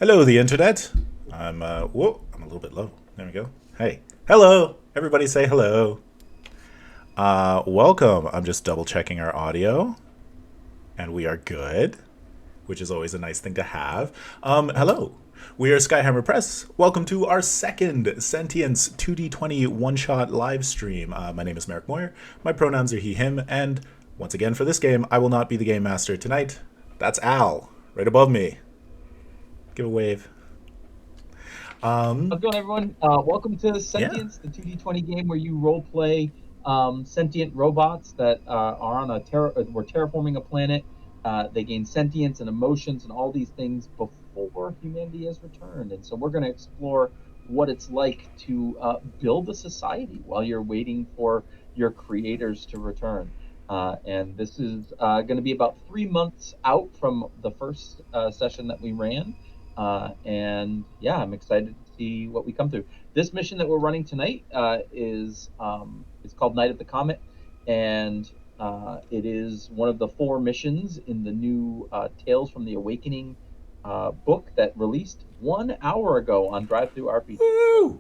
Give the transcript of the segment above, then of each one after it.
Hello, the internet. I'm a little bit low. There we go. Hey, hello. Everybody say hello. Welcome. I'm just double checking our audio, and we are good, which is always a nice thing to have. Hello. We are Skyhammer Press. Welcome to our second Sentience 2d20 one-shot live stream. My name is Merrick Moyer. My pronouns are he, him, and once again for this game, I will not be the game master tonight. That's Al, right above me. Give a wave. How's it going, everyone? Welcome to Yeah. Sentience, the 2d20 game where you role play sentient robots that are on we're terraforming a planet. They gain sentience and emotions and all these things before humanity has returned. And so we're going to explore what it's like to build a society while you're waiting for your creators to return. And this is going to be about 3 months out from the first session that we ran. And yeah, I'm excited to see what we come through. This mission that we're running tonight is it's called Night of the Comet, and it is one of the 4 missions in the new Tales from the Awakening book that released 1 hour ago on Drive Through RPG. So Woo!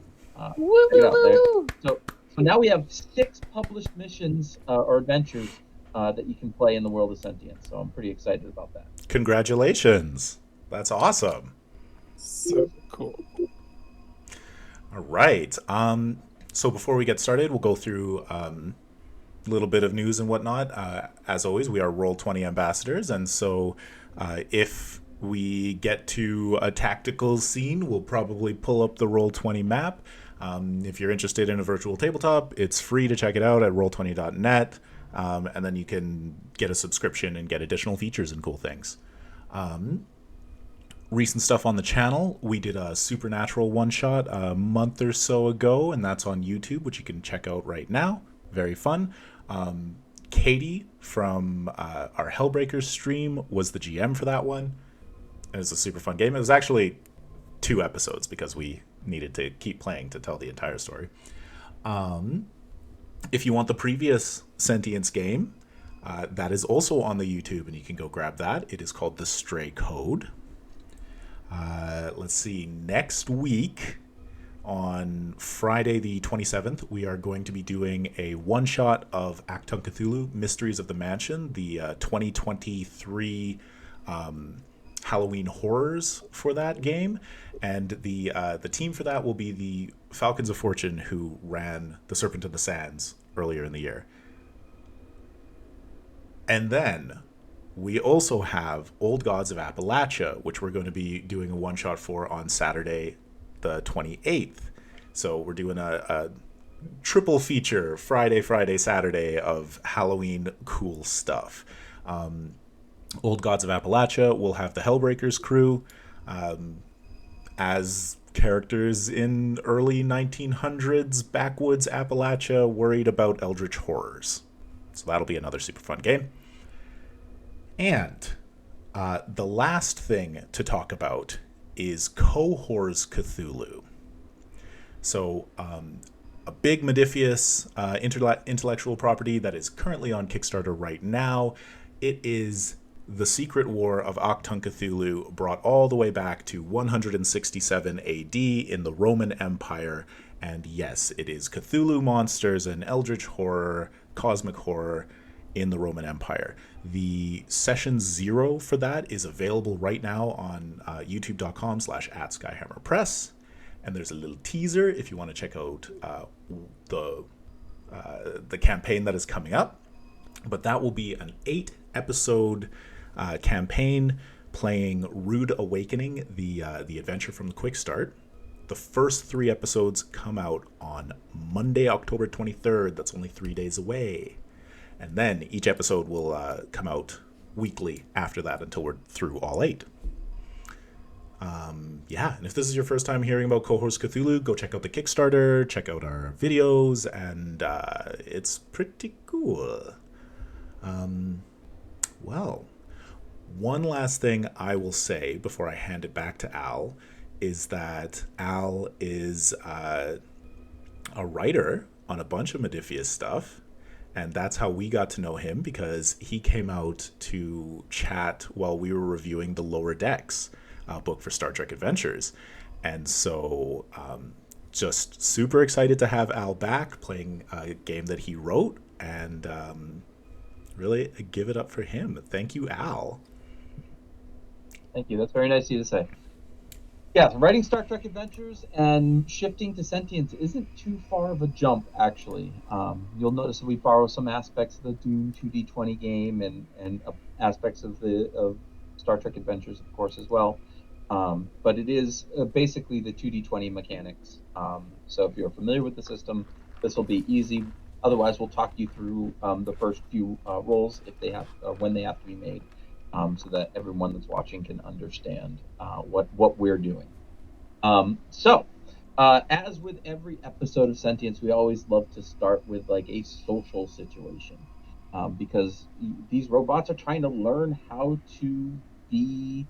Woo, woo, check it out there. woo, woo. So now we have 6 published missions or adventures that you can play in the world of Sentience. So I'm pretty excited about that. Congratulations. That's awesome. So cool. All right. So before we get started, we'll go through a little bit of news and whatnot. As always, we are Roll20 ambassadors, and so if we get to a tactical scene, we'll probably pull up the Roll20 map. If you're interested in a virtual tabletop, it's free to check it out at roll20.net, and then you can get a subscription and get additional features and cool things. Recent stuff on the channel, we did a Supernatural one-shot a month or so ago, and that's on YouTube, which you can check out right now. Very fun. Katie from our Hellbreakers stream was the GM for that one. It was a super fun game. It was actually 2 episodes because we needed to keep playing to tell the entire story. If you want the previous Sentience game, that is also on the YouTube, and you can go grab that. It is called The Stray Code. Let's see, next week on Friday the 27th, we are going to be doing a one-shot of Achtung Cthulhu, Mysteries of the Mansion, the 2023 Halloween horrors for that game. And the team for that will be the Falcons of Fortune, who ran The Serpent and the Sands earlier in the year. And then we also have Old Gods of Appalachia, which we're going to be doing a one-shot for on Saturday the 28th. So we're doing a triple feature, Friday, Saturday, of Halloween cool stuff. Old Gods of Appalachia will have the Hellbreakers crew as characters in early 1900s backwoods Appalachia worried about eldritch horrors. So that'll be another super fun game. And the last thing to talk about is Cohors Cthulhu. So a big Modifius intellectual property that is currently on Kickstarter right now. It is the Secret War of Achtung Cthulhu, brought all the way back to 167 AD in the Roman Empire. And yes, it is Cthulhu monsters and eldritch horror, cosmic horror in the Roman Empire. The session 0 for that is available right now on youtube.com/@skyhammerpress. And there's a little teaser if you want to check out the campaign that is coming up. But that will be an 8-episode campaign playing Rude Awakening, the adventure from the Quickstart. The first 3 episodes come out on Monday, October 23rd. That's only 3 days away. And then each episode will come out weekly after that until we're through all 8. Yeah, and if this is your first time hearing about Cohors Cthulhu, go check out the Kickstarter, check out our videos, and it's pretty cool. Well, one last thing I will say before I hand it back to Al is that Al is a writer on a bunch of Modifius stuff. And that's how we got to know him, because he came out to chat while we were reviewing the Lower Decks book for Star Trek Adventures. And so just super excited to have Al back playing a game that he wrote, and really give it up for him. Thank you, Al. Thank you. That's very nice of you to say. Yeah, so writing Star Trek Adventures and shifting to Sentience isn't too far of a jump, actually. You'll notice that we borrow some aspects of the Dune 2d20 game and aspects of Star Trek Adventures, of course, as well. But it is basically the 2d20 mechanics. So if you're familiar with the system, this will be easy. Otherwise, we'll talk you through the first few rolls if they have when they have to be made. So that everyone that's watching can understand what we're doing. As with every episode of Sentience, we always love to start with like a social situation, because these robots are trying to learn how to be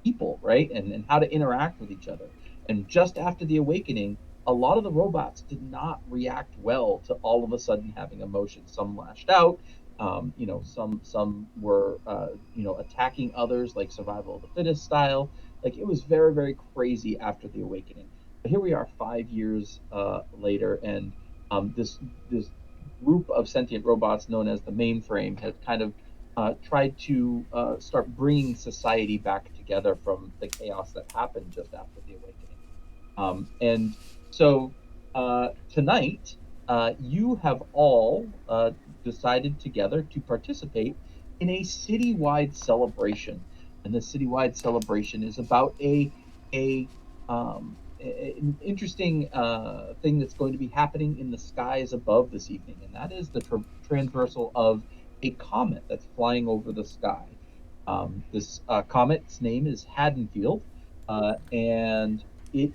people, right? And how to interact with each other. And just after the awakening, a lot of the robots did not react well to all of a sudden having emotions. Some lashed out. Some were attacking others like survival of the fittest style. Like it was very, very crazy after the awakening. But here we are 5 years later, and this group of sentient robots known as the mainframe has kind of tried to start bringing society back together from the chaos that happened just after the awakening. And so tonight, you have all decided together to participate in a citywide celebration. And the citywide celebration is about an interesting thing that's going to be happening in the skies above this evening, and that is the transversal of a comet that's flying over the sky. This comet's name is Haddonfield, and it's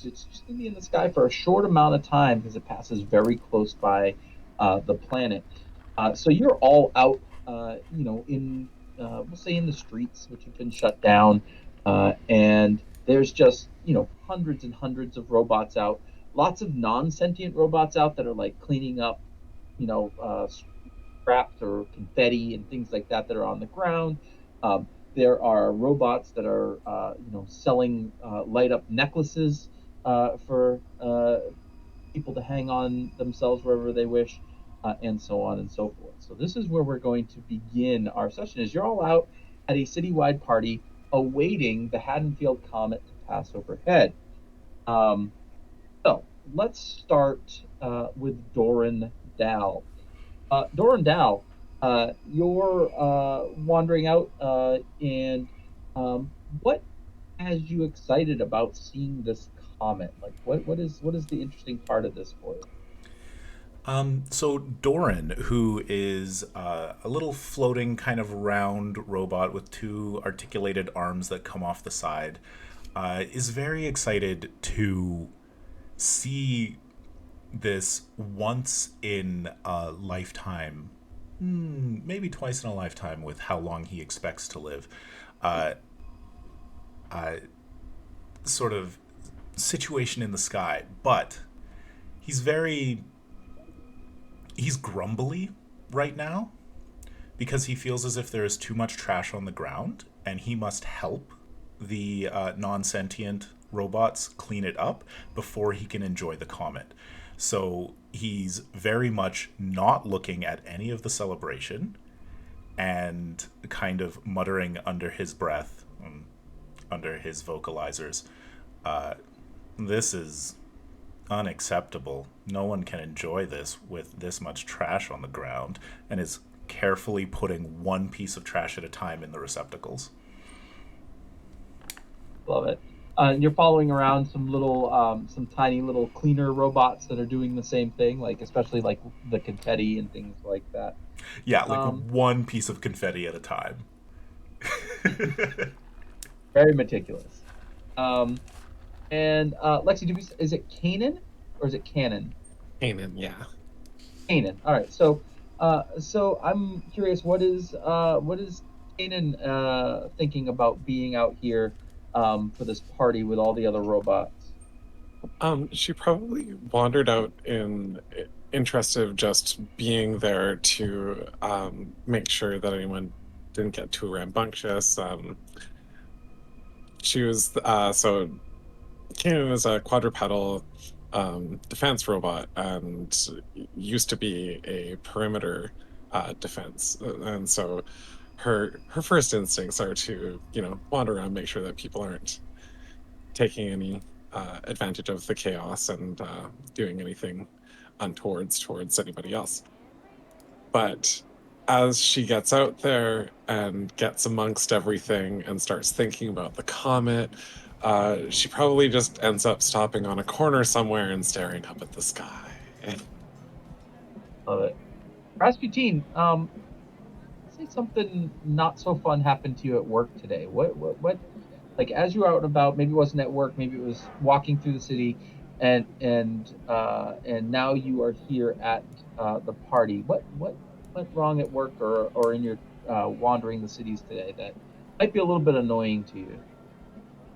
just going to be in the sky for a short amount of time because it passes very close by the planet. So you're all out, in we'll say in the streets, which have been shut down, and there's just hundreds and hundreds of robots out. Lots of non-sentient robots out that are like cleaning up, scraps or confetti and things like that are on the ground. There are robots that are, selling light up necklaces for people to hang on themselves wherever they wish, and so on and so forth. So this is where we're going to begin our session. Is you're all out at a citywide party awaiting the Haddonfield comet to pass overhead. So let's start with Doran Dow. Doran Dow, you're wandering out, and what has you excited about seeing this comet? Like, what is the interesting part of this for you? So Doran, who is a little floating kind of round robot with two articulated arms that come off the side, is very excited to see this once in a lifetime, maybe twice in a lifetime with how long he expects to live, uh, sort of situation in the sky. But he's very he's grumbly right now because he feels as if there is too much trash on the ground and he must help the non-sentient robots clean it up before he can enjoy the comet. So he's very much not looking at any of the celebration and kind of muttering under his breath, under his vocalizers, this is unacceptable. No one can enjoy this with this much trash on the ground, and is carefully putting one piece of trash at a time in the receptacles. Love it. You're following around some tiny little cleaner robots that are doing the same thing, like especially like the confetti and things like that. Yeah, like Um, one piece of confetti at a time. Very meticulous. Um, and Lexi, is it Canaan or is it Cannon? Amen. Yeah. Canaan. All right. So I'm curious, what is Canaan thinking about being out here for this party with all the other robots? She probably wandered out in interest of just being there to make sure that anyone didn't get too rambunctious. she was so Kanan is a quadrupedal defense robot and used to be a perimeter defense, and so her first instincts are to wander around, make sure that people aren't taking any advantage of the chaos and doing anything untowards towards anybody else. But as she gets out there and gets amongst everything and starts thinking about the comet, she probably just ends up stopping on a corner somewhere and staring up at the sky. Love it. Rasputin, say something not so fun happened to you at work today. What, like as you were out and about, maybe it wasn't at work, maybe it was walking through the city, and now you are here at the party. What went wrong at work or in your wandering the cities today that might be a little bit annoying to you?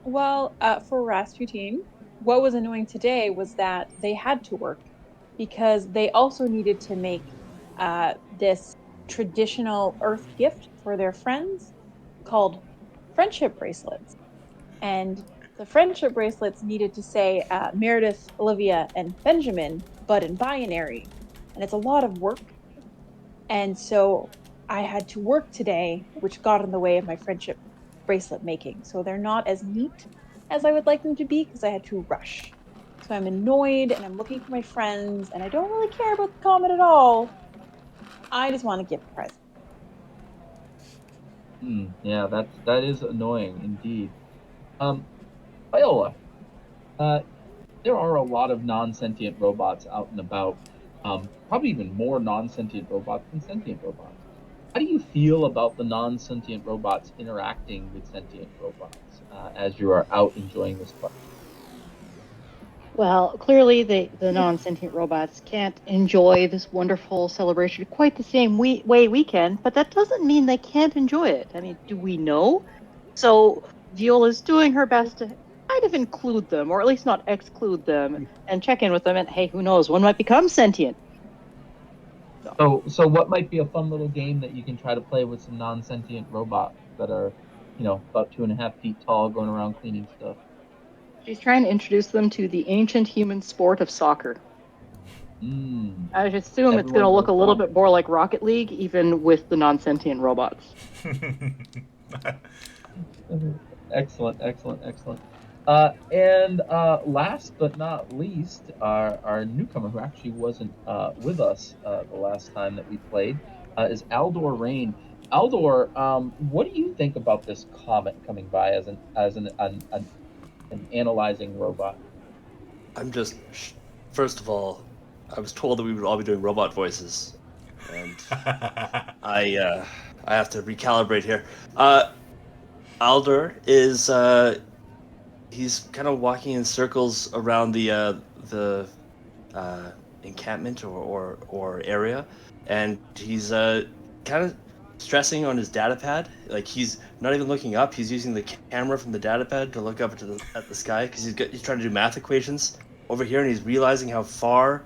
Well, for Rasputin, what was annoying today was that they had to work because they also needed to make this traditional Earth gift for their friends called friendship bracelets. And the friendship bracelets needed to say Meredith, Olivia, and Benjamin, but in binary. And it's a lot of work. And so I had to work today, which got in the way of my friendship bracelet making. So they're not as neat as I would like them to be because I had to rush. So I'm annoyed and I'm looking for my friends and I don't really care about the comet at all. I just want to give a present. Yeah, that is annoying indeed. Um, Viola, uh, there are a lot of non-sentient robots out and about. Probably even more non-sentient robots than sentient robots. How do you feel about the non-sentient robots interacting with sentient robots as you are out enjoying this party? Well, clearly the non-sentient robots can't enjoy this wonderful celebration quite the same way we can, but that doesn't mean they can't enjoy it. I mean, do we know? So Viola's doing her best to kind of include them, or at least not exclude them, and check in with them. And hey, who knows? One might become sentient. So what might be a fun little game that you can try to play with some non-sentient robots that are, about 2.5 feet tall, going around cleaning stuff? She's trying to introduce them to the ancient human sport of soccer. Mm, I assume it's going to everyone's look gonna a little fall. bit more like Rocket League, even with the non-sentient robots. Excellent, excellent, excellent. And last but not least, our newcomer who actually wasn't with us the last time that we played is Aldor Rain. Aldor, what do you think about this comet coming by as an analyzing robot? I'm just, first of all, I was told that we would all be doing robot voices, and I uh, I have to recalibrate here. Alder is he's kind of walking in circles around the uh, encampment or area, and he's kind of stressing on his data pad. Like he's not even looking up. He's using the camera from the data pad to look up at the sky because he's trying to do math equations over here, and he's realizing how far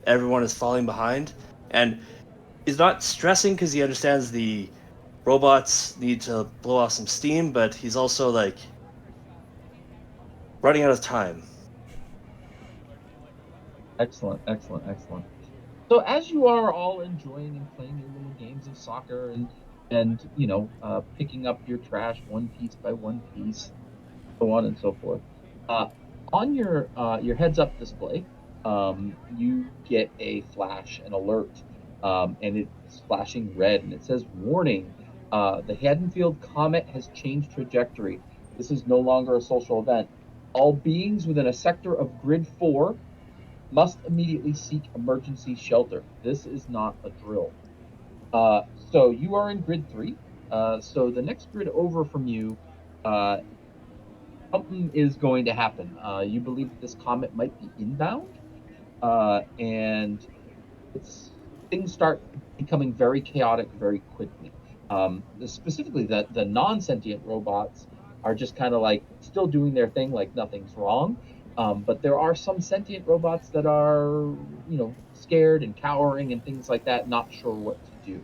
everyone is falling behind. And he's not stressing because he understands the robots need to blow off some steam, but he's also like running out of time. Excellent, excellent, excellent. So as you are all enjoying and playing your little games of soccer and picking up your trash one piece by one piece, so on and so forth, uh, on your heads up display, you get a flash, an alert, and it's flashing red, and it says warning. The Haddonfield comet has changed trajectory. This is no longer a social event. All beings within a sector of grid 4 must immediately seek emergency shelter. This is not a drill. So you are in grid 3. So the next grid over from you, uh, something is going to happen. You believe that this comet might be inbound, and it's things start becoming very chaotic very quickly. Specifically, the non-sentient robots are just kind of like still doing their thing, like nothing's wrong. But there are some sentient robots that are, scared and cowering and things like that, not sure what to do.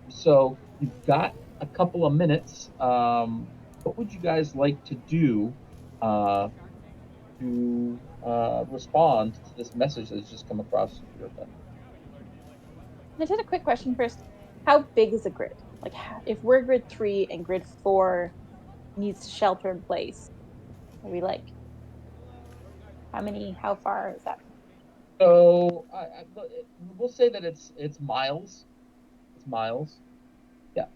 So you've got a couple of minutes. what would you guys like to do to respond to this message that's just come across your phone? I just had a quick question first. How big is a grid? Like, if we're grid 3 and grid 4 needs to shelter in place, are we like, how far is that? So we'll say that it's miles. It's miles. Yeah,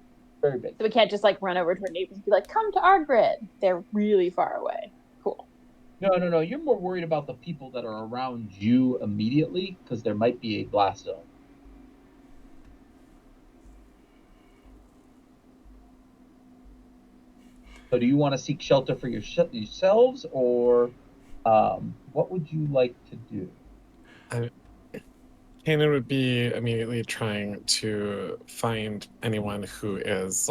very big. So we can't just like run over to our neighbors and be like, come to our grid. They're really far away. Cool. No. You're more worried about the people that are around you immediately because there might be a blast zone. So do you want to seek shelter for yourselves, or what would you like to do? Kanan would be immediately trying to find anyone who is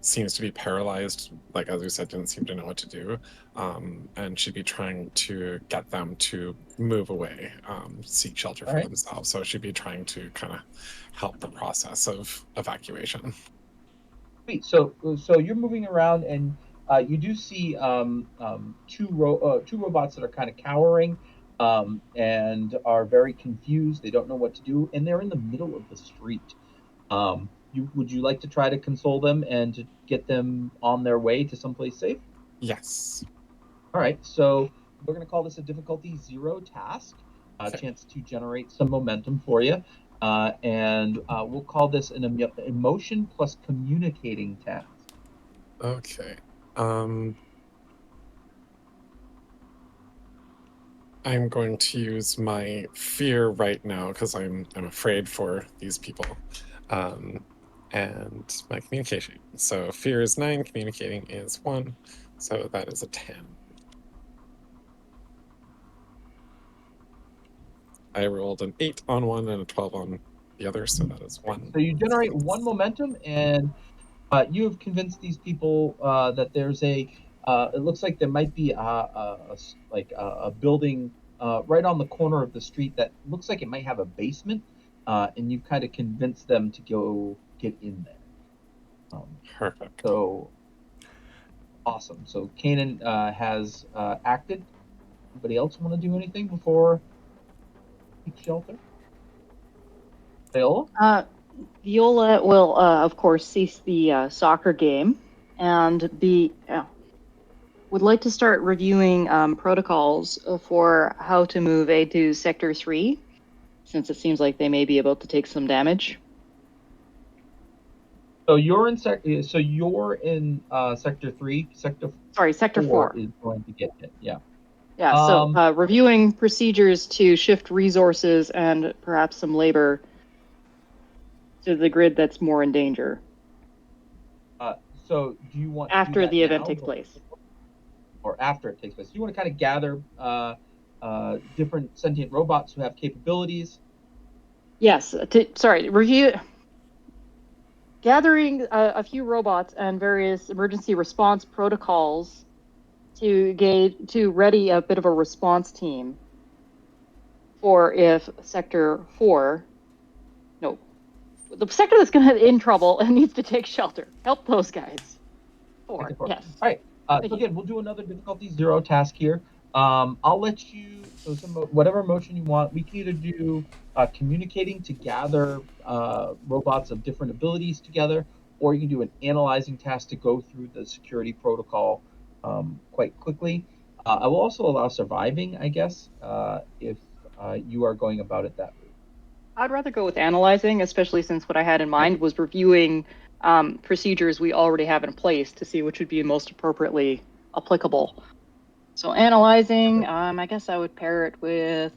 seems to be paralyzed, like as we said, didn't seem to know what to do, and she'd be trying to get them to move away, seek shelter for themselves. So she'd be trying to kind of help the process of evacuation. Sweet. So you're moving around, and you do see two robots that are kind of cowering and are very confused. They don't know what to do, and they're in the middle of the street. Would you like to try to console them and to get them on their way to someplace safe? Yes. All right. So we're going to call this a difficulty 0 task, Okay. chance to generate some momentum for you. And we'll call this an emotion plus communicating task. Okay. I'm going to use my fear right now because I'm afraid for these people, and my communication. So fear is 9, communicating is 1, so that is a 10. I rolled an 8 on one and a 12 on the other, so that is 1. So you generate 1 momentum, and you have convinced these people that there's a. It looks like there might be a building right on the corner of the street that looks like it might have a basement, and you kind of convinced them to go get in there. Perfect. So awesome. So Kanan has acted. Anybody else want to do anything before seek shelter? Viola? Viola will, of course, cease the soccer game and would like to start reviewing protocols for how to move A to Sector 3, since it seems like they may be about to take some damage. So you're in Sector 3. Sector 4 is going to get hit. Yeah. Yeah. So reviewing procedures to shift resources and perhaps some labor to the grid that's more in danger. So do you want after to do that the event now, takes place, or after it takes place? You want to kind of gather different sentient robots who have capabilities. Yes. Gathering a few robots and various emergency response protocols to ready a bit of a response team for if Sector 4, no, the sector that's going to in trouble and needs to take shelter. Help those guys. 4, yes. All right. So again, we'll do another difficulty 0 task here. I'll let you, whatever motion you want. We can either do communicating to gather robots of different abilities together, or you can do an analyzing task to go through the security protocol quite quickly. I will also allow surviving, I guess, if you are going about it that way. I'd rather go with analyzing, especially since what I had in mind was reviewing procedures we already have in place to see which would be most appropriately applicable. So analyzing, I guess I would pair it with,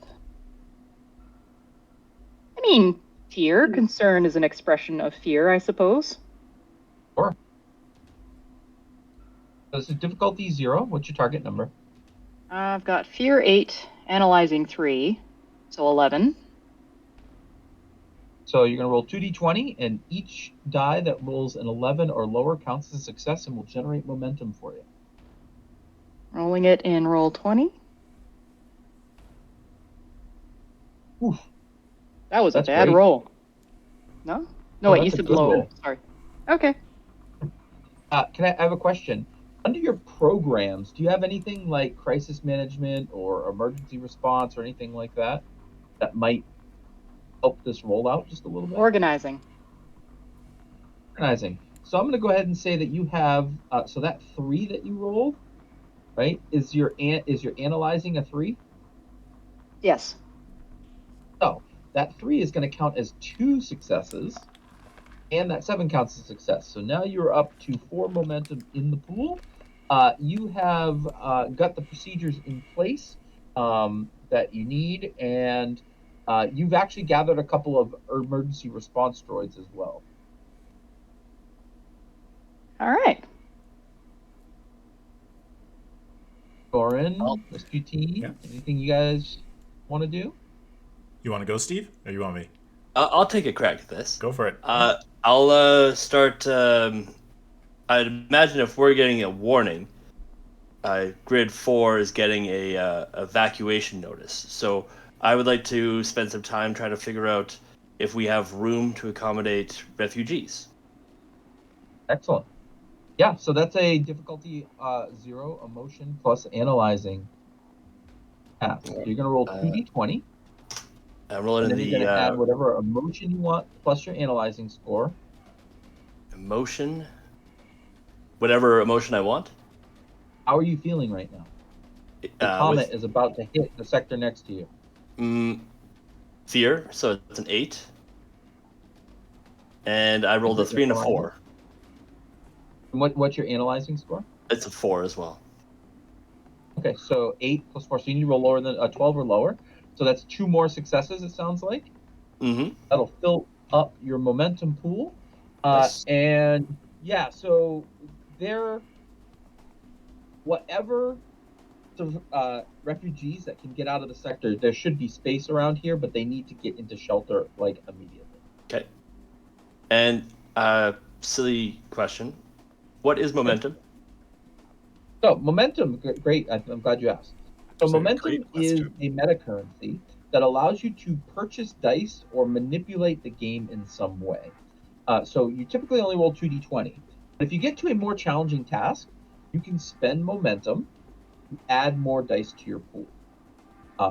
fear. Concern is an expression of fear, I suppose. Sure. So this is difficulty 0. What's your target number? I've got fear 8, analyzing 3, so 11. So you're going to roll 2d20, and each die that rolls an 11 or lower counts as a success and will generate momentum for you. Rolling it in roll 20. Oof. That was a bad roll. No? No, wait, you said low. Roll. Sorry. Okay. I have a question. Under your programs, do you have anything like crisis management or emergency response or anything like that that might help this rollout just a little bit? Organizing. Organizing. So I'm going to go ahead and say that you have so that 3 that you rolled, right? Is your analyzing a 3? Yes. So that 3 is going to count as 2 successes, and that 7 counts as success. So now you're up to 4 momentum in the pool. You have got the procedures in place that you need, and you've actually gathered a couple of emergency response droids as well. All right. Doran, Well, Rescue Team, yeah. anything you guys want to do? You want to go, Steve, or you want me? I'll take a crack at this. Go for it. I'll start. I'd imagine if we're getting a warning, Grid 4 is getting a evacuation notice. So I would like to spend some time trying to figure out if we have room to accommodate refugees. Excellent. Yeah, so that's a difficulty 0 emotion plus analyzing path. So you're going to roll 2d20. I'm rolling And in then you're going to add the whatever emotion you want plus your analyzing score. emotion, whatever emotion I want. How are you feeling right now? The comet With is about to hit the sector next to you. fear, so it's an 8. And I rolled a 3 and a 4. And what's your analyzing score? It's a 4 as well. Okay, so 8 plus 4. So you need to roll lower than 12 or lower. So that's 2 more successes, it sounds like. Mm-hmm. That'll fill up your momentum pool. Nice. And yeah, so there, whatever refugees that can get out of the sector, there should be space around here, but they need to get into shelter like immediately. Okay. And silly question. What is momentum? So momentum, great. I'm glad you asked. So That's a momentum great is question. a meta currency that allows you to purchase dice or manipulate the game in some way. So you typically only roll 2d20. But if you get to a more challenging task, you can spend momentum to add more dice to your pool.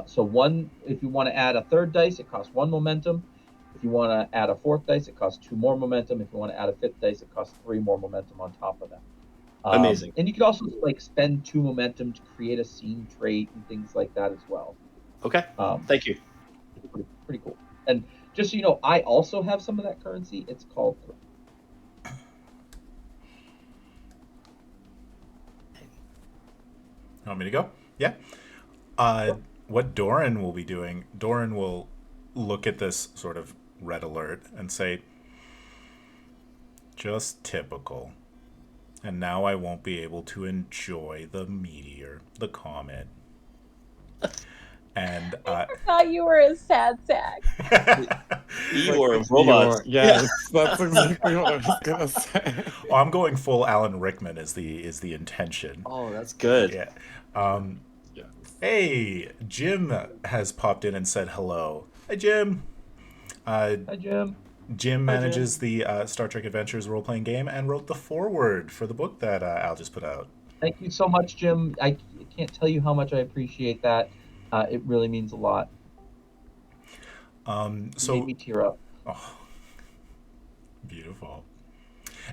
So if you want to add a 3rd dice, it costs 1 momentum. If you want to add a 4th dice, it costs 2 more momentum. If you want to add a 5th dice, it costs 3 more momentum on top of that. Amazing. And you could also spend 2 momentum to create a scene trait and things like that as well. Okay. Thank you. Pretty cool. And just so you know, I also have some of that currency. It's called. You want me to go? Yeah. What Doran will be doing, Doran will look at this sort of red alert and say, just typical. And now I won't be able to enjoy the meteor, the comet. And I thought you were a sad sack. Eeyore of robots. Yeah, that's exactly what I was gonna say. Oh, I'm going full Alan Rickman is the intention. Oh, that's good. Yeah. Yes. Hey, Jim has popped in and said hello. Hi, Jim. Hi, Jim. Jim manages the Star Trek Adventures role-playing game and wrote the foreword for the book that Al just put out. Thank you so much, Jim. I can't tell you how much I appreciate that. It really means a lot. So made me tear up. Oh, beautiful.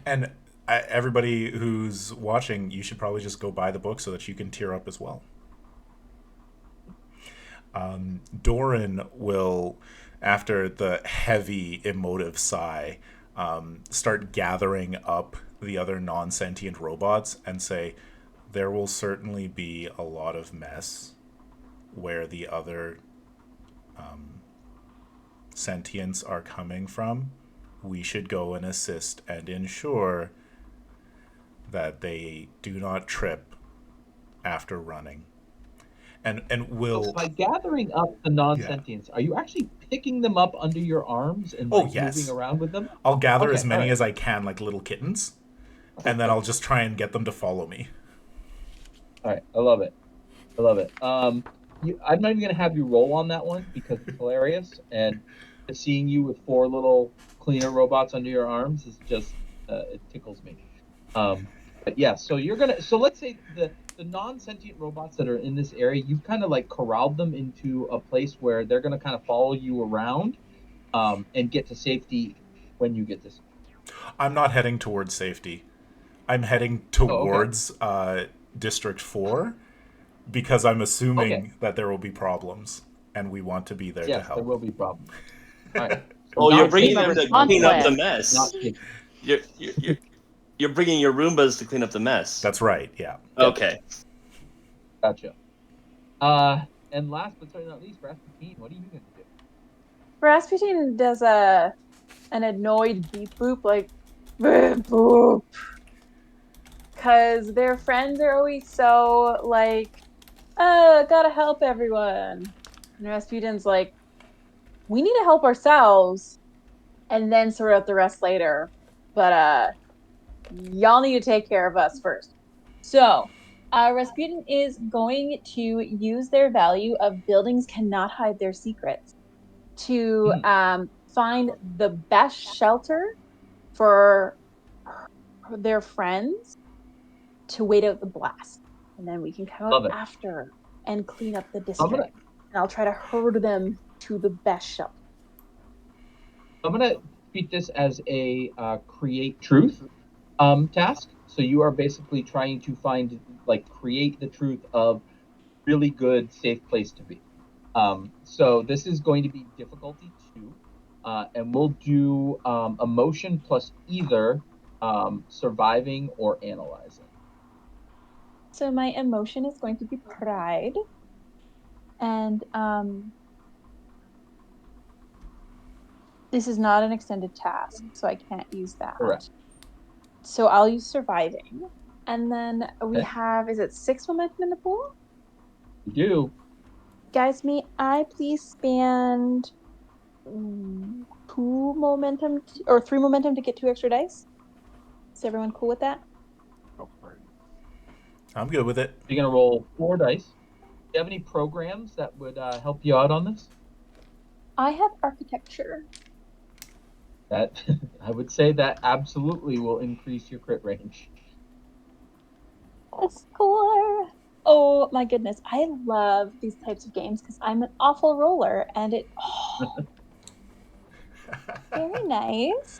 And everybody who's watching, you should probably just go buy the book so that you can tear up as well. Doran will, after the heavy emotive sigh, start gathering up the other non-sentient robots and say, there will certainly be a lot of mess where the other sentients are coming from. We should go and assist and ensure that they do not trip after running. And will, by gathering up the non-sentients, are you actually picking them up under your arms and moving around with them? I'll gather as many as I can, like little kittens, and then I'll just try and get them to follow me. All right, I love it. I'm not even gonna have you roll on that one because it's hilarious, and seeing you with 4 little cleaner robots under your arms is just it tickles me. But yeah, so you're gonna. So let's say the non-sentient robots that are in this area, you've kind of like corralled them into a place where they're gonna kind of follow you around, and get to safety when you get this. I'm not heading towards safety. I'm heading Oh, okay. towards District 4 because I'm assuming Okay. that there will be problems and we want to be there to Yes, there help. will be problems. All right. Oh, you're Not bringing Team them of safety, to response clean up the plan. mess. not safety. You're bringing your Roombas to clean up the mess. That's right, yeah. Okay. Gotcha. And last but certainly not least, Rasputin, what are you gonna do? Rasputin does an annoyed beep boop, like beep boop, because their friends are always so like, gotta help everyone. And Rasputin's like, we need to help ourselves and then sort out the rest later. But y'all need to take care of us first. So Rasputin is going to use their value of buildings cannot hide their secrets to find the best shelter for their friends to wait out the blast. And then we can come out Love it. after and clean up the I'm gonna district. And I'll try to herd them to the best shelter. I'm gonna treat this as a create truth task. So you are basically trying to find create the truth of really good safe place to be. So this is going to be difficulty 2, and we'll do emotion plus either surviving or analyzing. So my emotion is going to be pride. And this is not an extended task, so I can't use that. Correct. So I'll use surviving. And then we Okay. have, is it 6 momentum in the pool? You do. Guys, may I please spend 2 momentum or 3 momentum to get 2 extra dice? Is everyone cool with that? Go for it. I'm good with it. You're gonna roll 4 dice. Do you have any programs that would help you out on this? I have architecture. That I would say that absolutely will increase your crit range. A score. Oh my goodness. I love these types of games because I'm an awful roller and it very nice.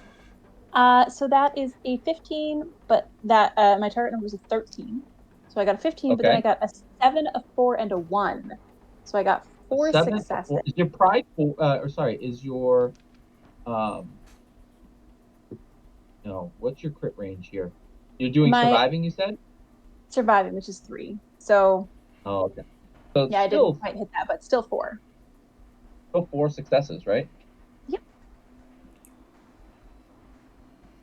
So that is a 15, but that my target number was a 13. So I got a 15, but then I got a 7, a 4, and a 1. So I got 4 7, successes. 4. Is your pride is your what's your crit range here? You're doing surviving, you said? Surviving, which is 3. So okay. So yeah, I didn't quite hit that, but still 4. Still 4 successes, right? Yep.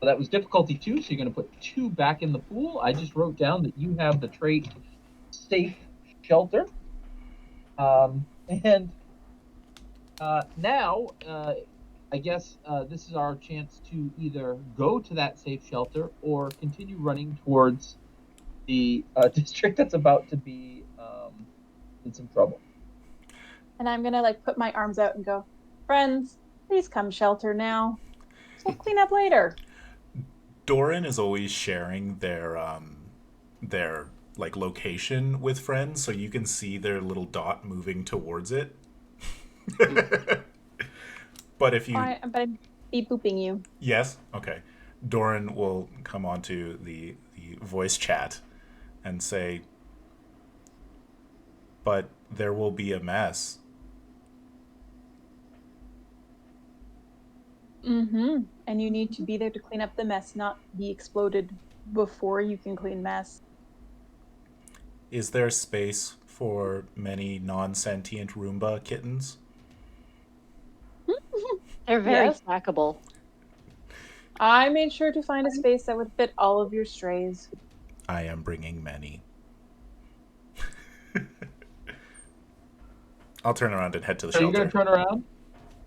So that was difficulty 2, so you're going to put 2 back in the pool. I just wrote down that you have the trait safe shelter. And now, I guess this is our chance to either go to that safe shelter or continue running towards the district that's about to be in some trouble. And I'm going to put my arms out and go, friends, please come shelter now. So we'll clean up later. Doran is always sharing their location with friends, so you can see their little dot moving towards it. But if you, but I'm beep booping you. Yes, okay. Doran will come onto the voice chat and say, "But there will be a mess." Mm-hmm. And you need to be there to clean up the mess, not be exploded before you can clean mess. Is there space for many non-sentient Roomba kittens? They're very stackable. I made sure to find a space that would fit all of your strays. I am bringing many. I'll turn around and head to the shelter. So you're going to turn around?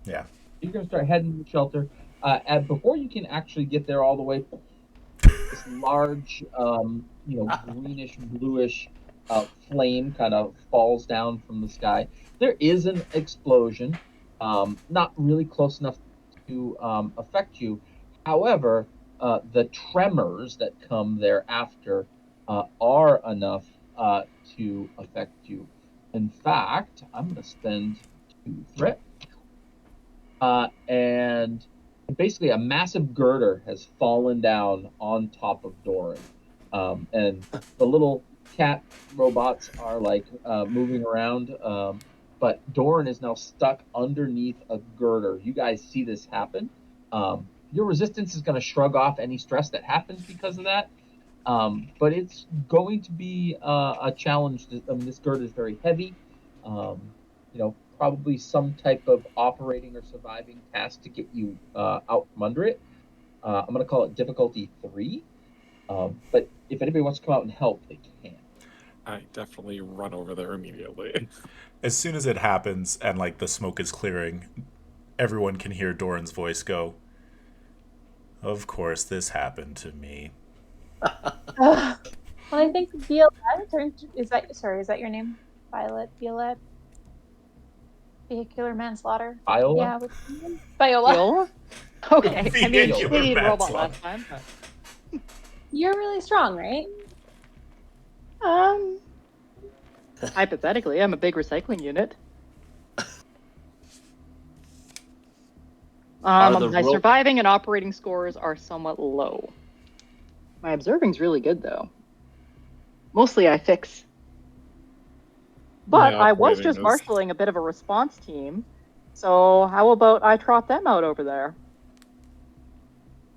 Yeah. You're going to start heading to the shelter. And before you can actually get there all the way, this large, greenish, bluish flame kind of falls down from the sky. There is an explosion, not really close enough to affect you. However, the tremors that come thereafter are enough to affect you. In fact, I'm going to spend 2 threat. And basically, a massive girder has fallen down on top of Doran. And the little cat robots are like moving around. But Doran is now stuck underneath a girder. You guys see this happen. Your resistance is going to shrug off any stress that happens because of that. But it's going to be a challenge. This girder is very heavy. Probably some type of operating or surviving task to get you out from under it. I'm going to call it difficulty 3. But if anybody wants to come out and help, they can. I definitely run over there immediately. As soon as it happens and like the smoke is clearing, everyone can hear Doran's voice go, "Of course this happened to me." Well, I think Violette is that your name? Violette? Vehicular manslaughter. Viola? Yeah, what's your name? Viola. Viola? Okay. I mean, Vehicular Canadian robot manslaughter. last time. You're really strong, right? Hypothetically, I'm a big recycling unit. My surviving and operating scores are somewhat low. My observing's really good, though. Mostly I fix. But I was just marshaling a bit of a response team, so how about I trot them out over there?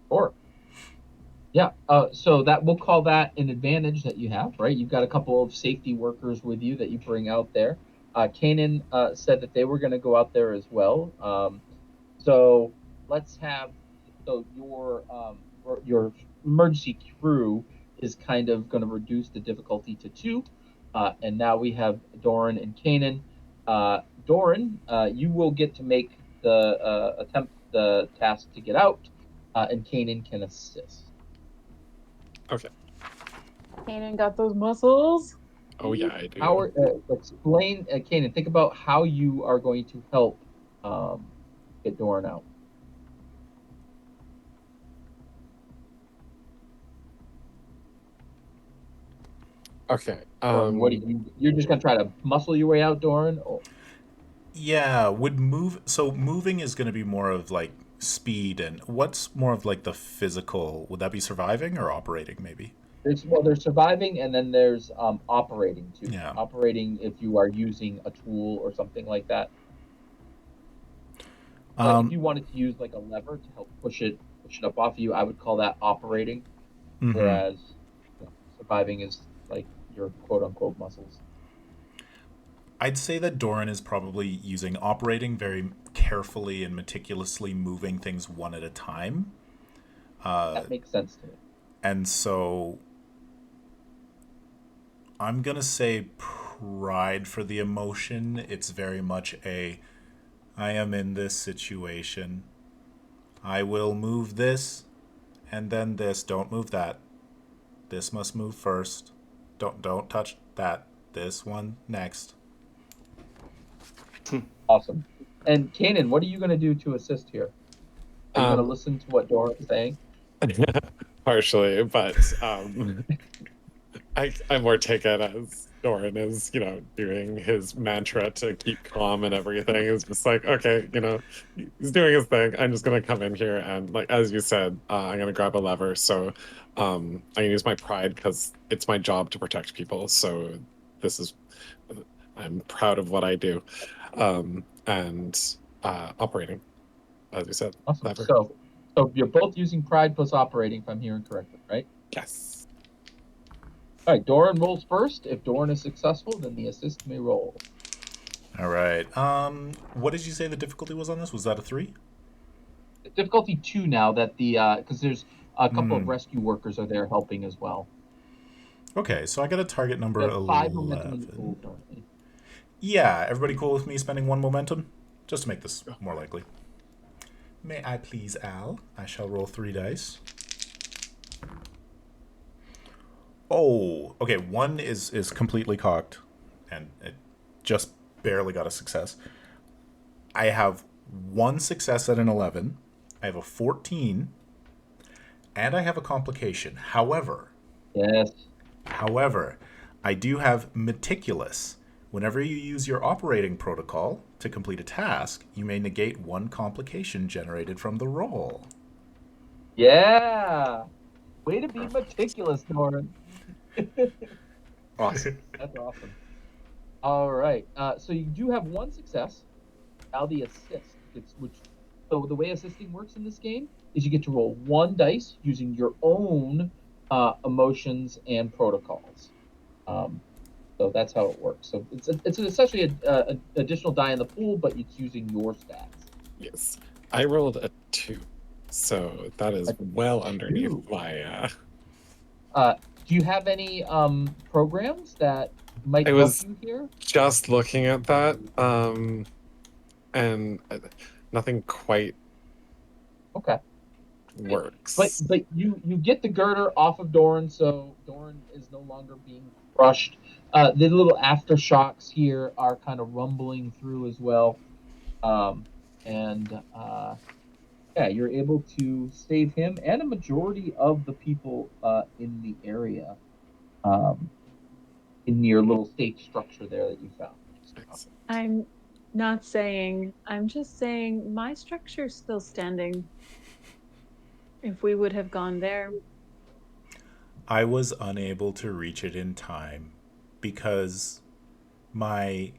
Sure. Yeah, so we'll call that an advantage that you have, right? You've got a couple of safety workers with you that you bring out there. Kanan said that they were going to go out there as well. So let's have your emergency crew is kind of going to reduce the difficulty to 2. And now we have Doran and Kanan. Doran, you will get to make the attempt the task to get out, and Kanan can assist. Okay. Kanan got those muscles. Oh yeah, I do. Howard, explain, Kanan. Think about how you are going to help get Doran out. Okay. What you're just gonna try to muscle your way out, Doran? Or? Yeah, moving is going to be more of like speed, and what's more of like the physical? Would that be surviving or operating maybe? There's surviving, and then there's operating too. Yeah. Operating if you are using a tool or something like that. If you wanted to use like a lever to help push it up off of you, I would call that operating. Mm-hmm. Whereas surviving is like your quote unquote muscles. I'd say that Doran is probably using operating very carefully and meticulously, moving things one at a time. That makes sense to me. And so I'm going to say pride for the emotion. It's very much I am in this situation. I will move this and then this. Don't move that. This must move first. Don't touch that. This one next. Awesome. And Kanan, what are you going to do to assist here? Are you going to listen to what Doran is saying? Partially, but I more take it as Doran is, doing his mantra to keep calm and everything. It's just like, okay, he's doing his thing. I'm just gonna come in here and, like as you said, I'm gonna grab a lever. So I can use my pride because it's my job to protect people. So I'm proud of what I do, and operating, as you said. Awesome. Lever. So you're both using pride plus operating, if I'm hearing correctly, right? Yes. All right, Doran rolls first. If Doran is successful, then the assist may roll. All right. What did you say the difficulty was on this? Was that a 3? Difficulty 2 now that because there's a couple of rescue workers are there helping as well. Okay, so I got a target number 11. 5 momentum in the pool currently. Yeah, everybody cool with me spending 1 momentum? Just to make this more likely. May I please, Al? I shall roll 3 dice. Oh, okay, 1 is completely cocked, and it just barely got a success. I have 1 success at an 11. I have a 14, and I have a complication. However, Yes. I do have meticulous. Whenever you use your operating protocol to complete a task, you may negate one complication generated from the roll. Yeah. Way to be meticulous, Doran. Awesome. That's awesome. All right. So you do have one success. Now the assist. So the way assisting works in this game is you get to roll one dice using your own emotions and protocols. So that's how it works. So it's essentially an additional die in the pool, but it's using your stats. Yes. I rolled a 2. So that is well underneath my Do you have any programs that might I help was you here? just looking at that, and nothing quite Okay. works. But you get the girder off of Doran, so Doran is no longer being crushed. The little aftershocks here are kind of rumbling through as well, and yeah, you're able to save him and a majority of the people in the area, in your little safe structure there that you found. Excellent. I'm not saying, I'm just saying my structure's still standing. If we would have gone there. I was unable to reach it in time because my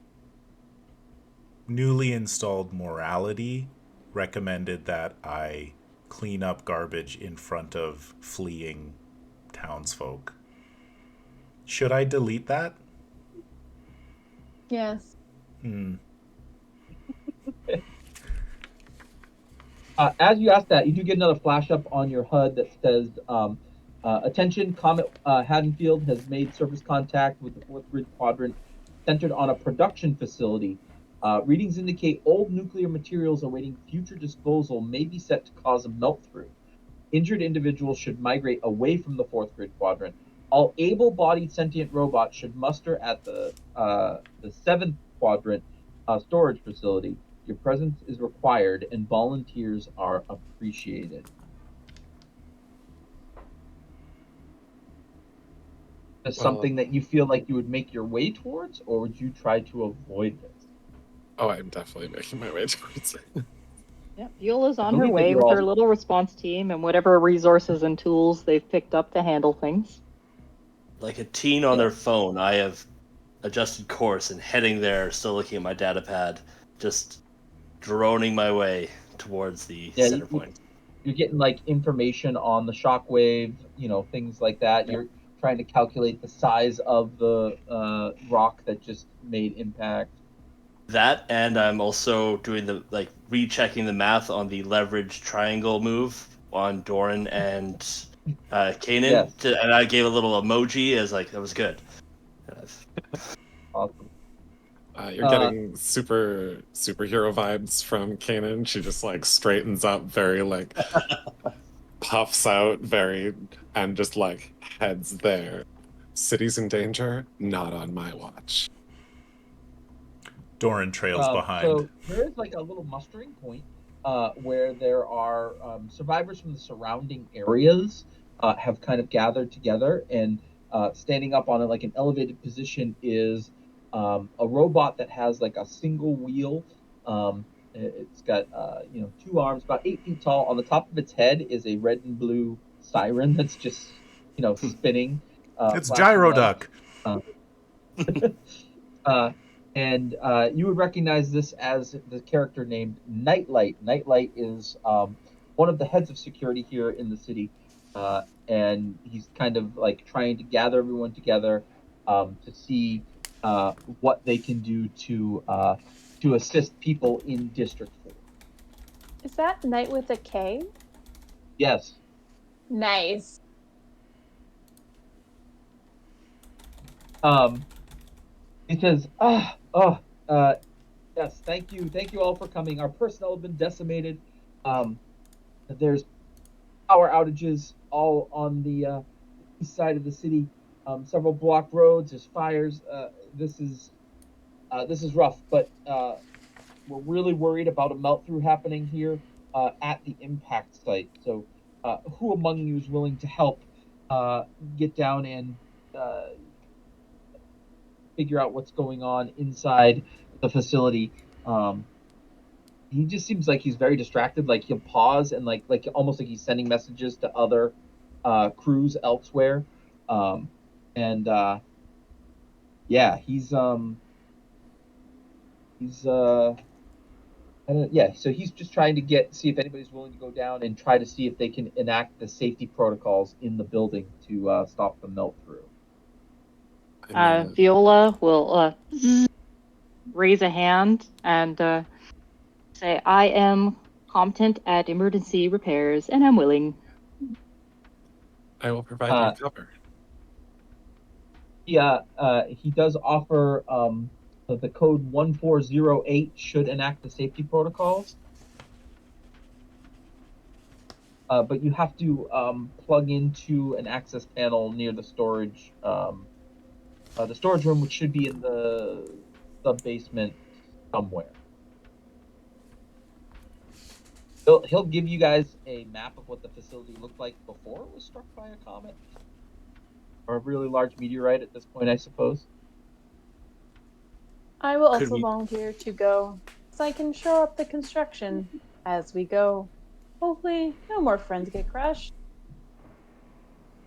newly installed morality recommended that I clean up garbage in front of fleeing townsfolk. Should I delete that? Yes. As you ask that, you do get another flash up on your HUD that says, attention, Comet Haddonfield has made surface contact with the fourth grid quadrant centered on a production facility. Readings indicate old nuclear materials awaiting future disposal may be set to cause a melt-through. Injured individuals should migrate away from the fourth grid quadrant. All able-bodied sentient robots should muster at the seventh quadrant storage facility. Your presence is required, and volunteers are appreciated. Is something that you feel like you would make your way towards, or would you try to avoid this? Oh, I'm definitely making my way towards it. Yeah, Viola's on I her believe that way you're with all- her little response team and whatever resources and tools they've picked up to handle things. Like a teen on their phone, I have adjusted course and heading there, still looking at my data pad, just droning my way towards the center point. You're getting like information on the shockwave, things like that. You're trying to calculate the size of the rock that just made impact. That, and I'm also doing rechecking the math on the leverage triangle move on Doran and Kanan. Yes. And I gave a little emoji as like, that was good. Awesome. You're getting superhero vibes from Kanan. She just like straightens up, very like puffs out, and just like heads there. City's in danger, not on my watch. Doran trails behind. So there is like a little mustering point where there are survivors from the surrounding areas have kind of gathered together, and standing up on like an elevated position is a robot that has like a single wheel. It's got 2 arms, about 8 feet tall. On the top of its head is a red and blue siren that's just spinning. It's Gyroduck. And you would recognize this as the character named Nightlight. Nightlight is one of the heads of security here in the city, and he's kind of like trying to gather everyone together to see what they can do to assist people in District 4. Is that Night with a K? Yes. Nice. It says, yes, thank you all for coming. Our personnel have been decimated. There's power outages all on the east side of the city. Several blocked roads. There's fires. This is rough, but we're really worried about a melt through happening here at the impact site. So who among you is willing to help get down and figure out what's going on inside the facility. He just seems like he's very distracted. Like he'll pause and like almost like he's sending messages to other crews elsewhere. And yeah, he's I don't, yeah, so he's just trying to see if anybody's willing to go down and try to see if they can enact the safety protocols in the building to stop the melt through. Viola will raise a hand and say, I am competent at emergency repairs and I'm willing. I will provide you cover. He does offer the code 1408 should enact the safety protocols. But you have to plug into an access panel near the storage room, which should be in the sub-basement somewhere. He'll give you guys a map of what the facility looked like before it was struck by a comet. Or a really large meteorite at this point, I suppose. I will also volunteer to go, so I can show up the construction as we go. Hopefully, no more friends get crushed.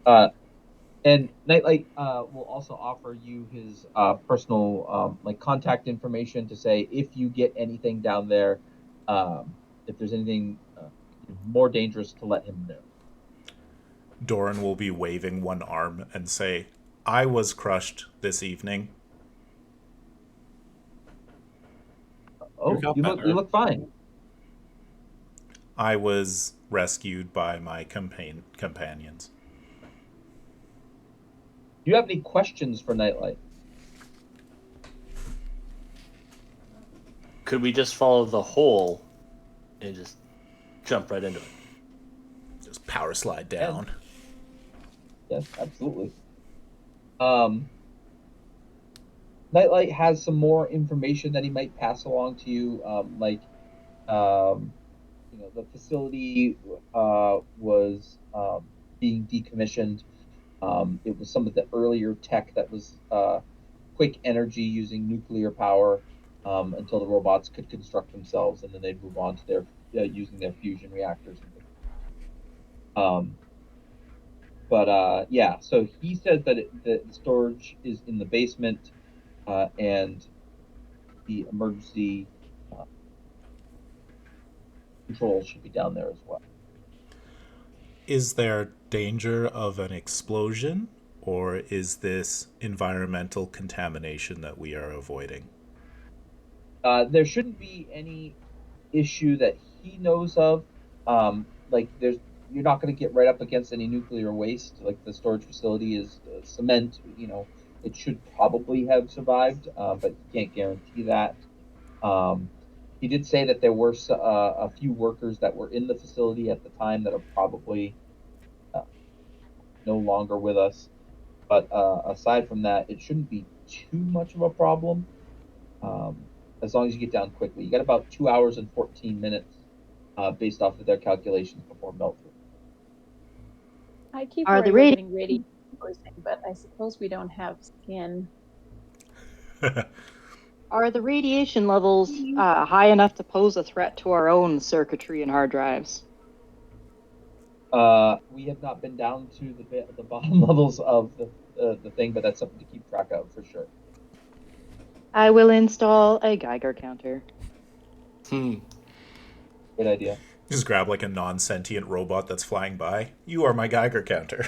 And Nightlight will also offer you his personal contact information to say if you get anything down there, if there's anything more dangerous, to let him know. Doran will be waving one arm and say, I was crushed this evening. Oh, you look fine. I was rescued by my companions. Do you have any questions for Nightlight? Could we just follow the hole and just jump right into it? Just power slide down. Yes, absolutely. Nightlight has some more information that he might pass along to you, the facility was being decommissioned. It was some of the earlier tech that was quick energy using nuclear power until the robots could construct themselves, and then they'd move on to their using their fusion reactors. So he says that the storage is in the basement, and the emergency control should be down there as well. Is there danger of an explosion, or is this environmental contamination that we are avoiding? There shouldn't be any issue that he knows of. You're not going to get right up against any nuclear waste. Like the storage facility is cement. It should probably have survived, but you can't guarantee that. He did say that there were a few workers that were in the facility at the time that are probably no longer with us. But aside from that, it shouldn't be too much of a problem. As long as you get down quickly. You got about 2 hours and 14 minutes based off of their calculations before melt-through. I keep getting radiation poisoning, but I suppose we don't have skin. Are the radiation levels high enough to pose a threat to our own circuitry and hard drives? We have not been down to the bottom levels of the thing, but that's something to keep track of for sure. I will install a Geiger counter. Good idea. Just grab like a non-sentient robot that's flying by. You are my Geiger counter.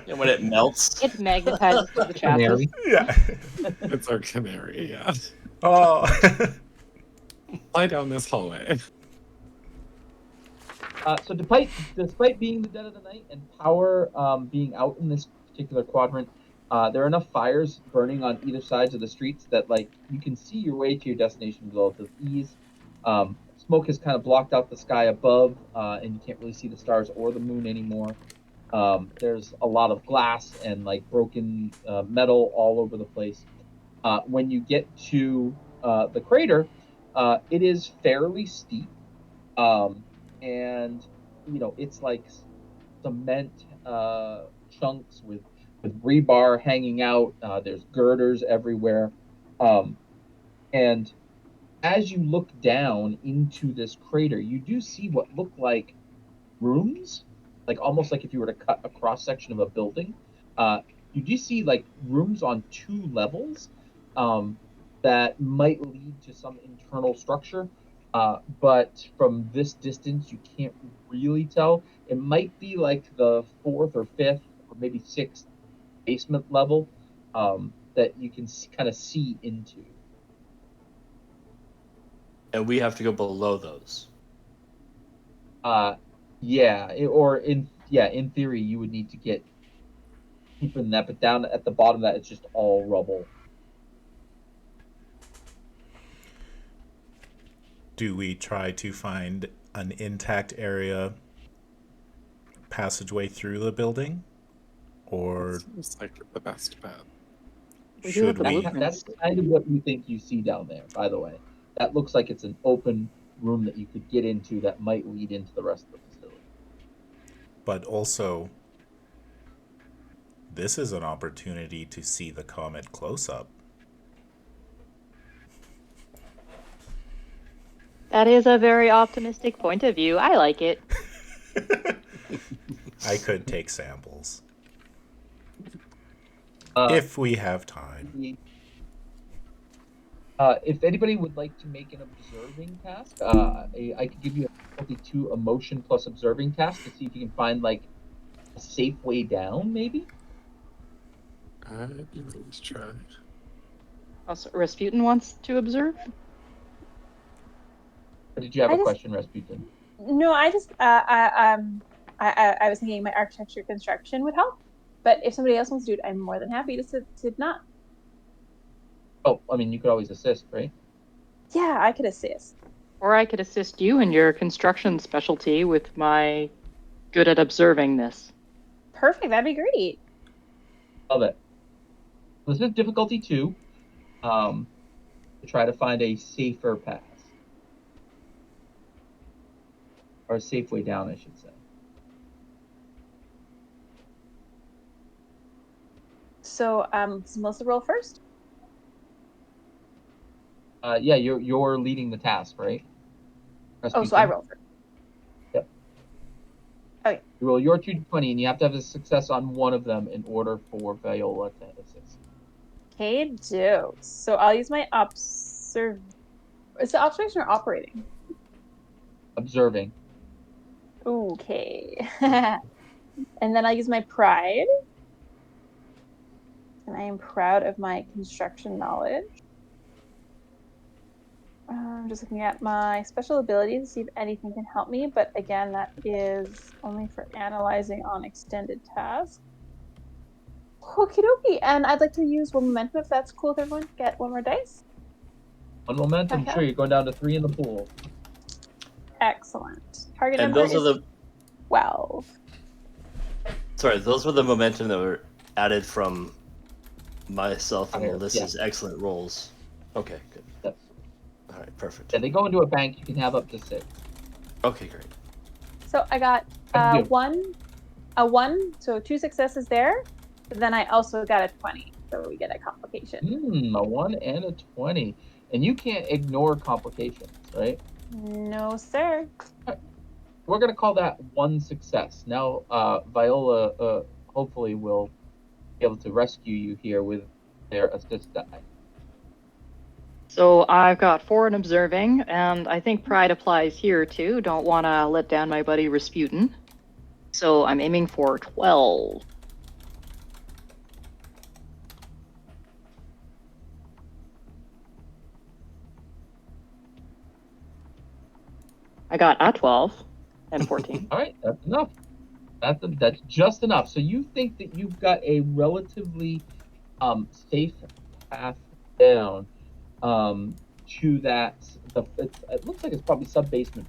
And when it melts, it magnetizes to the chassis. Yeah. It's our canary, yeah. Oh. Fly down this hallway. So despite being the dead of the night and power being out in this particular quadrant, there are enough fires burning on either sides of the streets that you can see your way to your destination with relative ease. Smoke has kind of blocked out the sky above, and you can't really see the stars or the moon anymore. There's a lot of glass and broken metal all over the place. When you get to the crater, it is fairly steep, and it's cement chunks with rebar hanging out. There's girders everywhere. And as you look down into this crater, you do see what look like rooms, like almost like if you were to cut a cross section of a building. You do see like rooms on 2 levels that might lead to some internal structure. But from this distance, you can't really tell. It might be like the 4th or 5th or maybe 6th basement level that you can kind of see into. And we have to go below those. In theory, you would need to get deeper than that, but down at the bottom of that, it's just all rubble. Do we try to find an intact area passageway through the building? Or Seems like the best bet. We do have should the we? blueprint. That's kind of what you think you see down there, by the way. That looks like it's an open room that you could get into that might lead into the rest of the facility. But also, this is an opportunity to see the comet close up. That is a very optimistic point of view. I like it. I could take samples. Uh, If we have time. If anybody would like to make an observing task, I could give you a difficulty 2 emotion plus observing task to see if you can find like a safe way down, maybe. I'd be willing to try. Also, Rasputin wants to observe. Or did you have I a just- question, Rasputin? No, I just I was thinking my architecture construction would help, but if somebody else wants to do it, I'm more than happy to not. Oh, I mean, you could always assist, right? Yeah, I could assist. Or I could assist you in your construction specialty with my good at observing this. Perfect. That'd be great. Love it. This is difficulty 2. To try to find a safer path. Or a safe way down, I should say. So, does Melissa roll first? Yeah, you're leading the task, right? Oh, so I roll first. Yep. Okay. You roll your 2d20, and you have to have a success on one of them in order for Viola to assist. Okay, do. So I'll use my observe. Is it observation or operating? Observing. Okay. And then I'll use my pride. And I am proud of my construction knowledge. I'm just looking at my special abilities to see if anything can help me, but again, that is only for analyzing on extended tasks. Okie dokie, and I'd like to use one momentum if that's cool with everyone. Get 1 more dice. On momentum, Okay. sure, you're going down to 3 in the pool. Excellent. Target And number those are is the 12. those were the momentum that were added from myself and Higher, Melissa's excellent rolls. Okay, good. Yep. All right, perfect. Yeah, they go into a bank. You can have up to 6. Okay, great. So I got How'd you a 1, so 2 successes there. But then I also got a 20, so we get a complication. A 1 and a 20. And you can't ignore complications, right? No, sir. We're going to call that 1 success. Now, Viola hopefully will be able to rescue you here with their assist die. So I've got 4 in observing, and I think pride applies here too. Don't want to let down my buddy Rasputin. So I'm aiming for 12. I got a 12 and 14. All right, that's enough. That's just enough. So you think that you've got a relatively safe path down to that. It looks like it's probably sub-basement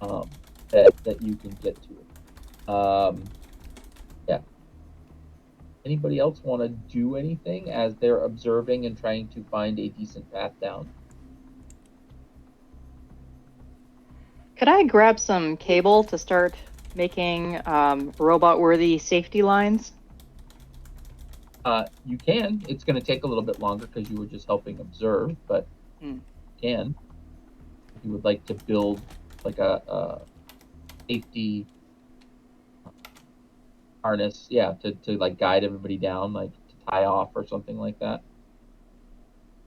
hole that you can get to. Yeah. Anybody else want to do anything as they're observing and trying to find a decent path down? Could I grab some cable to start making robot-worthy safety lines? You can. It's going to take a little bit longer because you were just helping observe, but you can. If you would like to build like a safety harness, to like guide everybody down, like to tie off or something like that.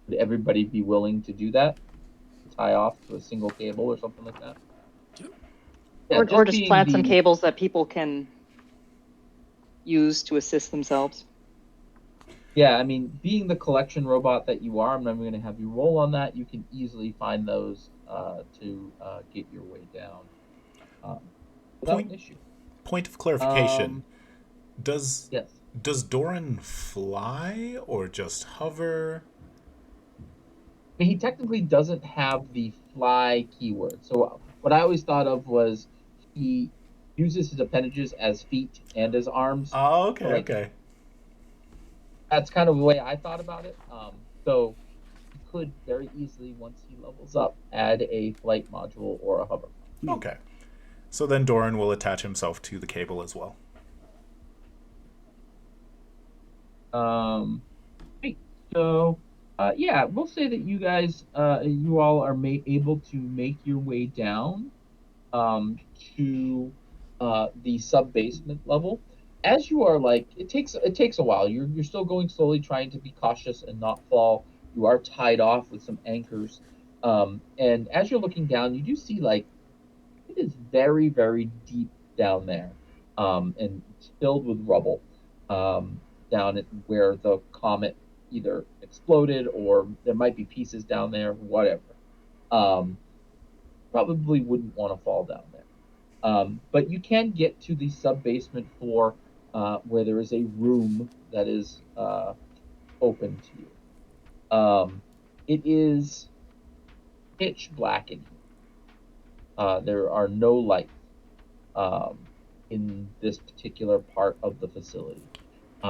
Would everybody be willing to do that? To tie off to a single cable or something like that? Yeah, or just plant some cables that people can use to assist themselves. Yeah, I mean, being the collection robot that you are, I'm not even going to have you roll on that. You can easily find those to get your way down without an issue. Point of clarification. Yes. Does Doran fly or just hover? He technically doesn't have the fly keyword. So what I always thought of was he uses his appendages as feet and as arms. Oh, okay, so, okay. That's kind of the way I thought about it. So he could very easily, once he levels up, add a flight module or a hover. Okay. So then Doran will attach himself to the cable as well. Great. So, we'll say that you guys, you all are able to make your way down to the sub-basement level. As you are it takes a while. You're still going slowly, trying to be cautious and not fall. You are tied off with some anchors. And as you're looking down, you do see it is very, very deep down there. And it's filled with rubble. Down at where the comet either exploded or there might be pieces down there, whatever. Probably wouldn't want to fall down there. But you can get to the sub-basement floor where there is a room that is open to you. It is pitch black in here. There are no lights in this particular part of the facility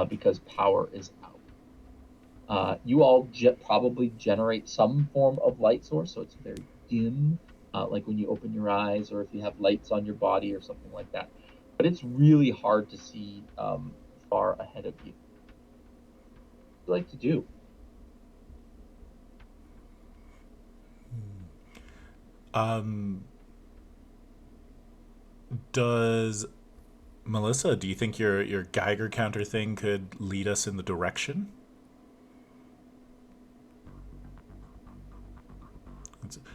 because power is out. You all probably generate some form of light source, so it's very dim. Like when you open your eyes or if you have lights on your body or something like that. But it's really hard to see far ahead of you. What do you like to do? Does Melissa, do you think your Geiger counter thing could lead us in the direction?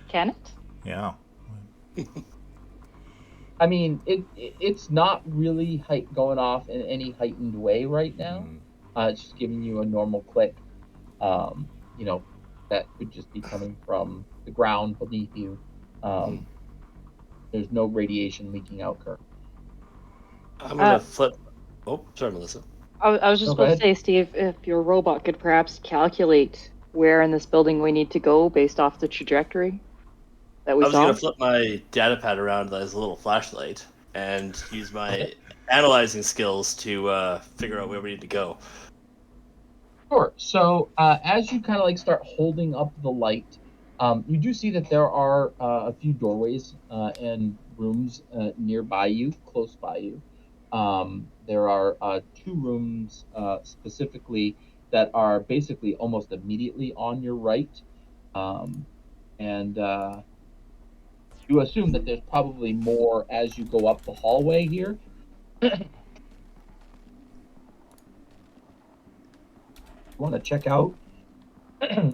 Can it? Yeah. I mean, it's not really going off in any heightened way right now. It's just giving you a normal click. That could just be coming from the ground beneath you. There's no radiation leaking out currently. I'm gonna flip. Oh, sorry, Melissa. I was just about to say, Steve, if your robot could perhaps calculate where in this building we need to go based off the trajectory that we saw. I was gonna flip my data pad around as a little flashlight and use my analyzing skills to figure out where we need to go. Sure. So as you kind of start holding up the light, you do see that there are a few doorways and rooms nearby you, close by you. There are 2 rooms specifically that are basically almost immediately on your right. And you assume that there's probably more as you go up the hallway here. Want to check out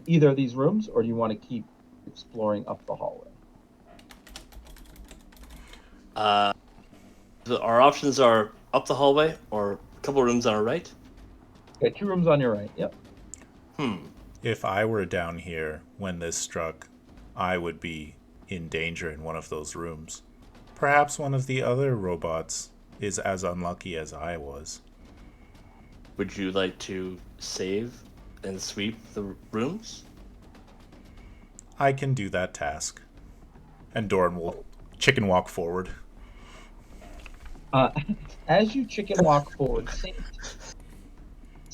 either of these rooms, or do you want to keep exploring up the hallway? Our options are up the hallway or a couple rooms on our right. Okay, 2 rooms on your right. Yep. If I were down here when this struck, I would be in danger in one of those rooms. Perhaps one of the other robots is as unlucky as I was. Would you like to save and sweep the rooms? I can do that task. And Doran will chicken walk forward. As you chicken walk forward,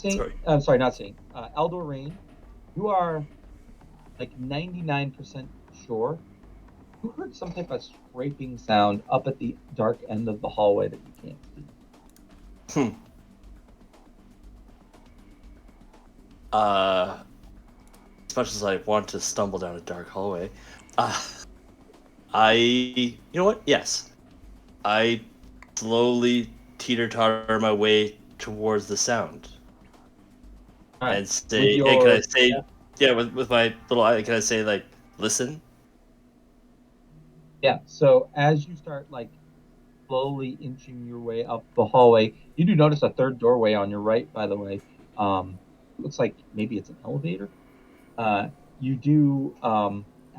Eldor Rain, you are 99% sure You heard some type of scraping sound up at the dark end of the hallway that you can't see. As much as I want to stumble down a dark hallway, you know what? Yes, I slowly teeter-totter my way towards the sound, Alright. and say, and can I say, yeah, with my little eye, can I say like, listen? Yeah. So as you start like slowly inching your way up the hallway, you do notice a third doorway on your right. By the way, looks like maybe it's an elevator. You do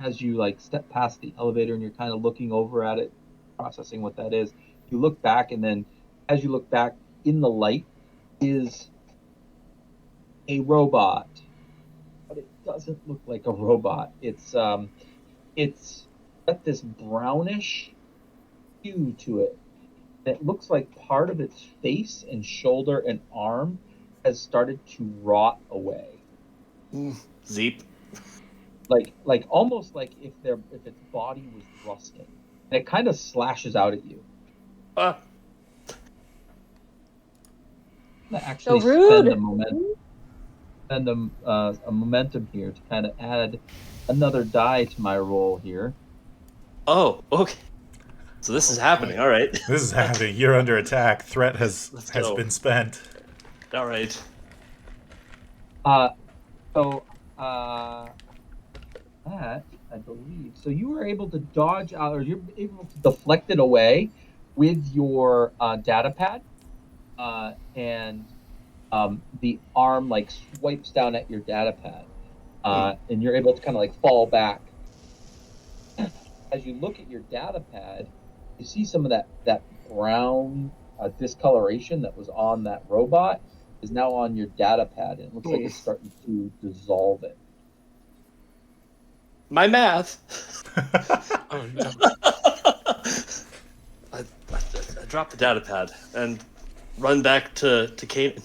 as you like step past the elevator and you're kind of looking over at it, processing what that is. You look back, and then as you look back in the light is a robot, but it doesn't look like a robot. It's got this brownish hue to it. It looks like part of its face and shoulder and arm has started to rot away. Zeep. Like almost like if its body was rusting. And it kind of slashes out at you. Actually, So rude. spend a momentum here to kind of add another die to my roll here. Oh, okay. So this is happening. All right. This is happening. You're under attack. Threat has been spent. All right. That I believe. So you were able to dodge out, or you're able to deflect it away with your data pad, and the arm like swipes down at your data pad, and you're able to kind of like fall back. As you look at your data pad, you see some of that brown discoloration that was on that robot is now on your data pad, and it looks like it's starting to dissolve it. My math. Oh no. I dropped the data pad and run back to Canaan.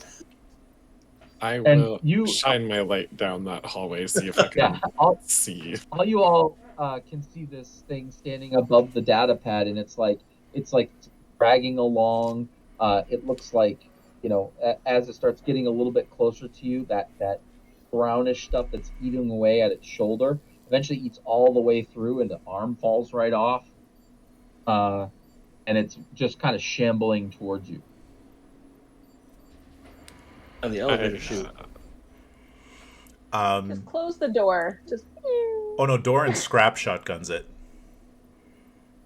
I And will shine my light down that hallway, see if I can see. You all can see this thing standing above the data pad, and it's like dragging along. It looks like, as it starts getting a little bit closer to you, that brownish stuff that's eating away at its shoulder eventually eats all the way through, and the arm falls right off. And it's just kind of shambling towards you. And the elevator chute. Just close the door. Just. Oh no, Doran scrap shotguns it.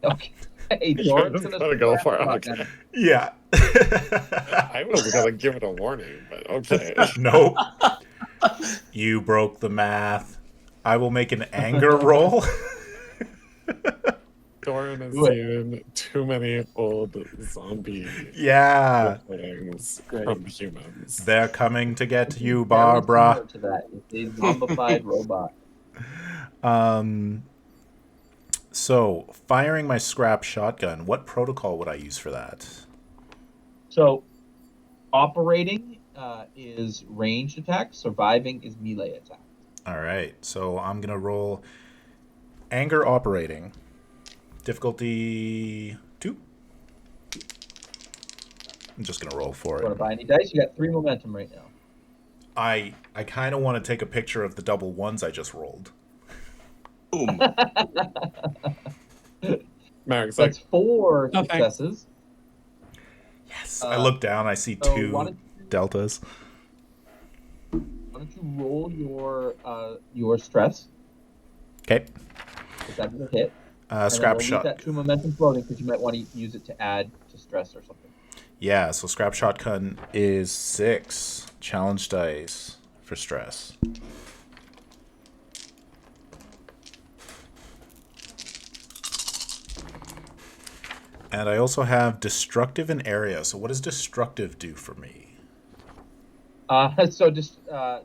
Okay. Hey, Doran's just gonna gotta go for it. Okay. Yeah. I was gonna give it a warning, but okay. Nope. You broke the math. I will make an anger roll. Doran has seen too many old zombie things from humans. They're coming to get you, Barbara. To that. It's a zombified robot. So, firing my scrap shotgun, what protocol would I use for that? So, operating is ranged attack. Surviving is melee attack. All right. So, I'm going to roll anger operating. Difficulty 2. I'm just going to roll for it. Want to buy any dice? You got 3 momentum right now. I kind of want to take a picture of the double ones I just rolled. Boom. Mark's That's like, 4 thanks. successes. Yes. I look down. I see 2 deltas. Why don't you roll your stress? Okay. That's a hit. Scrap shot. That 2 momentum floating because you might want to use it to add to stress or something. Yeah, so scrap shotgun is 6 challenge dice for stress. And I also have destructive in area. So what does destructive do for me?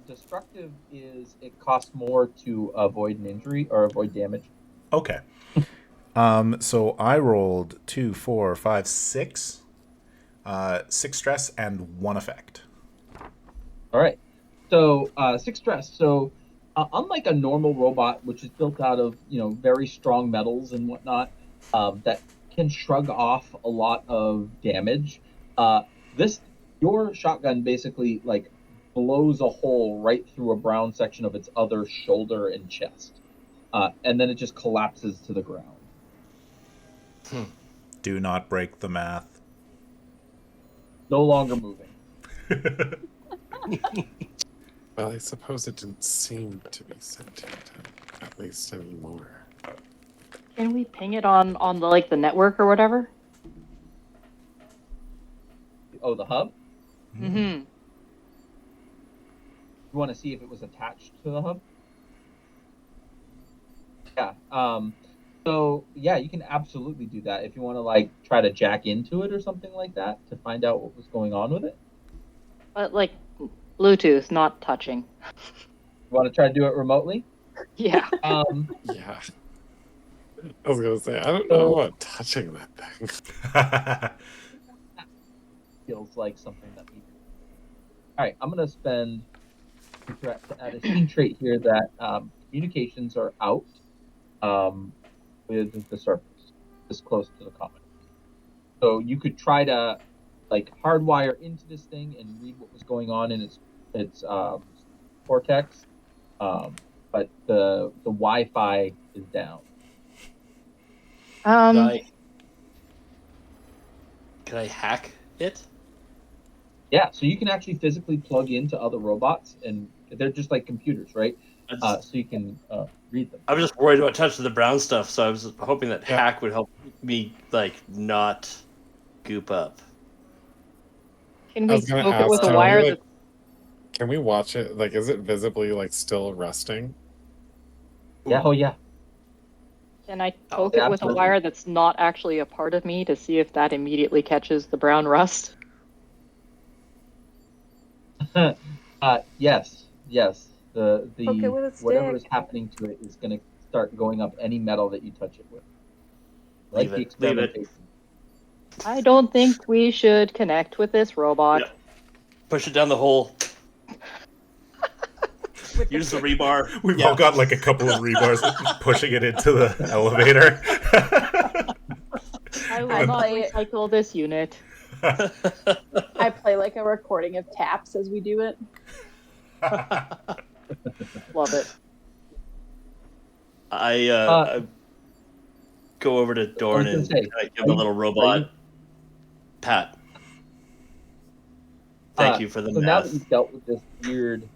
Destructive is it costs more to avoid an injury or avoid damage. Okay. So I rolled 2, 4, 5, 6. 6 stress and 1 effect. All right. So 6 stress. So unlike a normal robot, which is built out of very strong metals and whatnot, that can shrug off a lot of damage. This your shotgun basically like blows a hole right through a brown section of its other shoulder and chest, and then it just collapses to the ground. Do not break the math. No longer moving. Well, I suppose it didn't seem to be sentient, at least anymore. Can we ping it on the network or whatever? Oh, the hub? Mm-hmm. You want to see if it was attached to the hub? Yeah. So yeah, you can absolutely do that if you want to like try to jack into it or something like that to find out what was going on with it. But like Bluetooth, not touching. You want to try to do it remotely? Yeah. Yeah. I was going to say, I don't know about touching that thing. Feels like something that we do. All right, I'm going to spend to add a scene trait here that communications are out with the surface, this close to the Comet. So you could try to like hardwire into this thing and read what was going on in its cortex, but the Wi-Fi is down. Can I hack it? Yeah, so you can actually physically plug into other robots, and they're just like computers, right? So you can read them. I was just worried about touching the brown stuff, so I was hoping that Yeah. hack would help me like not goop up. Can I we was going to poke it ask, with a can wire? we, like, can we watch it? Like, is it visibly like still resting? Yeah, oh yeah. Can I Oh, poke it with a absolutely. wire that's not actually a part of me to see if that immediately catches the brown rust? Yes. The Poke it with a whatever is stick. happening to it is going to start going up any metal that you touch it with. Like Leave the it. Leave it. experimentation. I don't think we should connect with this robot. Yep. Push it down the hole. With the Use the stick. rebar. We've Yeah. all got like a couple of rebars pushing it into the elevator. I will I not play it. recycle this unit. I play like a recording of taps as we do it. Love it. I go over to Dorn and I give a little robot pat. Thank you for the So now that math. you've dealt with this weird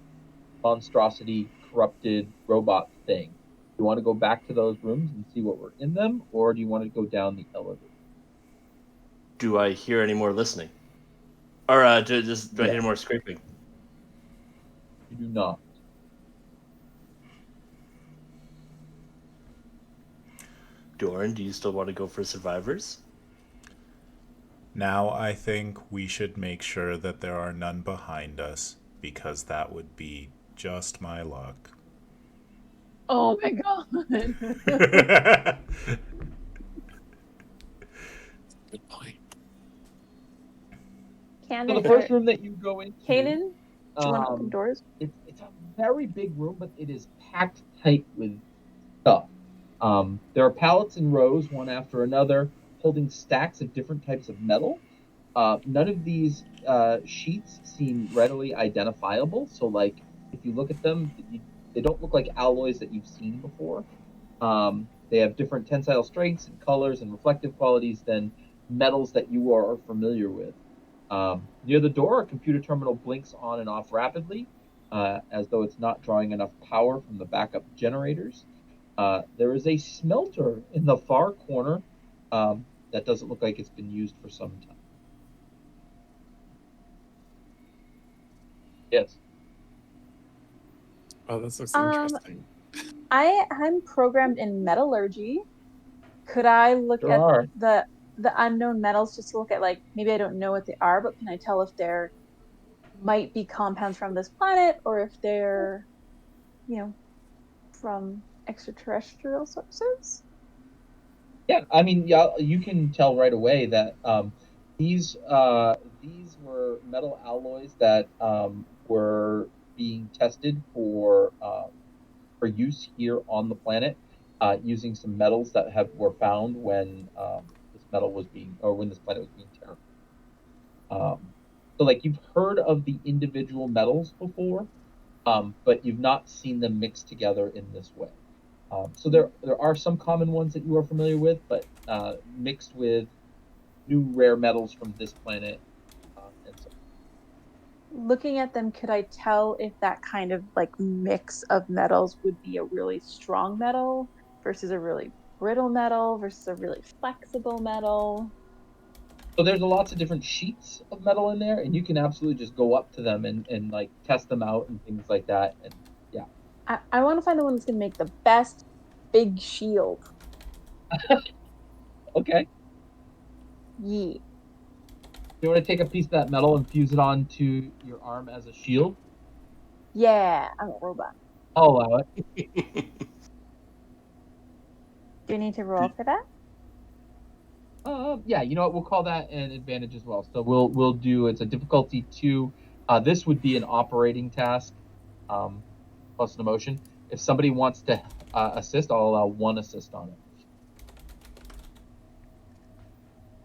monstrosity, corrupted robot thing, do you want to go back to those rooms and see what were in them, or do you want to go down the elevator? Do I hear any more listening? Or do I hear more scraping? You do not. Dorn, do you still want to go for survivors? Now I think we should make sure that there are none behind us, because that would be just my luck. Oh my god. Good point. So the first room that you go into, Kanan, do you want to open doors? it's a very big room, but it is packed tight with stuff. There are pallets in rows, one after another, holding stacks of different types of metal. None of these sheets seem readily identifiable. So, like, if you look at them, they don't look like alloys that you've seen before. They have different tensile strengths and colors and reflective qualities than metals that you are familiar with. Near the door, a computer terminal blinks on and off rapidly, as though it's not drawing enough power from the backup generators. There is a smelter in the far corner that doesn't look like it's been used for some time. Yes. Oh, this looks interesting. I'm programmed in metallurgy. Could I look at the unknown metals just to look at, like, maybe I don't know what they are, but can I tell if there might be compounds from this planet or if they're, from extraterrestrial sources? Yeah, I mean, yeah, you can tell right away that these were metal alloys that were being tested for for use here on the planet, using some metals that were found when this planet was being terraformed. So like you've heard of the individual metals before, but you've not seen them mixed together in this way. So there are some common ones that you are familiar with, but mixed with new rare metals from this planet. And so Looking at them, could I tell if that kind of like mix of metals would be a really strong metal versus a really brittle metal versus a really flexible metal? So there's lots of different sheets of metal in there, and you can absolutely just go up to them and like test them out and things like that. And yeah. I want to find the one that's going to make the best big shield. Okay. Yee. You want to take a piece of that metal and fuse it onto your arm as a shield? Yeah, I'm a robot. I'll allow it. Do you need to roll for that? Yeah, you know what? We'll call that an advantage as well. So we'll do, it's a difficulty 2. This would be an operating task, plus an emotion. If somebody wants to assist, I'll allow 1 assist on it.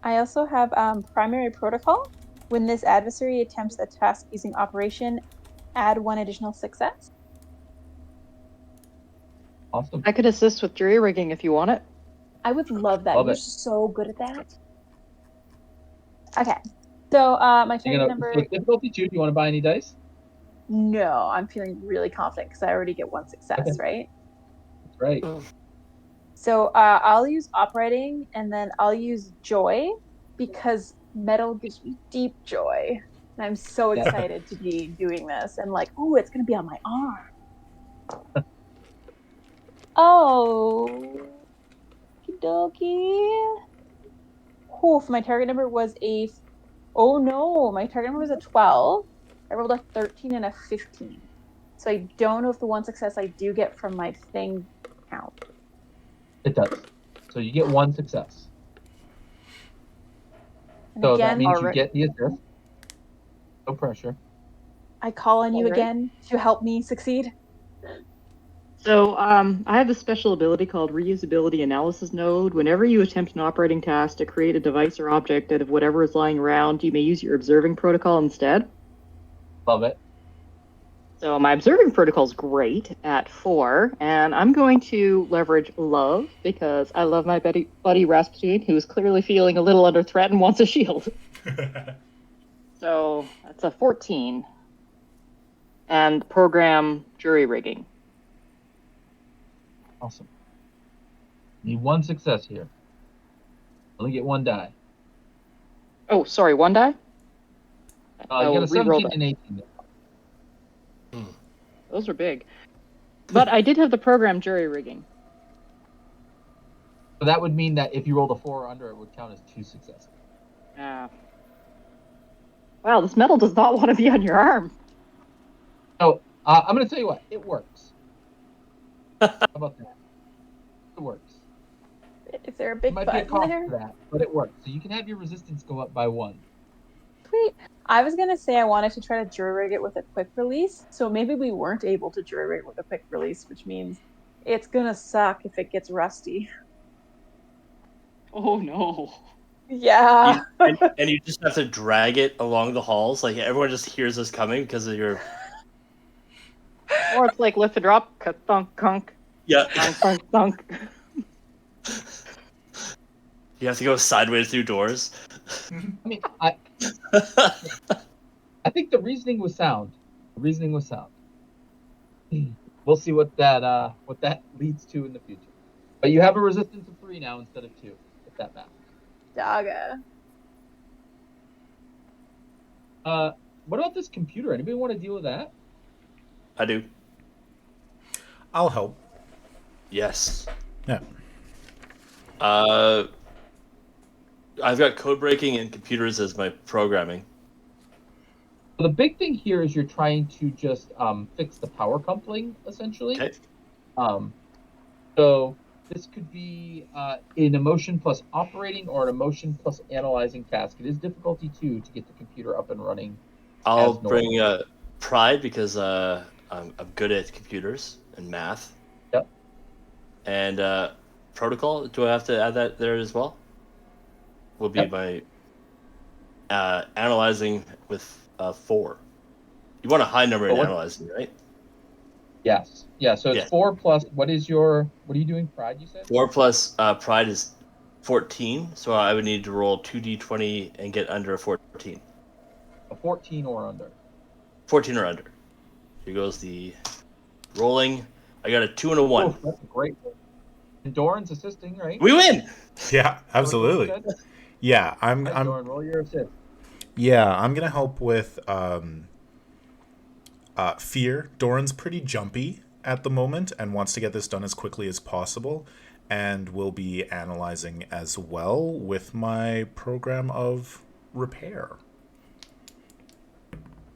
I also have primary protocol. When this adversary attempts a task using operation, add 1 additional success. Awesome. I could assist with jury rigging if you want it. I would love that. Love You're it. so good at that. Okay. So my target number. So difficulty 2. Do you want to buy any dice? No, I'm feeling really confident because I already get 1 success, Okay. right? That's right. So I'll use operating, and then I'll use joy because metal gives me deep joy. And I'm so Yeah. excited to be doing this. And like, ooh, it's going to be on my arm. Oh, okie dokie. Oof, my target number was oh no, my target number was a 12. I rolled a 13 and a 15. So I don't know if the 1 success I do get from my thing counts. It does. So you get 1 success. And So again, that means you get the assist. No pressure. I call on you Alright. again to help me succeed. So I have a special ability called Reusability Analysis Node. Whenever you attempt an operating task to create a device or object out of whatever is lying around, you may use your observing protocol instead. Love it. So my observing protocol is great at 4, and I'm going to leverage love because I love my buddy Rasputin, who is clearly feeling a little under threat and wants a shield. So that's a 14. And program jury rigging. Awesome. Need 1 success here. Only get 1 die. Oh, sorry, 1 die? You got a 17 and 18. Those are big. But I did have the program jury rigging. So that would mean that if you rolled a 4 or under, it would count as 2 successes. Wow, this metal does not want to be on your arm. So I'm going to tell you what, it works. How about that? It works. Is there a It big might be a button cost there? for that, but it works. So you can have your resistance go up by 1. Sweet. I was gonna say I wanted to try to jury rig it with a quick release, so maybe we weren't able to jury rig with a quick release, which means it's gonna suck if it gets rusty. Oh no. Yeah. and you just have to drag it along the halls. Like everyone just hears us coming because of your. Or it's like lift and drop, thunk, conk, Yeah. thunk, thunk, thunk. You have to go sideways through doors. I mean, I think the reasoning was sound. We'll see what that leads to in the future. But you have a resistance of 3 now instead of 2, if that matters. Daga. What about this computer? Anybody want to deal with that? I do. I'll help. Yes. Yeah. I've got code breaking and computers as my programming. So the big thing here is you're trying to just fix the power coupling, essentially. Okay. So this could be an emotion plus operating or an emotion plus analyzing task. It is difficulty 2 to get the computer up and running. I'll bring pride because I'm good at computers and math. And protocol, do I have to add that there as well? Will be Yep. my analyzing with 4. You want a high number in What? analyzing, right? Yes. Yeah. So it's Yes. 4 plus. What are you doing? Pride, you said? 4 plus pride is 14, so I would need to roll 2d20 and get under a 14. A 14 or under. 14 or under. Here goes the rolling. I got a 2 and a 1. Oh, that's a great one. And Doran's assisting, right? We win. Yeah, absolutely. Yeah, I'm Doran, roll your assist. Yeah, I'm gonna help with fear. Doran's pretty jumpy at the moment and wants to get this done as quickly as possible, and will be analyzing as well with my program of repair.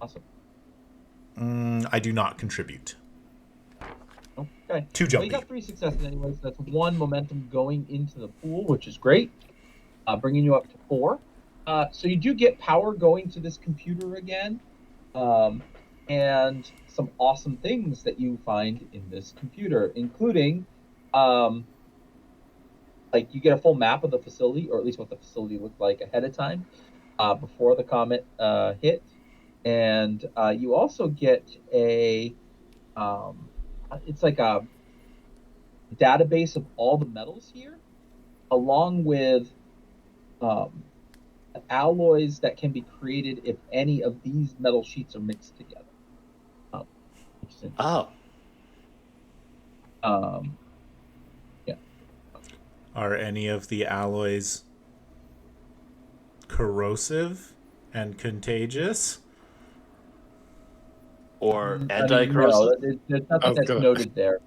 Awesome. I do not contribute. Okay. Too Well, jumpy. you got 3 successes anyway, so that's 1 momentum going into the pool, which is great. Bringing you up to 4. So you do get power going to this computer again, and some awesome things that you find in this computer, including, like you get a full map of the facility, or at least what the facility looked like ahead of time, before the comet hit, and you also get a, it's like a database of all the metals here, along with alloys that can be created if any of these metal sheets are mixed together. Oh. Yeah. Are any of the alloys corrosive and contagious? Or I mean, anti-corrosive? no, there's nothing was that's gonna- noted there.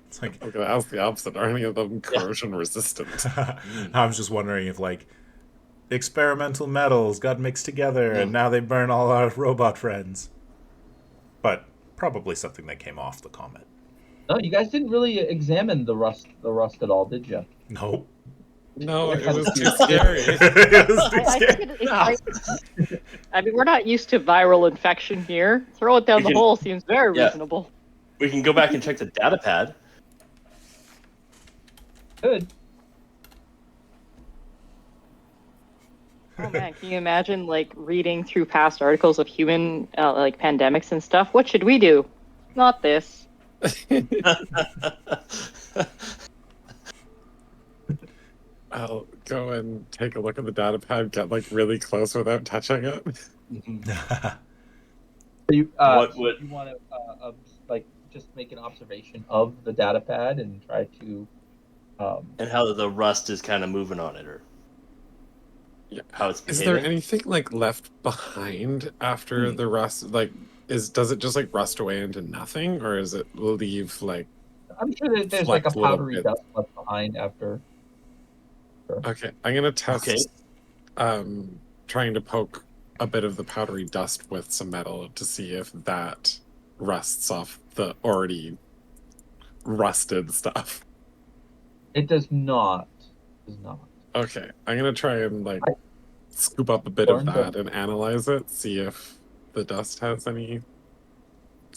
It's like I'm gonna ask the opposite. Are any of them corrosion resistant? I was just wondering if like experimental metals got mixed together and now they burn all our robot friends. But probably something that came off the comet. No, you guys didn't really examine the rust at all, did you? Nope. No, it Yes. was too scary. It was too I scary. think I mean, we're not used to viral infection here. Throw it down We the can- hole seems very Yeah. reasonable. We can go back and check the data pad. Good. Oh man, can you imagine like reading through past articles of human like pandemics and stuff? What should we do? Not this. I'll go and take a look at the data pad, get like really close without touching it. You, What so would- you want to like just make an observation of the data pad and try to And how the rust is kind of moving on it, or Yeah. how it's Is behaving. there anything like left behind after the rust? Like, does it just like rust away into nothing, or is it leave like? I'm sure that there's like a Flex a little powdery bit. dust left behind after. Okay, I'm gonna test. Okay. Trying to poke a bit of the powdery dust with some metal to see if that rusts off the already rusted stuff. It does not. Okay, I'm gonna try and like scoop up a bit of that and analyze it, see if the dust has any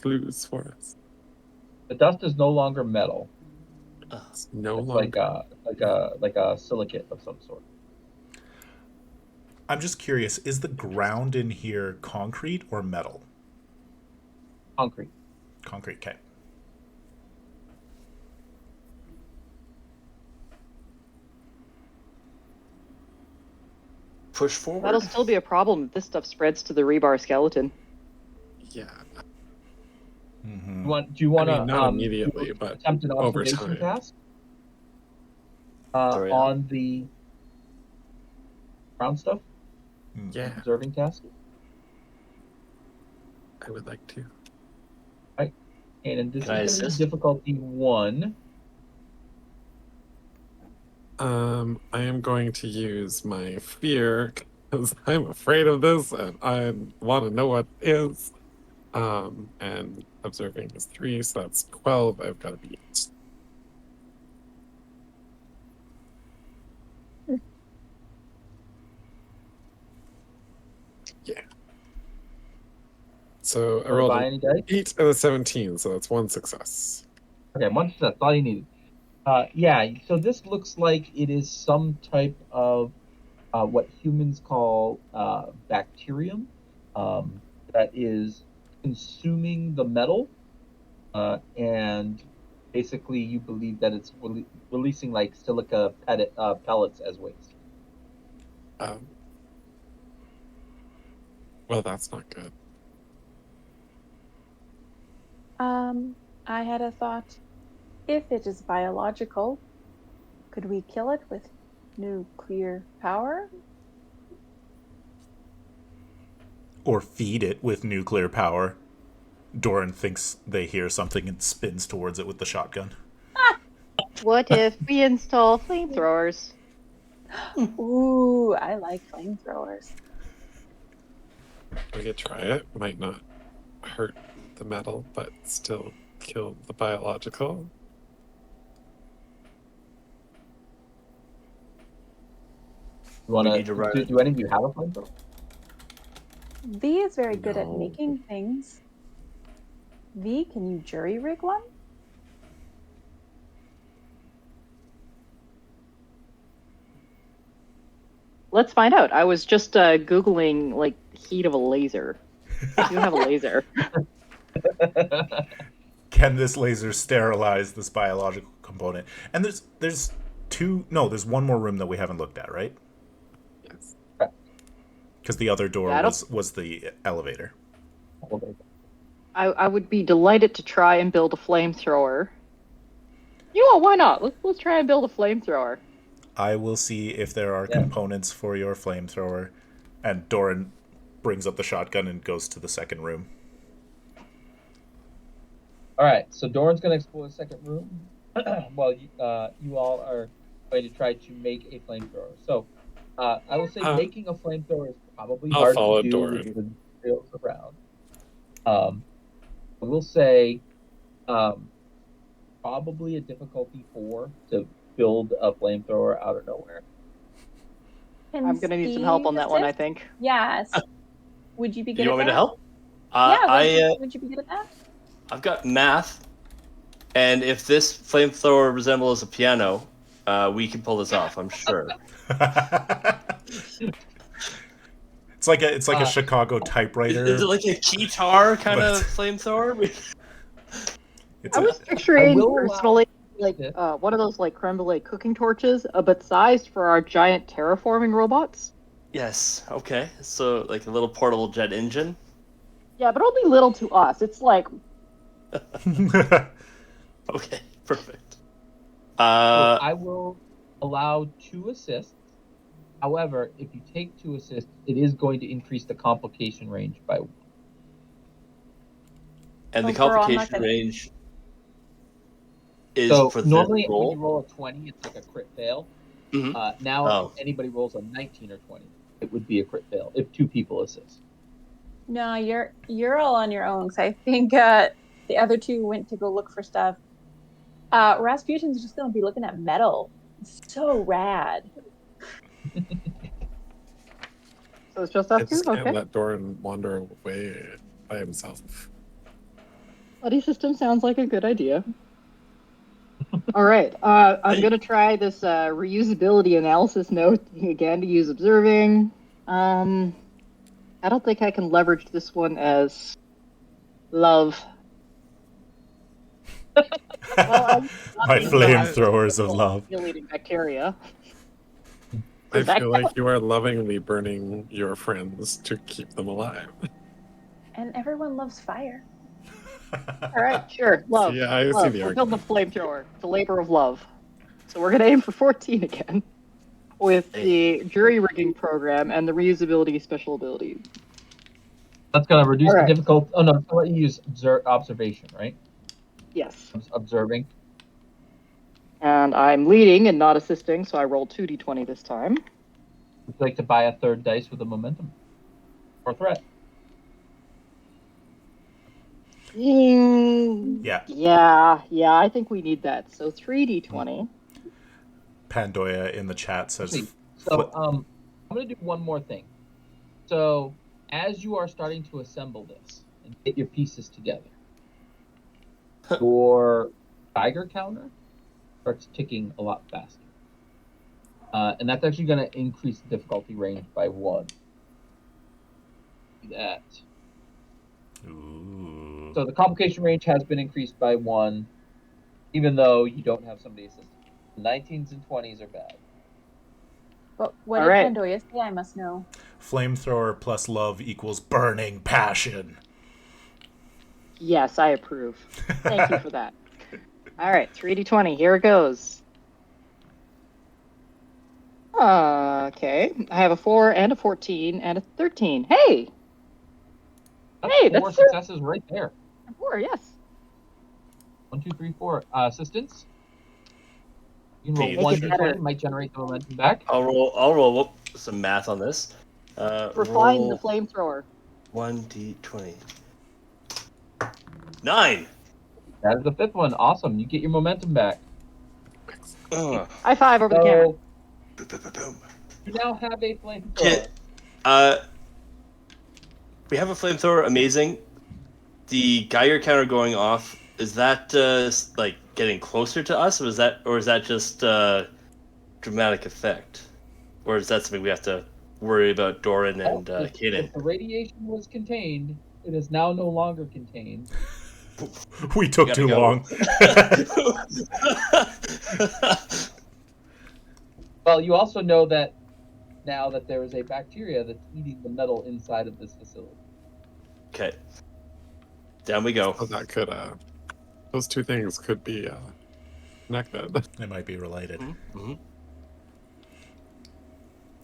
clues for us. The dust is no longer metal. It's no It's longer. like a silicate of some sort. I'm just curious, is the ground in here concrete or metal? Concrete. Concrete, okay. Push forward. That'll still be a problem if this stuff spreads to the rebar skeleton. Yeah. Mm-hmm. Do you want to not immediately, but attempt an over observation time. task Sorry, on the ground stuff? Yeah, Observing task. I would like to. And this Can I is gonna be assist? difficulty 1. I am going to use my fear because I'm afraid of this and I want to know what it is. And observing is 3, so that's 12. I've got to be 8. Yeah. So I rolled Buy an any dice? 8 and a 17, so that's 1 success. Okay, that's all you need. Yeah, so this looks like it is some type of what humans call bacterium that is consuming the metal, and basically you believe that it's releasing like silica pellets as waste. Um, well, that's not good. I had a thought. If it is biological, could we kill it with nuclear power? Or feed it with nuclear power. Doran thinks they hear something and spins towards it with the shotgun. What if we install flamethrowers? Ooh, I like flamethrowers. We could try it. Might not hurt the metal, but still kill the biological. You want We need to run it. do any of you have a flamethrower? V is very good at No. making things. V, can you jury rig one? Let's find out. I was just Googling, like, heat of a laser. I do have a laser. Can this laser sterilize this biological component? And there's one more room that we haven't looked at, right? Yes. Because the other door Yeah, was the elevator. I would be delighted to try and build a flamethrower. You know, why not? Let's try and build a flamethrower. I will see if there are components for your flamethrower. And Doran brings up the shotgun and goes to the second room. All right, so Doran's going to explore the second room while you all are going to try to make a flamethrower. So I will say making a flamethrower is probably I'll hard follow to do Doran. with the materials around. I will say probably a difficulty 4 to build a flamethrower out of nowhere. I'm going to need some help on that one, I think. Yes. Would you be good You at want that? me to help? Yeah, would you be good at that? I've got math, and if this flamethrower resembles a piano, we can pull this off. I'm sure. It's like a Chicago typewriter. Is it like a guitar kind of flamethrower? It's I was I picturing will personally like allow- one of those like creme brulee cooking torches, but sized for our giant terraforming robots. Yes. Okay. So like a little portable jet engine. Yeah, but only little to us. It's like Okay. Perfect. So I will allow 2 assists. However, if you take 2 assists, it is going to increase the complication range by 1. And the Oh, girl, I'm not complication gonna- range is So for normally this when roll. you roll a 20, it's like a crit fail. Mhm. Now, if anybody rolls a 19 or 20, it would be a crit fail if 2 people assist. No, you're all on your own. So I think the other 2 went to go look for stuff. Rasputin's just gonna be looking at metal. It's so rad. so it's just I us two. just can't Okay. let Doran wander away by himself. Buddy system sounds like a good idea. All right. I'm gonna try this reusability analysis note again to use observing. I don't think I can leverage this one as love. Well, My flamethrowers of love. Deleting bacteria. I feel like you are lovingly burning your friends to keep them alive. And everyone loves fire. All right, sure. Love. Yeah, I see love. the We're building a argument. flamethrower. It's a labor of love. So we're gonna aim for 14 again, with the jury rigging program and the reusability special ability. That's going to reduce All the right. difficulty. Oh, no, I'll let you use observation, right? Yes. Observing. And I'm leading and not assisting, so I rolled 2d20 this time. Would you like to buy a 3rd dice with a momentum or threat? Yeah. Yeah, I think we need that. So 3d20. Pandoya in the chat says. Actually, so I'm going to do one more thing. So as you are starting to assemble this and get your pieces together, your Geiger counter starts ticking a lot faster. And that's actually going to increase the difficulty range by 1. Do that. Ooh. So the complication range has been increased by 1, even though you don't have somebody assisting. 19s and 20s are bad. But what All did right. Pandoya say? I must know. Flamethrower plus love equals burning passion. Yes, I approve. Thank you for that. All right, 3d20. Here it goes. Okay, I have a 4 and a 14 and a 13. Hey, That's 4 that's successes right there. a 4. Yes. 1, 2, 3, 4. Assistance. You can roll Make it 1 better. d20, might generate the momentum back. I'll roll some math on this. Refine the Roll flamethrower. 1d20. 9. That is the 5th one. Awesome. You get your momentum back. High five over the camera. Boom. You now have a flamethrower. Okay. We have a flamethrower. Amazing. The Geiger counter going off. Is that like getting closer to us, or is that just dramatic effect, or is that something we have to worry about Doran and Kaden? If the radiation was contained, it is now no longer contained. We took Gotta too go. long. Well, you also know that now that there is a bacteria that's eating the metal inside of this facility. Okay. Down we go. So that could, those two things could be connected. They might be related. Mm-hmm.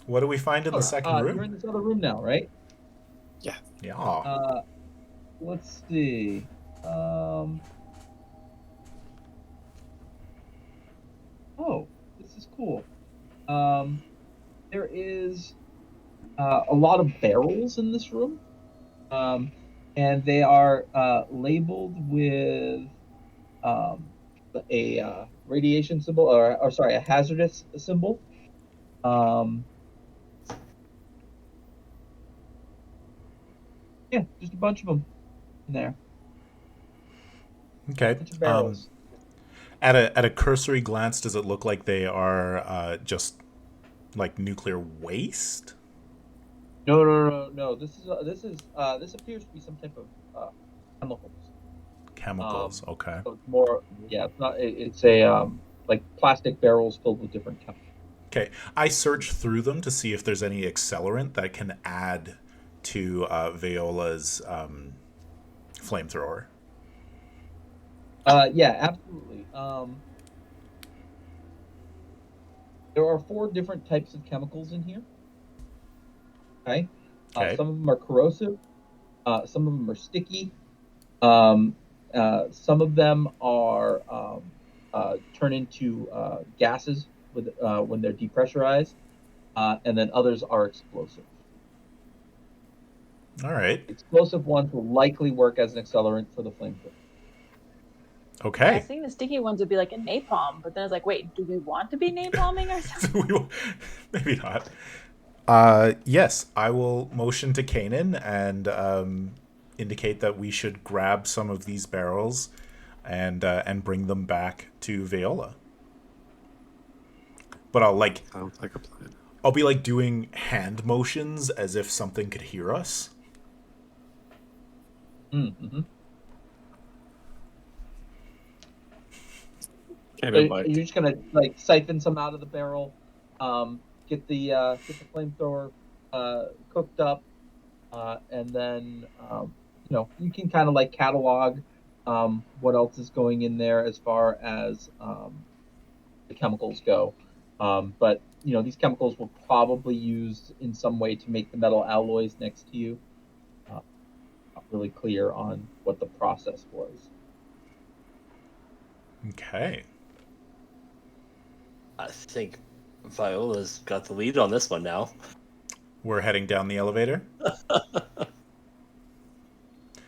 What do we find in the second You're in room? this other room now, right? Yeah. Let's see. Oh, this is cool. There is a lot of barrels in this room, and they are labeled with a radiation symbol, or sorry, a hazardous symbol. Yeah, just a bunch of them in there. Okay. Bunch of barrels. At a cursory glance, does it look like they are just like nuclear waste? No. This appears to be some type of chemicals. Chemicals. Okay. So it's more, yeah. It's not. It's a like plastic barrels filled with different chemicals. Okay. I search through them to see if there's any accelerant that can add to Viola's flamethrower. Yeah, absolutely. There are 4 different types of chemicals in here. Okay. Okay. Some of them are corrosive. Some of them are sticky. Some of them are turn into gases with when they're depressurized, and then others are explosive. All right. Explosive ones will likely work as an accelerant for the flamethrower. I Okay. was thinking the sticky ones would be like a napalm, but then I was like, wait, do we want to be napalming ourselves? Maybe not. Yes, I will motion to Kanan and indicate that we should grab some of these barrels and bring them back to Viola. But Sounds like a plan. I'll be like doing hand motions as if something could hear us. Mm-hmm. Kind So of like, you're just gonna like siphon some out of the barrel, get the flamethrower cooked up, and then you can kind of like catalog what else is going in there as far as the chemicals go. But these chemicals were probably used in some way to make the metal alloys next to you. Not really clear on what the process was. Okay. I think Viola's got the lead on this one now. We're heading down the elevator.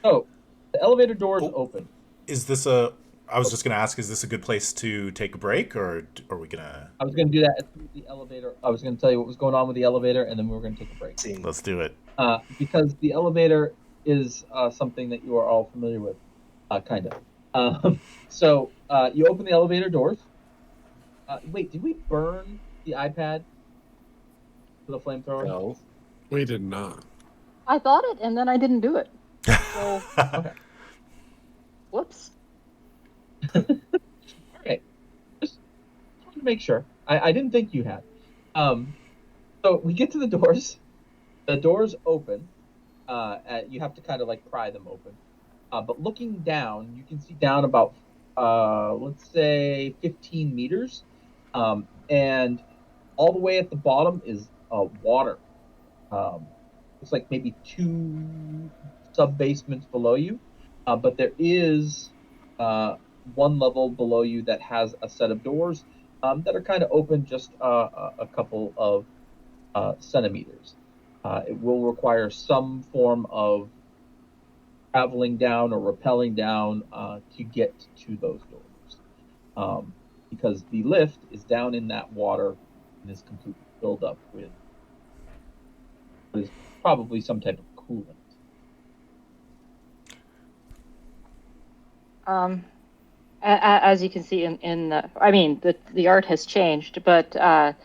Oh, the elevator doors open. Is this I was just going to ask, is this a good place to take a break, or are we going to... I was going to do that through the elevator. I was going to tell you what was going on with the elevator, and then we were going to take a break. Let's do it. Because the elevator is something that you are all familiar with, kind of. So you open the elevator doors, Wait, did we burn the iPad for the flamethrower? No. We did not. I thought it, and then I didn't do it. So, Okay. whoops. All right. Just wanted to make sure. I didn't think you had. So we get to the doors. The doors open. You have to kind of like pry them open. But looking down, you can see down about, let's say, 15 meters. And all the way at the bottom is water. Looks like maybe 2 sub basements below you. But there is one level below you that has a set of doors that are kind of open just a couple of centimeters. It will require some form of traveling down or rappelling down to get to those doors. Because the lift is down in that water and is completely filled up with what is probably some type of coolant. As you can see in the art has changed, but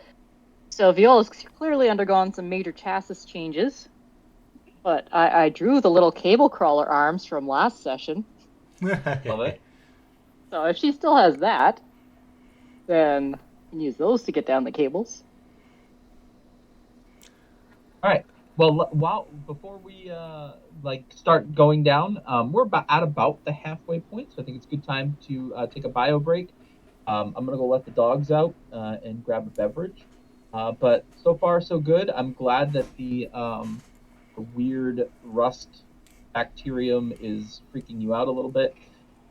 so Viola's clearly undergone some major chassis changes. But I drew the little cable crawler arms from last session. Love it. So if she still has that, then you can use those to get down the cables. All right. Well, before we start going down, we're at about the halfway point, so I think it's a good time to take a bio break. I'm gonna go let the dogs out and grab a beverage. But so far so good. I'm glad that the weird rust bacterium is freaking you out a little bit.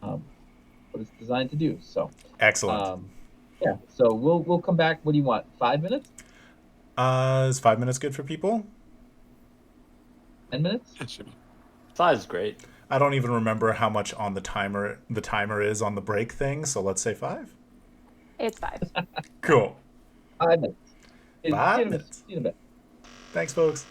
What it's designed to do. So Excellent. yeah. So we'll come back. What do you want? 5 minutes? Is 5 minutes good for people? 10 minutes? That should be. 5's great. I don't even remember how much on the timer is on the break thing, so let's say 5. It's 5. Cool. 5 minutes. 5 minutes. See you in a bit. Thanks, folks.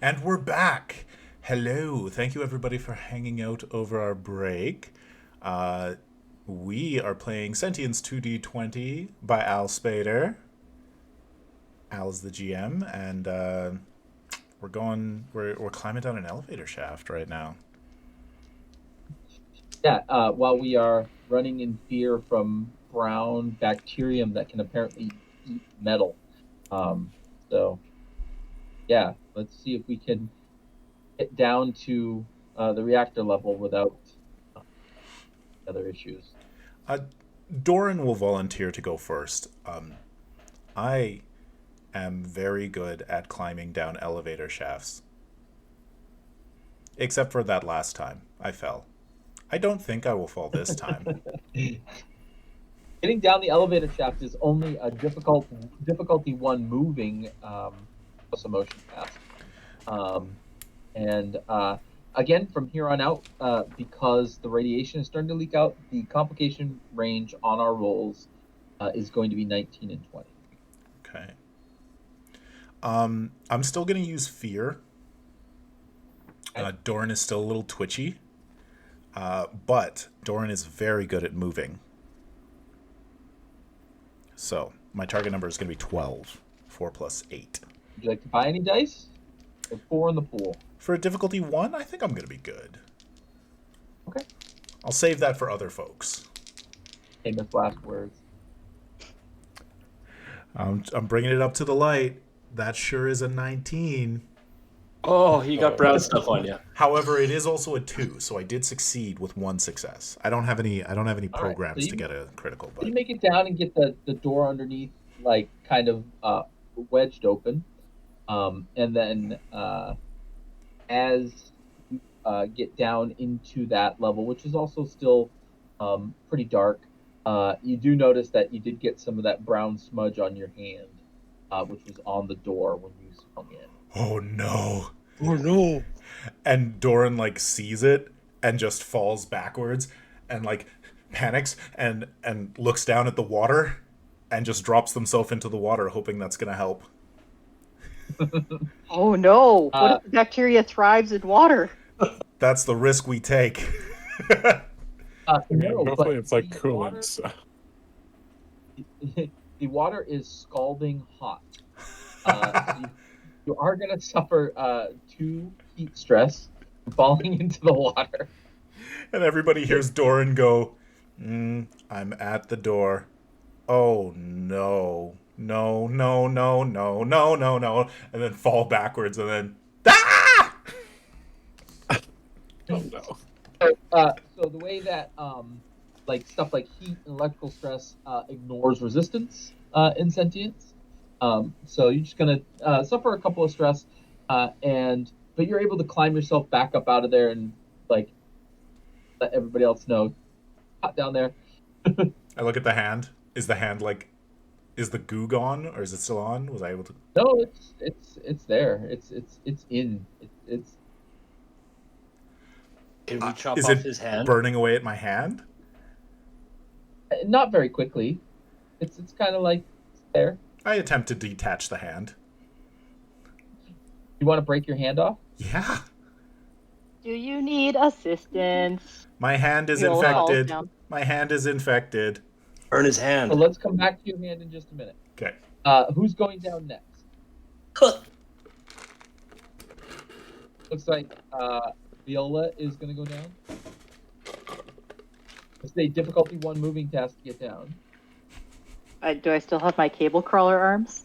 And we're back. Hello. Thank you, everybody, for hanging out over our break. We are playing Sentience 2d20 by Al Spader. Al's the GM, and we're climbing down an elevator shaft right now. Yeah, while we are running in fear from brown bacterium that can apparently eat metal. So, yeah, let's see if we can get down to the reactor level without other issues. Doran will volunteer to go first. I am very good at climbing down elevator shafts. Except for that last time. I fell. I don't think I will fall this time. Getting down the elevator shaft is only a difficulty one moving motion task. Again, from here on out, because the radiation is starting to leak out, the complication range on our rolls is going to be 19 and 20. Okay. I'm still going to use fear. Doran is still a little twitchy. But Doran is very good at moving. So, my target number is going to be 12. 4 plus 8. Would you like to buy any dice? There's 4 in the pool. For a difficulty 1, I think I'm going to be good. Okay. I'll save that for other folks. Famous last words. I'm bringing it up to the light. That sure is a 19. Oh, you got brown stuff on you. However, it is also a 2, so I did succeed with 1 success. I don't have any programs to get a critical. But you make it down and get the door underneath, like, kind of wedged open. And then as you get down into that level, which is also still pretty dark, you do notice that you did get some of that brown smudge on your hand, which was on the door when you swung in. Oh no. Oh no. And Doran like sees it and just falls backwards and like panics and looks down at the water and just drops himself into the water, hoping that's gonna help. Oh no. What if the bacteria thrives in water? That's the risk we take. No, Hopefully it's like the coolant. the water is scalding hot. So you are going to suffer 2 heat stress from falling into the water. And everybody hears Doran go, I'm at the door. Oh no. No, no, no, no, no, no, no. And then fall backwards and then, ah! Oh no. So the way that like stuff like heat and electrical stress ignores resistance in Sentience. So you're just gonna suffer a couple of stress, but you're able to climb yourself back up out of there and like let everybody else know. Hot down there. I look at the hand. Is the hand like, is the goo gone or is it still on? Was I able to? No, it's there. It's in. It's. Can we chop Is off it his hand? burning away at my hand? Not very quickly. It's kind of like there. I attempt to detach the hand. You want to break your hand off? Yeah. Do you need assistance? My hand is You'll fall infected. down. My hand is infected. Burn his hand. So let's come back to your hand in just a minute. Okay. Who's going down next? Looks like Viola is going to go down. It's a difficulty 1 moving task to get down. Do I still have my cable crawler arms?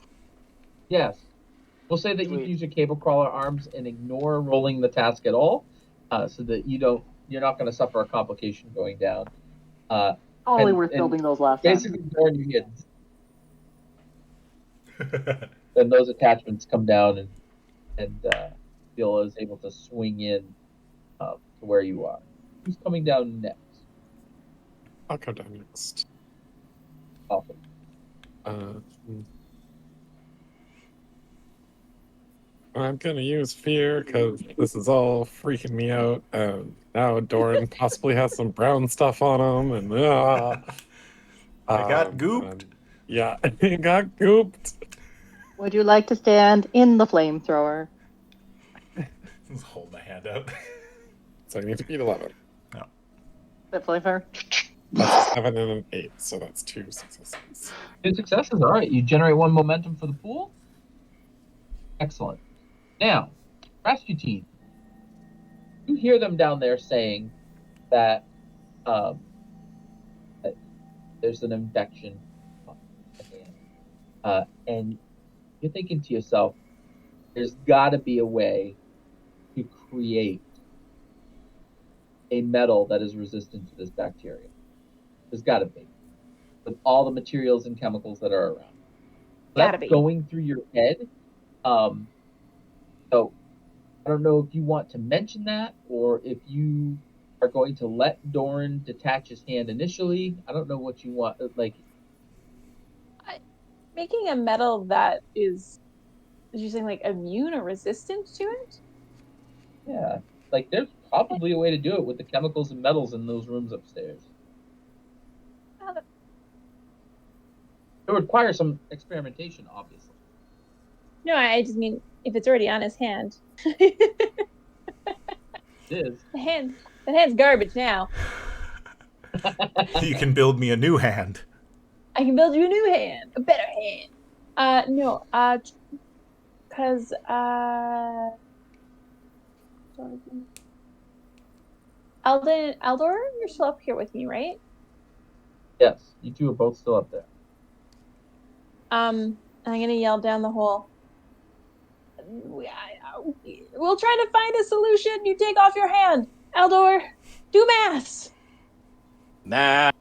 Yes. We'll say that you can use your cable crawler arms and ignore rolling the task at all, so that you're not going to suffer a complication going down. Only worth building those last time. Basically, during your hits. Then those attachments come down and Viola is able to swing in to where you are. Who's coming down next? I'll come down next. Awesome. I'm gonna use fear because this is all freaking me out. Now Doran possibly has some brown stuff on him, and I got gooped. Yeah, he got gooped. Would you like to stand in the flamethrower? Just hold my hand out. So I need to beat 11. No. That flamethrower. That's a 7 and an 8, so that's 2 successes. 2 successes. All right. You generate 1 momentum for the pool. Excellent. Now, Rasputin, you hear them down there saying that, that there's an infection on the hand. And you're thinking to yourself, there's got to be a way to create a metal that is resistant to this bacteria. There's got to be, with all the materials and chemicals that are around. Gotta That's be. going through your head. So I don't know if you want to mention that or if you are going to let Doran detach his hand initially. I don't know what you want. Like, Making a metal that is you saying like immune or resistant to it? yeah, like there's probably a way to do it with the chemicals and metals in those rooms upstairs. It would require some experimentation, obviously. No, I just mean if it's already on his hand. It is. The hand's garbage now. You can build me a new hand. I can build you a new hand, a better hand. No, because Aldor, you're still up here with me, right? Yes, you two are both still up there. I'm gonna yell down the hole. We'll try to find a solution. You take off your hand, Aldor. Do maths. Matt.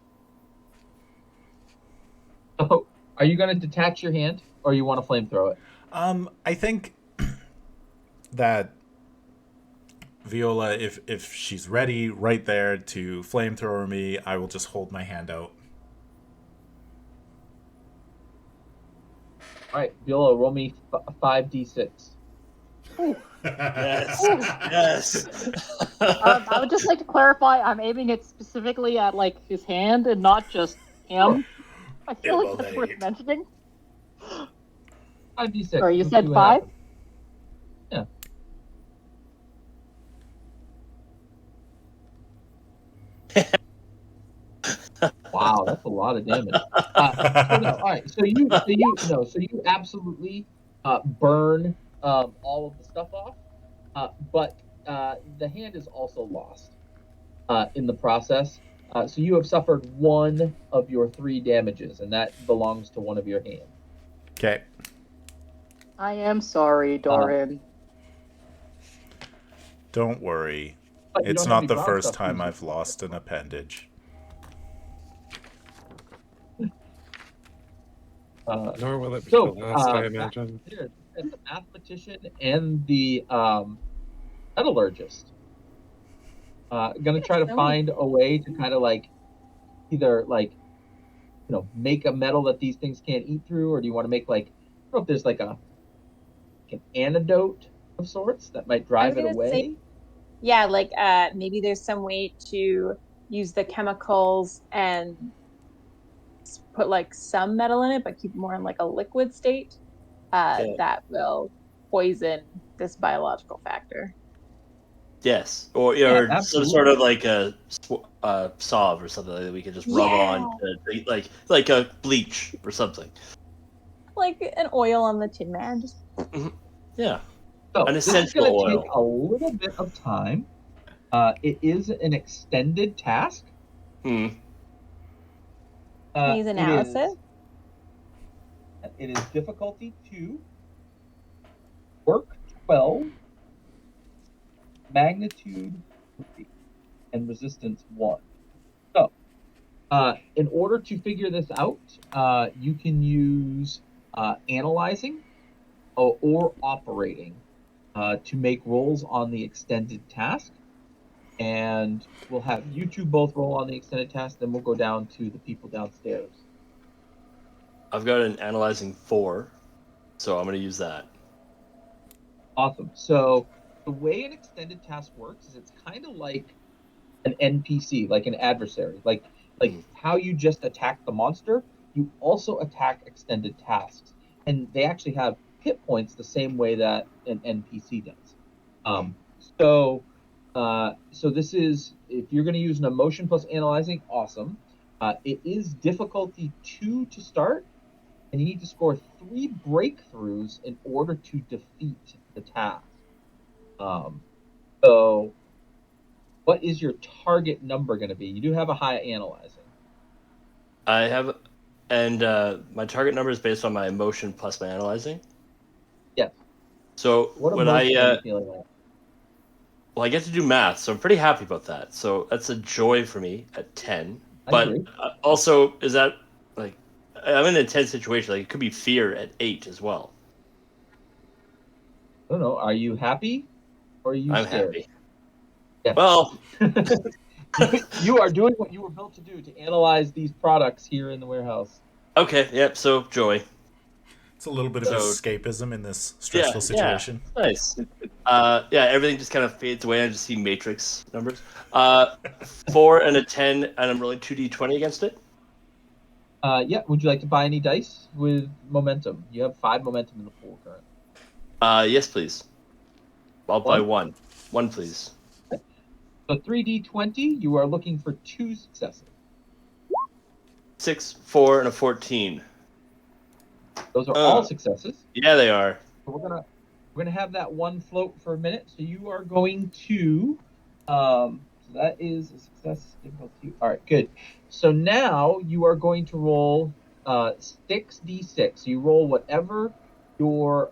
So, are you going to detach your hand, or you want to flamethrow it? I think that Viola, if she's ready right there to flamethrower me, I will just hold my hand out. All right, Viola, roll me 5d6. Yes. Yes. I would just like to clarify, I'm aiming it specifically at like his hand and not just him. I feel like that's worth Immolate. mentioning. 5d6. Sorry, you Let's said see what 5? happens. Yeah. Wow, that's a lot of damage. So no, all right. So you absolutely burn all of the stuff off, but the hand is also lost in the process. So you have suffered 1 of your 3 damages, and that belongs to one of your hands. Okay. I am sorry, Doran. Don't worry. But you It's don't have not any the brown first stuff time to use. I've lost an appendage. Nor will it be So, the last, I imagine. Here, the mathematician and the metallurgist going to try to find a way to kind of like either like make a metal that these things can't eat through, or do you want to make like, I don't know if there's like an antidote of sorts that might drive it away? Yeah, like maybe there's some way to use the chemicals and put like some metal in it, but keep it more in like a liquid state that will poison this biological factor. Yes, or some sort of like a salve or something that we could just rub on, like a bleach or something. Like an oil on the Tin Man. Just... Yeah. So An this is essential going to oil. take a little bit of time. It is an extended task. Use analysis. It is difficulty 2, work 12, magnitude 3, and resistance 1. So, in order to figure this out, you can use analyzing or operating to make rolls on the extended task. And we'll have you two both roll on the extended task, then we'll go down to the people downstairs. I've got an analyzing 4, so I'm going to use that. Awesome. So the way an extended task works is it's kind of like an NPC, like an adversary, like how you just attack the monster. You also attack extended tasks, and they actually have hit points the same way that an NPC does. So, so this is, if you're going to use an emotion plus analyzing, awesome. It is difficulty 2 to start, and you need to score 3 breakthroughs in order to defeat the task. So, what is your target number going to be? You do have a high analyzing. I have, and my target number is based on my emotion plus my analyzing. Yes. So What when emotion are you feeling like? well, I get to do math, so I'm pretty happy about that. So that's a joy for me at 10. I But agree. also, is that like I'm in a tense situation? Like it could be fear at 8 as well. I don't know. Are you happy or are you I'm scared? happy. Yeah. Well, You are doing what you were built to do, to analyze these products here in the warehouse. okay, yep. So joy. It's a little bit of So escapism in this yeah, stressful situation. nice. Yeah, everything just kind of fades away. I just see matrix numbers. 4 and a 10, and I'm rolling 2d20 against it. Yeah. Would you like to buy any dice with momentum? You have 5 momentum in the pool currently. Yes, please. I'll buy one. One, please. So 3d20, you are looking for 2 successes. 6, 4, and a 14. Those are all successes. Yeah, they are. So we're gonna have that one float for a minute. So you are going to, so that is a success difficulty. All right, good. So now you are going to roll 6d6. So you roll whatever your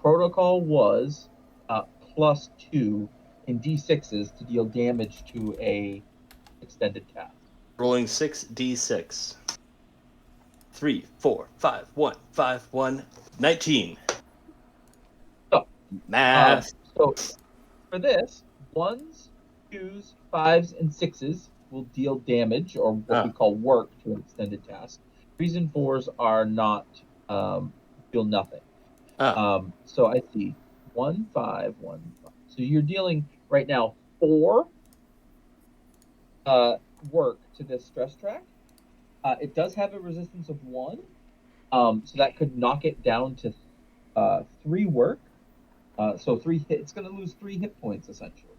protocol was plus 2 in d6s to deal damage to a extended task. Rolling 6d6. 3, 4, 5, 1, 5, 1, 19. So, Math. so for this, 1s, 2s, 5s, and 6s will deal damage, or what we call work, to an extended task. 3s and 4s are not, deal nothing. So I see 1, 5, 1, 5. So you're dealing right now 4 work to this stress track. It does have a resistance of 1, so that could knock it down to 3 work. So 3 hit. It's going to lose 3 hit points essentially.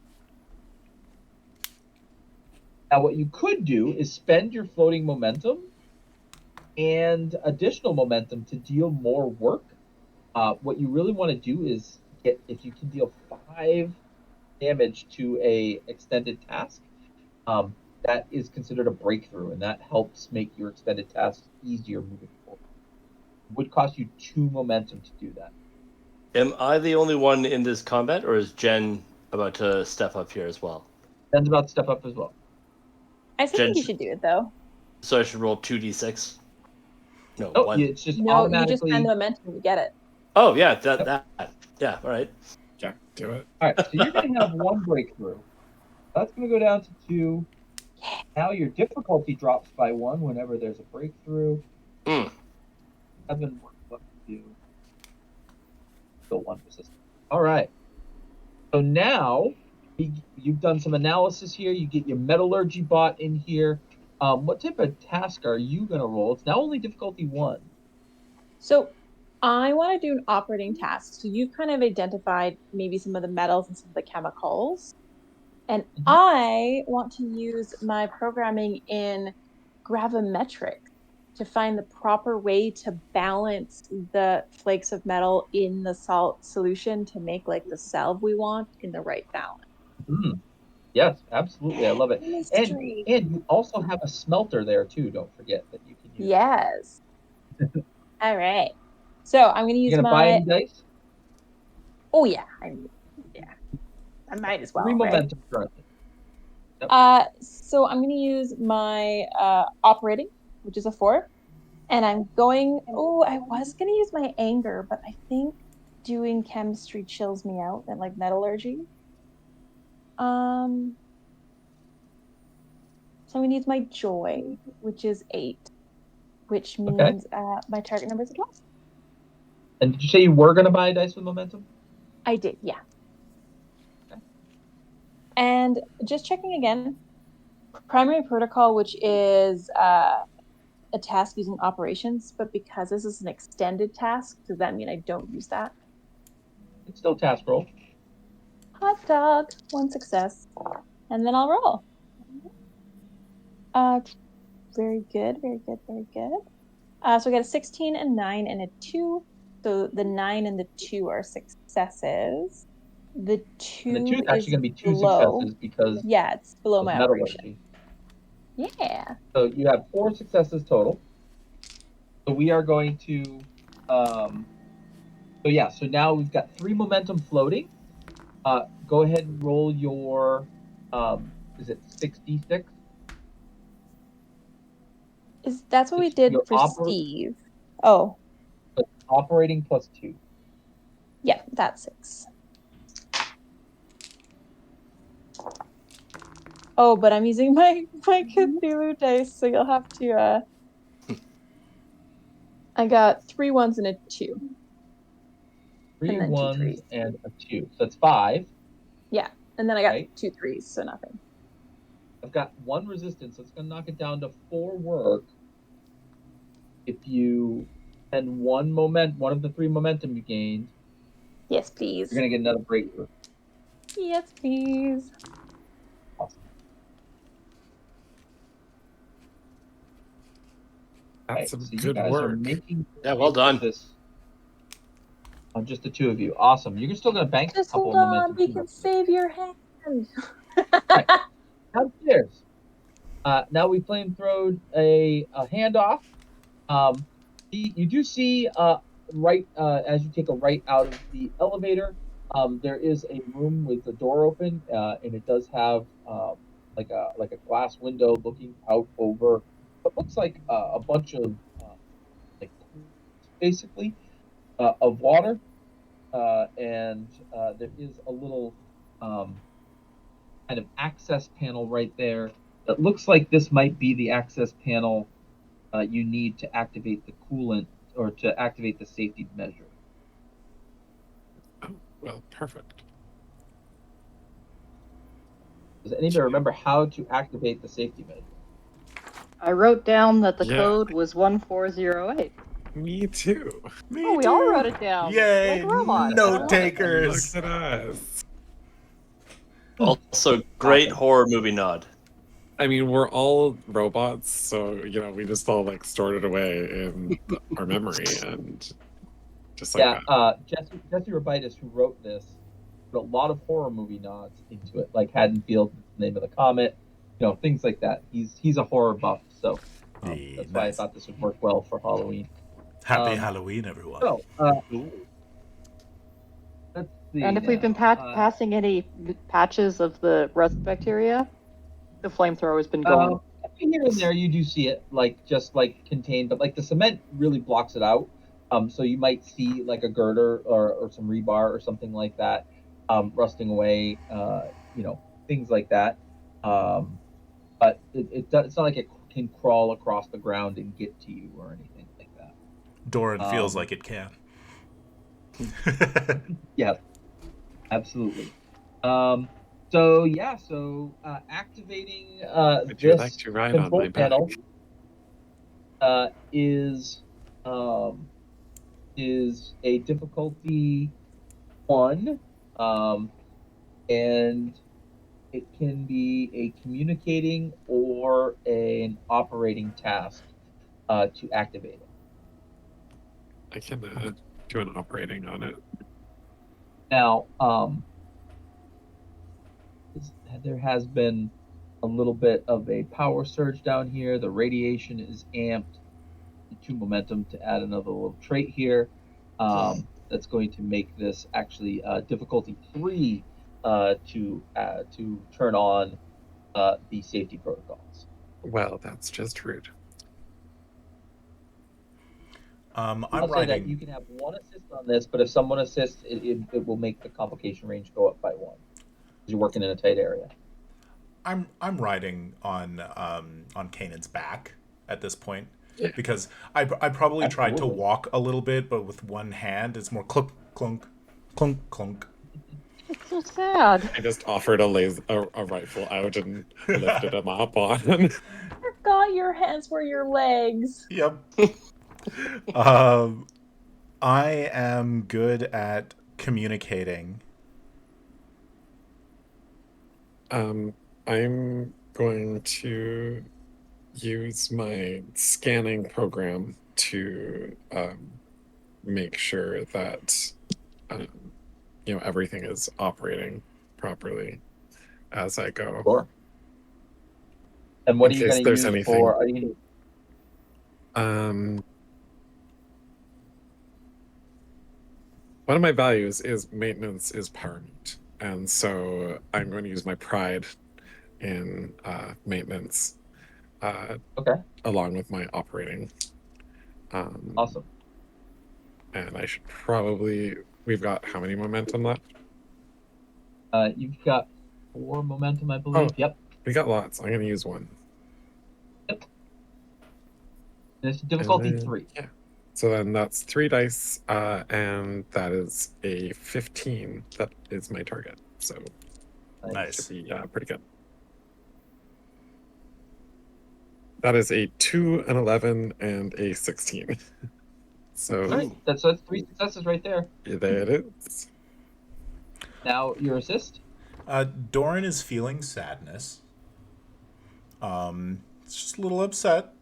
Now, what you could do is spend your floating momentum and additional momentum to deal more work. What you really want to do is get, if you can deal 5 damage to a extended task, that is considered a breakthrough, and that helps make your extended tasks easier moving forward. It would cost you 2 momentum to do that. Am I the only one in this combat, or is Jen about to step up here as well? Jen's about to step up as well. I still think you should do it though. So I should roll 2d6? No, Oh, 1. it's just No, automatically. you just spend the momentum to get it. Oh, yeah, that. Yeah, all right. Yeah, do it. All right, so you're going to have 1 breakthrough. That's going to go down to 2. Now your difficulty drops by 1 whenever there's a breakthrough. 7 what to do. Still 1 resistance. All right. So now you've done some analysis here. You get your metallurgy bot in here. What type of task are you going to roll? It's now only difficulty 1. So I want to do an operating task. So you've kind of identified maybe some of the metals and some of the chemicals. And I want to use my programming in gravimetrics to find the proper way to balance the flakes of metal in the salt solution to make like the salve we want in the right balance. Yes, absolutely. I love it. Mystery. And you also have a smelter there too. Don't forget that you can use. Yes. All right. So I'm going to use You're gonna buy any dice? Oh yeah, I might as well. 3 momentum currently. Yep. So I'm going to use my operating, which is a 4, and I'm going. Oh, I was going to use my anger, but I think doing chemistry chills me out, and like metallurgy. So I'm going to use my joy, which is 8, which means my target number is 12. And did you say you were going to buy dice with momentum? I did, yeah. Okay. And just checking again, primary protocol, which is a task using operations, but because this is an extended task, does that mean I don't use that? It's still task roll. Hot dog. 1 success. And then I'll roll. Very good, very good, very good. So we got a 16, a 9, and a 2. So the 9 and the 2 are successes. The 2 And the 2 is actually is going to be 2 below. successes because Yeah, it's below of my operation. metallurgy. Yeah. So you have 4 successes total. So we are going to, so now we've got 3 momentum floating. Go ahead and roll your, is it 66? That's what we did Your for Steve. Oh, operating plus 2. yeah, that's 6. Oh, but I'm using my Cthulhu dice, so you'll have to. I got 3 1s and a 2. 3 And then 2 1s 3s. and a 2. So that's 5. Yeah, and then I got Right. 2 3s, so nothing. I've got 1 resistance, so it's going to knock it down to 4 work. If you spend one of the 3 momentum you gained, Yes, please. you're going to get another breakthrough. Yes, please. Awesome. That's some so you good guys are work. making well done. this on just the 2 of you. Awesome. You're still going to bank Just a couple hold of on, momentum. we can save your hand. Right. Downstairs. Now we flamethrowed a handoff. You do see right as you take a right out of the elevator, there is a room with the door open, and it does have like a glass window looking out over what looks like a bunch of like basically of water, and there is a little kind of access panel right there. It looks like this might be the access panel you need to activate the coolant or to activate the safety measure. Oh, well, perfect. Does anybody remember how to activate the safety measure? I wrote down that the Yeah. code was 1408. Me too. Me Oh, we too. all wrote it down. Yay, Like robots. note takers. Look at us. Also, great horror movie nod. I mean, we're all robots, so we just all like stored it away in our memory and just like that. Jesse Robitis, who wrote this, put a lot of horror movie nods into it, like Haddonfield, the name of the comet, things like that. He's a horror buff, so that's why I Nice. thought this would work well for Halloween. Happy Halloween, everyone. So let's see. And if we've been passing any patches of the rust bacteria, the flamethrower has been going. Here and there, you do see it, just contained, but the cement really blocks it out. So you might see like a girder or some rebar or something like that, rusting away. Things like that. But it's not like it can crawl across the ground and get to you or anything like that. Doran feels like it can. Yeah, absolutely. Activating Would you this like to ride on control my back? panel is a difficulty 1, and it can be a communicating or an operating task to activate it. I can do an operating on it. Now, there has been a little bit of a power surge down here. The radiation is amped to momentum to add another little trait here. That's going to make this actually difficulty 3 to turn on the safety protocols. Well, that's just rude. I'm I'll say that riding. you can have 1 assist on this, but if someone assists, it will make the complication range go up by 1. You're working in a tight area. I'm riding on Kanan's back at this point, because I probably tried to walk a little bit, but with one hand it's more clunk clunk clunk clunk. It's so sad. I just offered a rifle out and lifted him up on. Forgot your hands were your legs. Yep. I am good at communicating. I'm going to use my scanning program to make sure that everything is operating properly as I go. Sure. And what In are you case going to there's use anything. for? Are you One of my values is maintenance is paramount, and so I'm going to use my pride in maintenance okay? along with my operating. Awesome. And I should probably. We've got how many momentum left? You've got 4 momentum, I believe. Oh. Yep. We got lots. I'm going to use 1. Yep. And it's difficulty 3. Yeah. So then that's 3 dice, and that is a 15. That is my target. So Nice. should be pretty good. That is a 2, an 11, and a 16. So All right. That's 3 successes right there. there it is. Now your assist. Doran is feeling sadness. It's just a little upset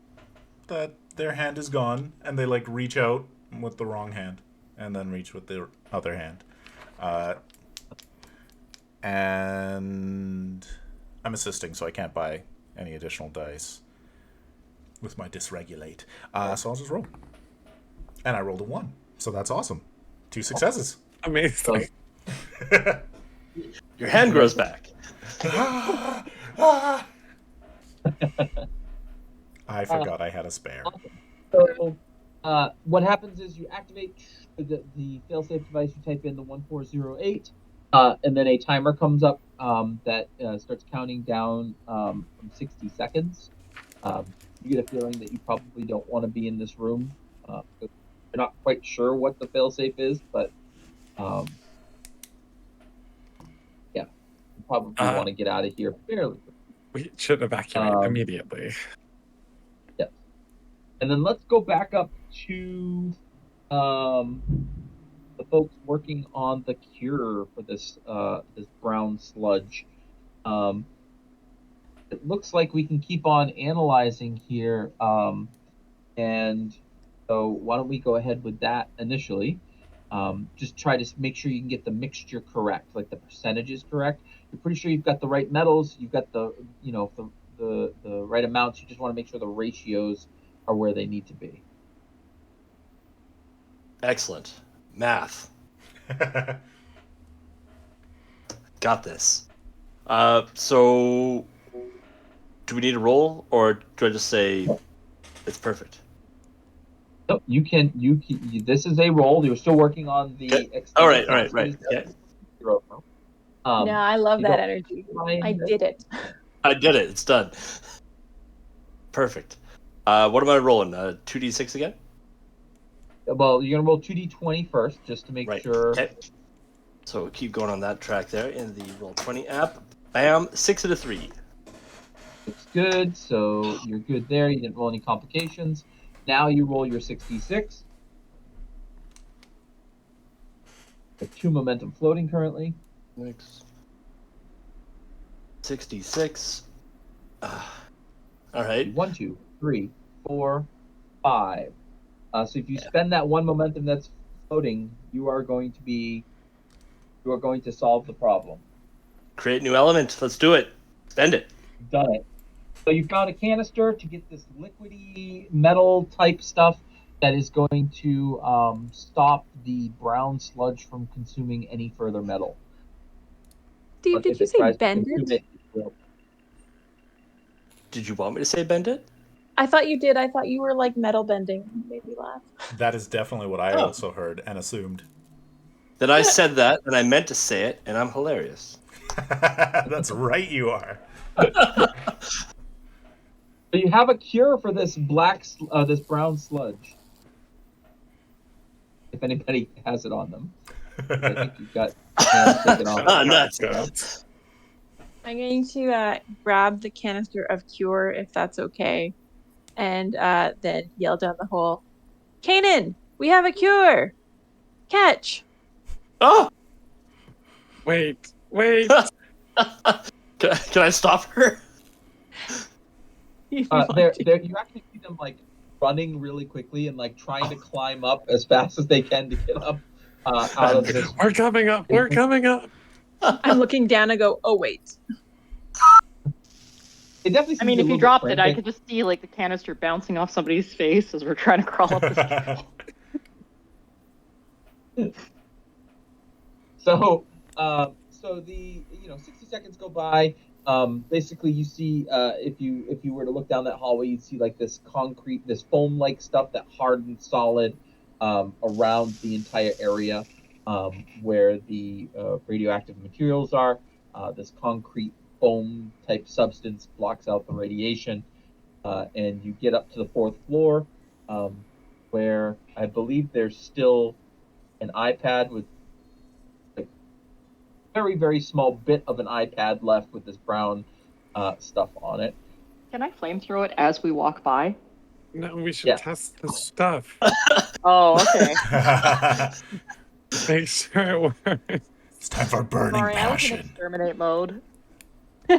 that their hand is gone, and they like reach out with the wrong hand, and then reach with the other hand. And I'm assisting, so I can't buy any additional dice with my dysregulate. So I'll just roll, and I rolled a 1, so that's awesome. 2 successes. Amazing. Your hand grows back. I forgot I had a spare. So what happens is you activate the failsafe device. You type in the 1408, and then a timer comes up that starts counting down from 60 seconds. You get a feeling that you probably don't want to be in this room. You're not quite sure what the failsafe is, but yeah, you probably want to get out of here fairly quickly. We should evacuate immediately. Yes. And then let's go back up to the folks working on the cure for this this brown sludge. It looks like we can keep on analyzing here, and so why don't we go ahead with that initially? Just try to make sure you can get the mixture correct, like the percentages correct. You're pretty sure you've got the right metals, you've got the the right amounts. You just want to make sure the ratios are where they need to be. Excellent. Math. Got this. So do we need a roll, or do I just say it's perfect? So you can this is a roll. You're still working on the Okay. All right. Yeah. No, I love that energy. I did it. I did it. It's done. Perfect. What am I rolling? 2d6 again? Well, you're gonna roll 2d20 first, just to make sure. Okay. So keep going on that track there in the Roll20 app. Bam, 6 and a 3. Looks good. So you're good there. You didn't roll any complications. Now you roll your 66. You have 2 momentum floating currently. 66. All right. 1, 2, 3, 4, 5. So if you spend that 1 momentum that's floating, you are going to solve the problem. Create new element. Let's do it. Spend it. You've done it. So you found a canister to get this liquidy metal type stuff that is going to stop the brown sludge from consuming any further metal. Steve, did you say bend it? Did you want me to say bend it? I thought you did. I thought you were like metal bending. Made me laugh. That is definitely what I also heard and assumed. Then I said that, and I meant to say it, and I'm hilarious. That's right, you are. So you have a cure for this this brown sludge. If anybody has it on them, I think you've got taken off. Nuts. I'm going to grab the canister of cure, if that's okay, and then yell down the hole, "Kanan, we have a cure! Catch!" Oh! Wait. Can I stop her? You actually see them like running really quickly and like trying to climb up as fast as they can to get up out of this. We're coming up. We're coming up. I'm looking down and go, oh wait. It definitely. I mean, if you dropped it, I could just see like the canister bouncing off somebody's face as we're trying to crawl up this. So the 60 seconds go by. Basically, you see if you were to look down that hallway, you'd see like this concrete, this foam-like stuff that hardened solid around the entire area where the radioactive materials are. This concrete foam type substance blocks out the radiation, and you get up to the 4th floor, where I believe there's still an iPad with a very, very small bit of an iPad left with this brown stuff on it. Can I flamethrow it as we walk by? No, we should test the stuff. Oh, okay. Make sure it works. It's time for burning Sorry, I was in passion. exterminate mode. Yeah.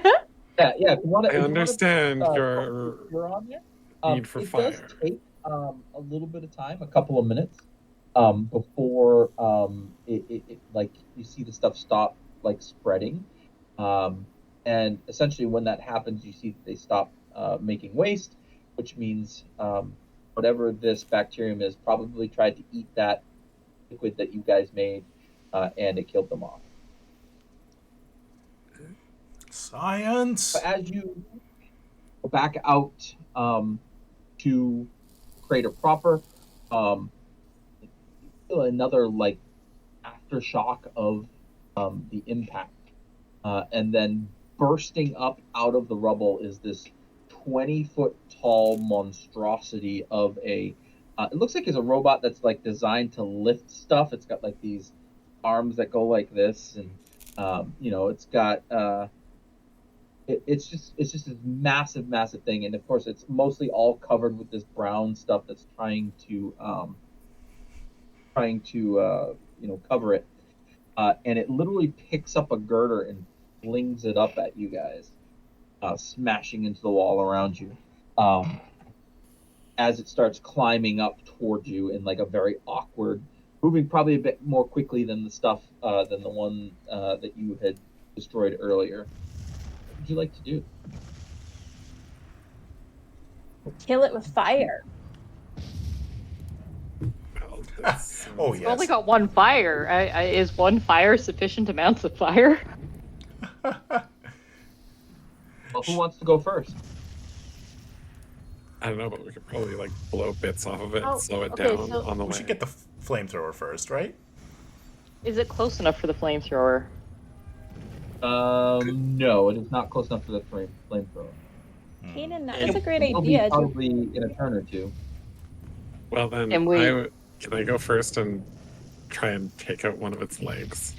If you want I understand your you're on there. need for it fire. does take a little bit of time, a couple of minutes, before it like you see the stuff stop like spreading, and essentially when that happens, you see that they stop making waste, which means whatever this bacterium is probably tried to eat that liquid that you guys made, and it killed them off. Science. But as you go back out to Crater proper, you feel another like aftershock of the impact, and then bursting up out of the rubble is this 20-foot tall monstrosity of a. It looks like it's a robot that's like designed to lift stuff. It's got like these arms that go like this, and it's got. It's just this massive thing, and of course it's mostly all covered with this brown stuff that's trying to cover it, and it literally picks up a girder and flings it up at you guys, smashing into the wall around you, as it starts climbing up towards you in like a very awkward, moving probably a bit more quickly than the stuff than the one that you had destroyed earlier. What would you like to do? Kill it with fire. Oh I've yes. only got one fire. Is one fire sufficient amounts of fire? Well, who wants to go first? I don't know, but we could probably like blow bits off of it and slow it okay, down so on the We way. should get the flamethrower first, right? Is it close enough for the flamethrower? No, it is not close enough for the flamethrower. Kaden, And that's a great It'll be idea. probably in a turn or two. Well then, can I go first and try and take out one of its legs?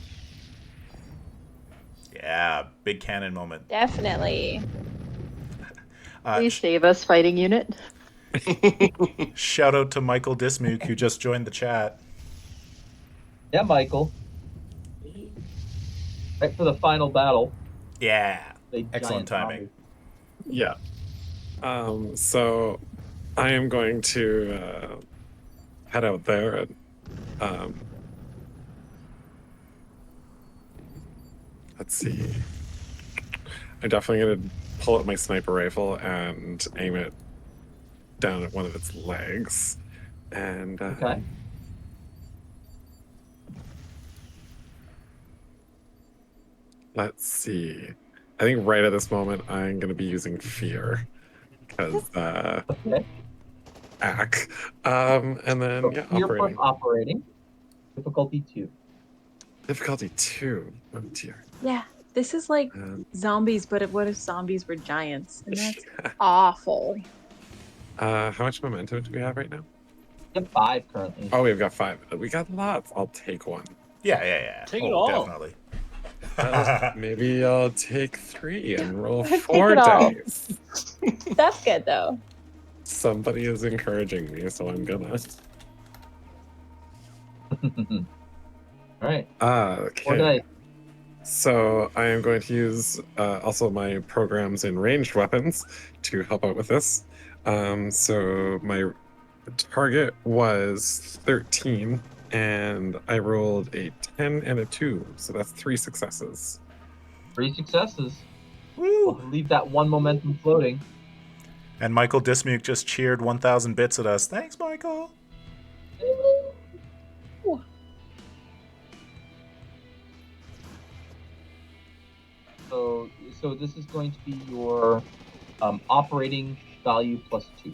Yeah, big cannon moment. Definitely. Please save us, fighting unit. Shout out to Michael Dismuke who just joined the chat. Yeah, Michael. Right for the final battle. Yeah, The excellent giant timing. Yeah. So I am going to head out there and let's see. I'm definitely going to pull out my sniper rifle and aim it down at one of its legs. And Okay. let's see. I think right at this moment I'm going to be using fear because Okay. ack. And then So yeah, you're operating. operating. Difficulty 2. Difficulty 2. Oh dear. Yeah, this is like zombies, but what if zombies were giants? And that's awful. How much momentum do we have right now? You have 5 currently. Oh, we've got 5. We got lots. I'll take one. Yeah. Take it all. Definitely. Maybe I'll take 3 and roll Take 4 it all. dice. That's good though. Somebody is encouraging me, so I'm gonna. All right. 4 Okay. dice. So I am going to use also my programs in ranged weapons to help out with this. So my target was 13, and I rolled a 10 and a 2, so that's 3 successes. 3 successes. We'll Woo! leave that one momentum floating. And Michael Dismuke just cheered 1,000 bits at us. Thanks, Michael. So this is going to be your operating value plus 2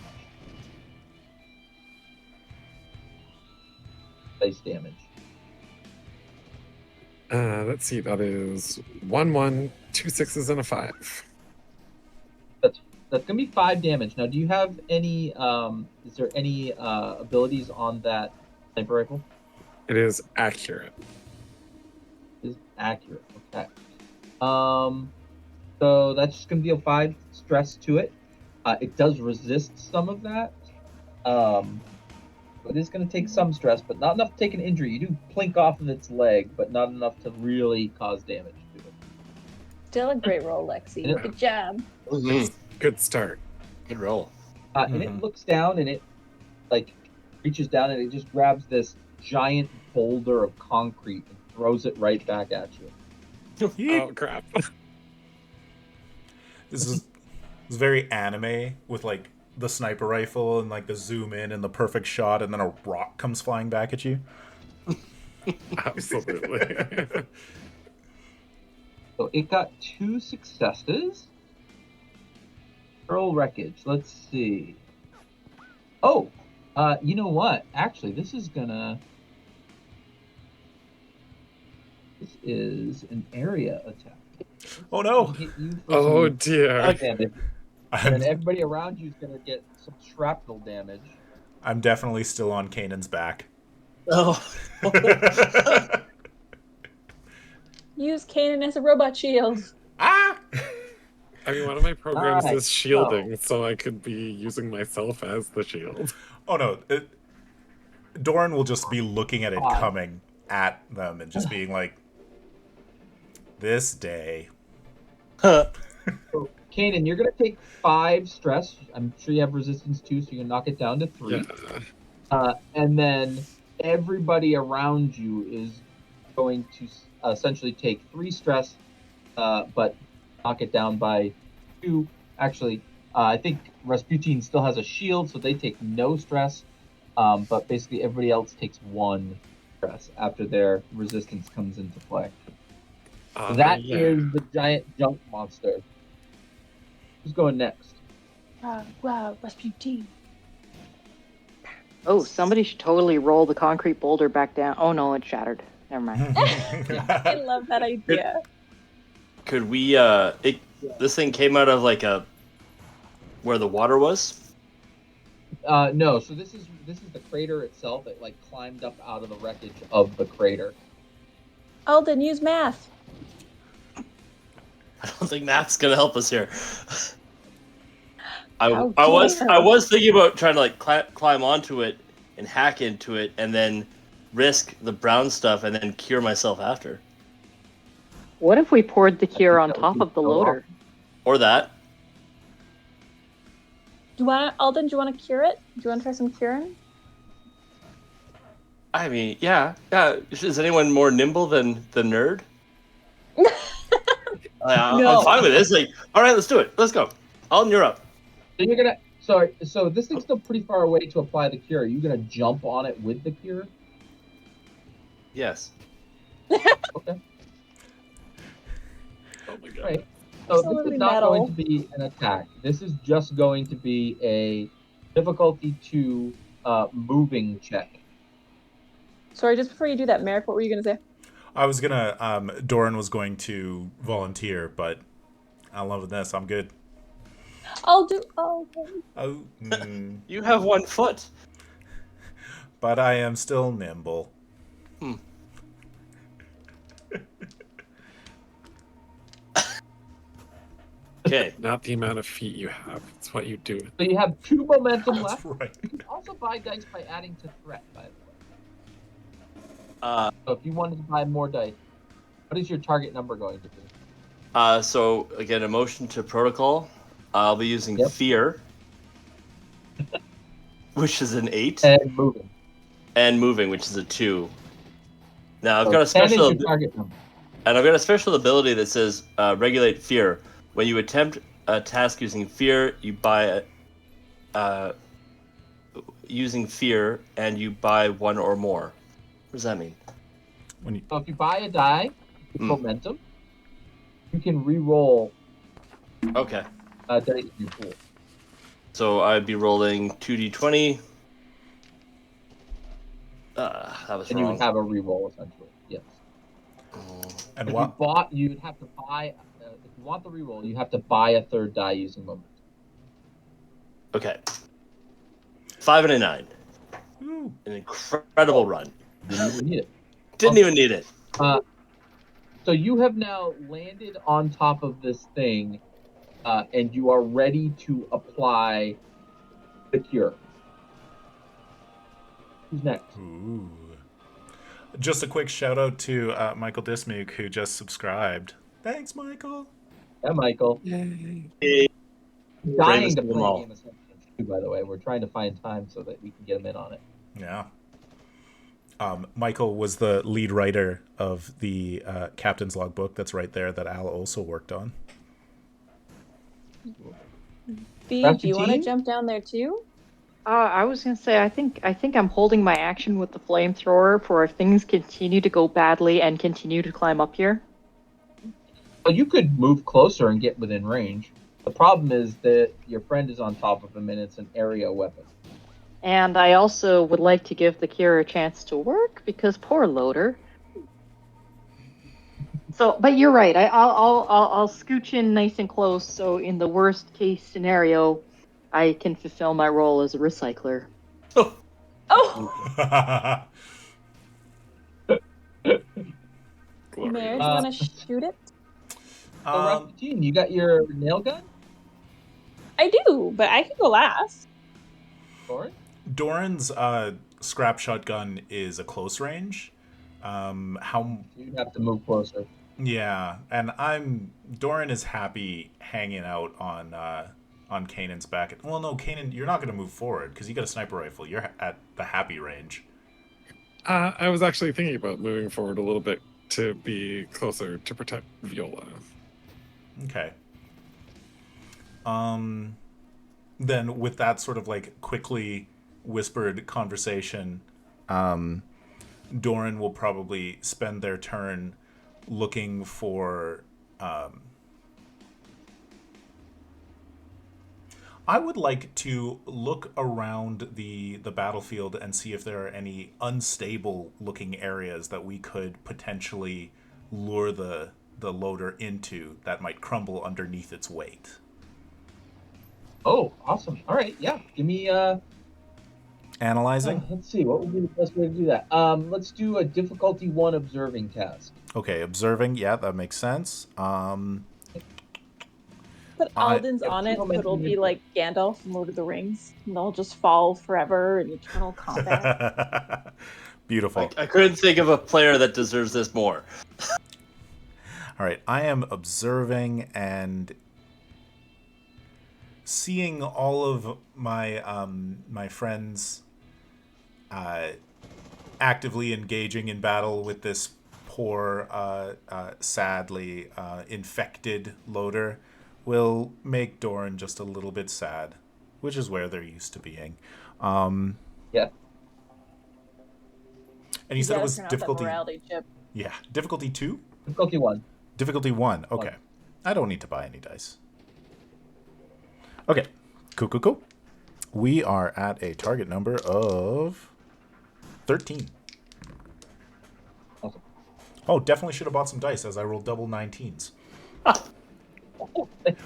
dice damage. Let's see, that is 1, 1, 2 6s, and a 5. That's gonna be 5 damage. Now, do you have any? Is there any abilities on that sniper rifle? It is accurate. Is accurate. Okay. So that's just gonna deal 5 stress to it. It does resist some of that. It is gonna take some stress, but not enough to take an injury. You do plink off of its leg, but not enough to really cause damage to it. Still a great roll, Lexi. Yeah. Good job. Good start. Good roll. And it looks down and it like reaches down and it just grabs this giant boulder of concrete and throws it right back at you. Oh, crap. This is very anime with like the sniper rifle and like the zoom in and the perfect shot, and then a rock comes flying back at you. Absolutely. So it got 2 successes. Hurl wreckage. Let's see. Oh, you know what? Actually, this is an area attack. Oh no! Hit you for Oh, some dear. damage, and everybody around you is gonna get some shrapnel damage. I'm definitely still on Kanan's back. Oh. Use Kanan as a robot shield. Ah! I mean, one of my programs Alright, is shielding, so I could be using myself as the shield. Oh no. Doran will just be looking at it coming at them and just being like, this day. So, Kanan, you're gonna take 5 stress. I'm sure you have resistance 2, so you can knock it down to 3. Yeah. And then everybody around you is going to essentially take 3 stress, but knock it down by 2. Actually, I think Rasputin still has a shield, so they take no stress. But basically, everybody else takes 1 stress after their resistance comes into play. That is the giant junk monster. Who's going next? Wow, Rasputin. Oh, somebody should totally roll the concrete boulder back down. Oh no, it shattered. Never mind. I love that idea. Could we? This thing came out of like where the water was. No. So this is the crater itself. It like climbed up out of the wreckage of the crater. Alden, use math. I don't think math's gonna help us here. I How was dare. thinking about trying to like climb onto it and hack into it, and then risk the brown stuff, and then cure myself after. What if we poured the cure on that would top be of the so loader? Or that. Alden, do you want to cure it? Do you want to try some curing? I mean, yeah. Is anyone more nimble than the nerd? No. I'm fine with this. Like, all right, let's do it. Let's go. Alden, you're up. So you're gonna. Sorry. So this thing's still pretty far away to apply the cure. Are you gonna jump on it with the cure? Yes. Okay. Oh my god. Right. So this Absolutely is not metal. going to be an attack. This is just going to be a difficulty 2 moving check. Sorry, just before you do that, Merrick, what were you going to say? I was gonna, Doran was going to volunteer, but I love this. I'm good. Okay. Oh, You have 1 foot. but I am still nimble. Okay. Not the amount of feet you have. It's what you do. So you have 2 momentum That's left. right. You can also buy dice by adding to threat, by the way. Uh, So if you wanted to buy more dice. What is your target number going to be? So again, emotion to protocol. I'll be using Yep. fear, which is an 8, And moving. and moving, which is a 2. Now I've So got a 10 is special, your target number. and I've got a special ability that says regulate fear. When you attempt a task using fear, you buy using fear, and you buy 1 or more. What does that mean? So if you buy a die with Hmm. momentum, you can re-roll Okay. a dice in your pool. So I'd be rolling 2d20. That was And you wrong. would have a re-roll, essentially. Yes. And If what? you'd have to buy, if you want the re-roll, you have to buy a third die using momentum. Okay. 5 and a 9. Ooh. An incredible run. Didn't even need it. Didn't even need it. So you have now landed on top of this thing, and you are ready to apply the cure. Who's next? Ooh. Just a quick shout out to Michael Dismuke, who just subscribed. Thanks, Michael. Yeah, Michael. Yay. Dying to of them play a all. game of Sentience 2, by the way. We're trying to find time so that we can get him in on it. Yeah. Michael was the lead writer of the Captain's Logbook that's right there that Al also worked on. B, do you want to Rasputin? jump down there too? I was gonna say, I think I'm holding my action with the flamethrower for if things continue to go badly and continue to climb up here. Well, you could move closer and get within range. The problem is that your friend is on top of him, and it's an area weapon. And I also would like to give the cure a chance to work because poor loader. So, but you're right. I'll scooch in nice and close. So in the worst case scenario, I can fulfill my role as a recycler. Oh, Glorious. Mayor, do you want to shoot it? So, Rasputin, you got your nail gun? I do, but I can go last. Lauren? Doran's scrap shotgun is a close range. You'd have to move closer. Yeah, and Doran is happy hanging out on Kanan's back. Well, no, Kanan, you're not going to move forward because you got a sniper rifle. You're at the happy range. I was actually thinking about moving forward a little bit to be closer to protect Viola. Okay. Then with that sort of like quickly whispered conversation, Doran will probably spend their turn looking for. I would like to look around the battlefield and see if there are any unstable looking areas that we could potentially lure the loader into that might crumble underneath its weight. Oh, awesome. All right, yeah. Give me Analyzing? let's see, what would be the best way to do that? Let's do a difficulty 1 observing task. Okay, observing. Yeah, that makes sense. Put Alden's Yep, on it, so momentum it'll be is- like Gandalf from Lord of the Rings, and they'll just fall forever in eternal combat. Beautiful. I couldn't think of a player that deserves this more. All right, I am observing and seeing all of my my friends actively engaging in battle with this poor, sadly infected loader will make Doran just a little bit sad, which is where they're used to being. Yeah. And you said it was turn off that difficulty. morality chip. Yeah, difficulty 2. Difficulty 1. Difficulty 1. Okay. I don't need to buy any dice. Okay. Cool. We are at a target number of 13. Awesome. Oh, definitely should have bought some dice as I rolled double 19s.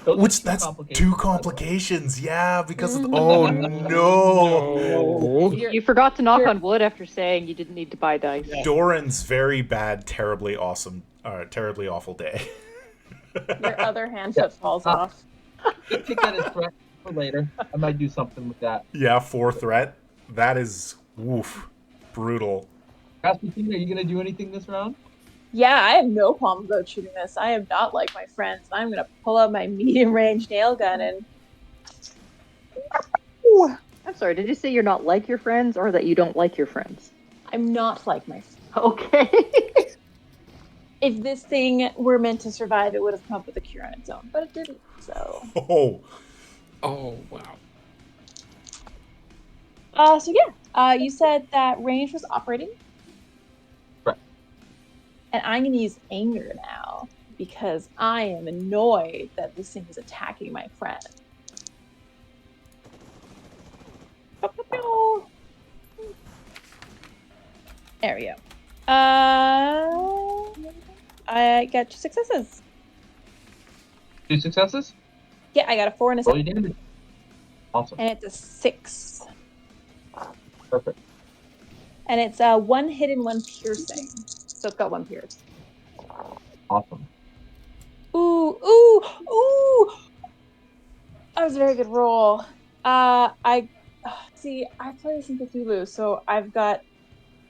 Those are That's complications, two by the way. complications. Yeah, because of oh no. You forgot to knock on wood after saying you didn't need to buy dice. Doran's very bad, terribly awful day. Your other hand foot falls off. Take that as threat for later. I might do something with that. Yeah, 4 threat. That is brutal. Rasputin, are you going to do anything this round? Yeah, I have no problem about shooting this. I am not like my friends. I'm gonna pull out my medium range nail gun and. Ooh. I'm sorry, did you say you're not like your friends or that you don't like your friends? I'm not like my friends. Okay. If this thing were meant to survive, it would have come up with a cure on its own, but it didn't. So. Oh, Oh wow. So yeah. You said that range was operating. Right. And I'm gonna use anger now because I am annoyed that this thing is attacking my friend. There we go. I got 2 successes. 2 successes? Yeah, I got a 4 and a Roll 6. your damage. Awesome. And it's a 6. Perfect. And it's 1 hit and 1 piercing. So it's got 1 pierce. Awesome. Ooh. That was a very good roll. I see. I play this in Cthulhu, so I've got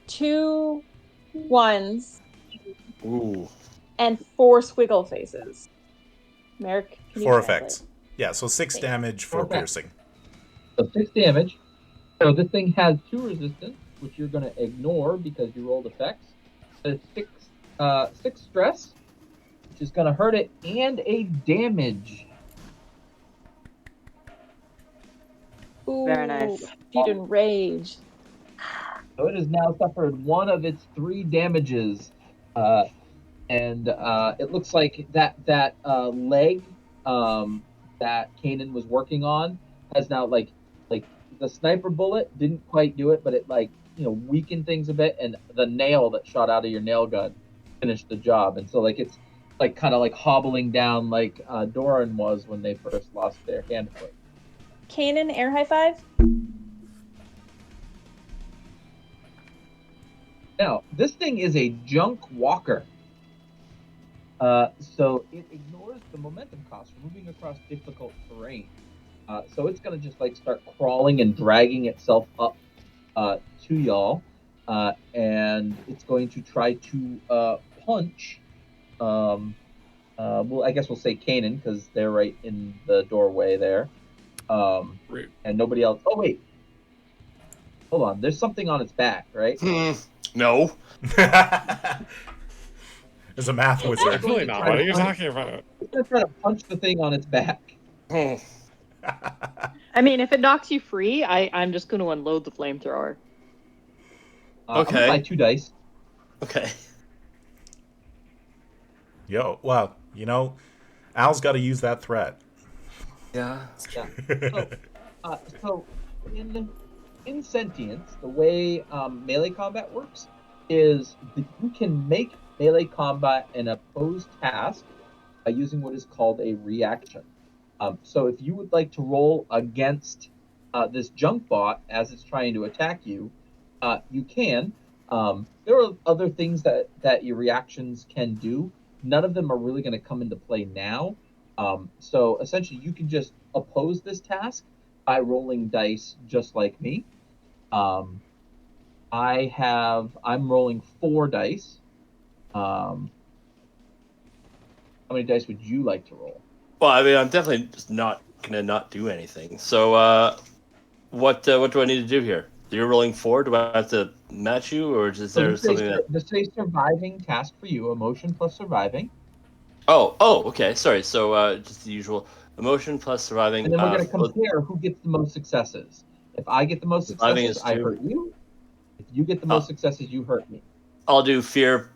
2 1s Ooh. and 4 squiggle faces. Merrick, can you 4 translate? effects. Yeah, so 6 Thank you. damage, 4 Okay. piercing. So 6 damage. So this thing has 2 resistance, which you're going to ignore because you rolled effects. It's 6 stress, which is going to hurt it, and a damage. Ooh, Very nice. Feed and rage. So it has now suffered 1 of its 3 damages. And it looks like that leg that Kanan was working on has now like the sniper bullet didn't quite do it, but it weakened things a bit, and the nail that shot out of your nail gun finished the job. And so it's kind of hobbling down like Doran was when they first lost their hand foot. Kanan, air high five. Now this thing is a junk walker. So it ignores the momentum cost for moving across difficult terrain. So it's going to just start crawling and dragging itself up to y'all. And it's going to try to punch. Well, I guess we'll say Kanan because they're right in the doorway there. Rude. And nobody else. Oh, wait. Hold on. There's something on its back, right? No. There's a math wizard. Definitely not. What are you talking about? It's going to try to punch the thing on its back. Hmm. I mean, if it knocks you free, I'm just going to unload the flamethrower. I'm going to Okay. buy 2 dice. Okay. Yo, well, Al's got to use that threat. Yeah. Yeah. So in Sentience, the way melee combat works is that you can make melee combat an opposed task by using what is called a reaction. So if you would like to roll against this junk bot as it's trying to attack you, you can. There are other things that your reactions can do. None of them are really going to come into play now. So essentially, you can just oppose this task by rolling dice just like me. I'm rolling 4 dice. How many dice would you like to roll? Well, I mean, I'm definitely just not gonna not do anything. So, what do I need to do here? You're rolling 4. Do I have to match you, or is there this something that? This is a surviving task for you. Emotion plus surviving. Oh, okay. Sorry. So, just the usual emotion plus surviving. And then we're going to compare who gets the most successes. If I get the most Surviving successes, is I 2. hurt you. If you get the most successes, you hurt me. I'll do fear,